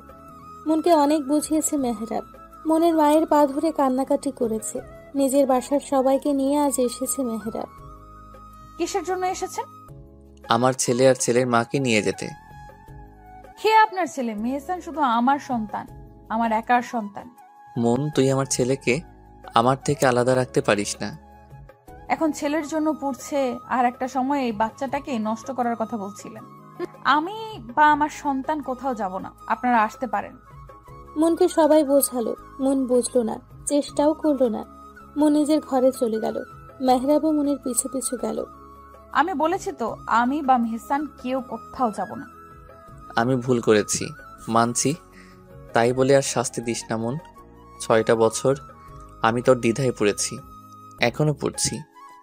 B: মনকে অনেক বুঝিয়েছে মেহরাব। মনের মায়ের পা ধরে কান্নাকাটি করেছে। নিজের বাসার সবাইকে নিয়ে আজ এসেছে মেহরাব।
C: কিসের জন্য এসেছেন?
A: আমার ছেলে আর ছেলের মাকে নিয়ে যেতে।
C: কে আপনার ছেলে? মেহসান শুধু আমার সন্তান, আমার একার সন্তান।
A: মন, তুই আমার ছেলেকে আমার থেকে আলাদা রাখতে পারিস না।
C: এখন ছেলের জন্য পড়ছে, আর একটা সময় এই বাচ্চাটাকে নষ্ট করার কথা বলছিলেন। আমি বা আমার সন্তান কোথাও যাব না, আপনারা আসতে পারেন।
B: মনকে সবাই বোঝালো, মন বুঝলো না, চেষ্টাও করলো না। মন নিজের ঘরে চলে গেল। মেহরাবও মনের পিছু পিছু গেল।
C: আমি বলেছি তো, আমি বা মেহসান কেউ কোথাও যাব না।
A: আমি ভুল করেছি, মানছি। তাই বলে আর শাস্তি দিস না মন। 6টা বছর আমি তোর দ্বিধায় পড়েছি, এখনো পড়ছি।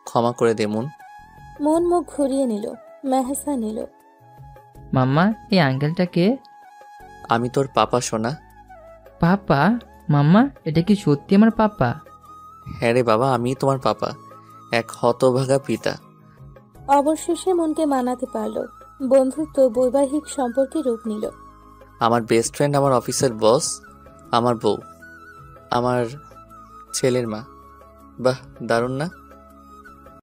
A: ক্ষমা করে দে মন।
B: মন মুখ ঘুরিয়ে নিল। মেহসান এলো।
N: মাম্মা এই আঙ্কেলটা কে?
A: আমি তোর পাপা সোনা।
N: পাপা? মাম্মা এটা কি সত্যি আমার পাপা?
A: হ্যাঁ রে বাবা, আমি তোমার পাপা, এক হতভাগা পিতা।
B: অবশেষে মনকে মানাতে পারলো। বন্ধুত্ব বৈবাহিক সম্পর্কে রূপ নিল।
A: আমার বেস্ট ফ্রেন্ড, আমার অফিসের বস, আমার বউ, আমার ছেলের মা। বাহ, দারুণ না?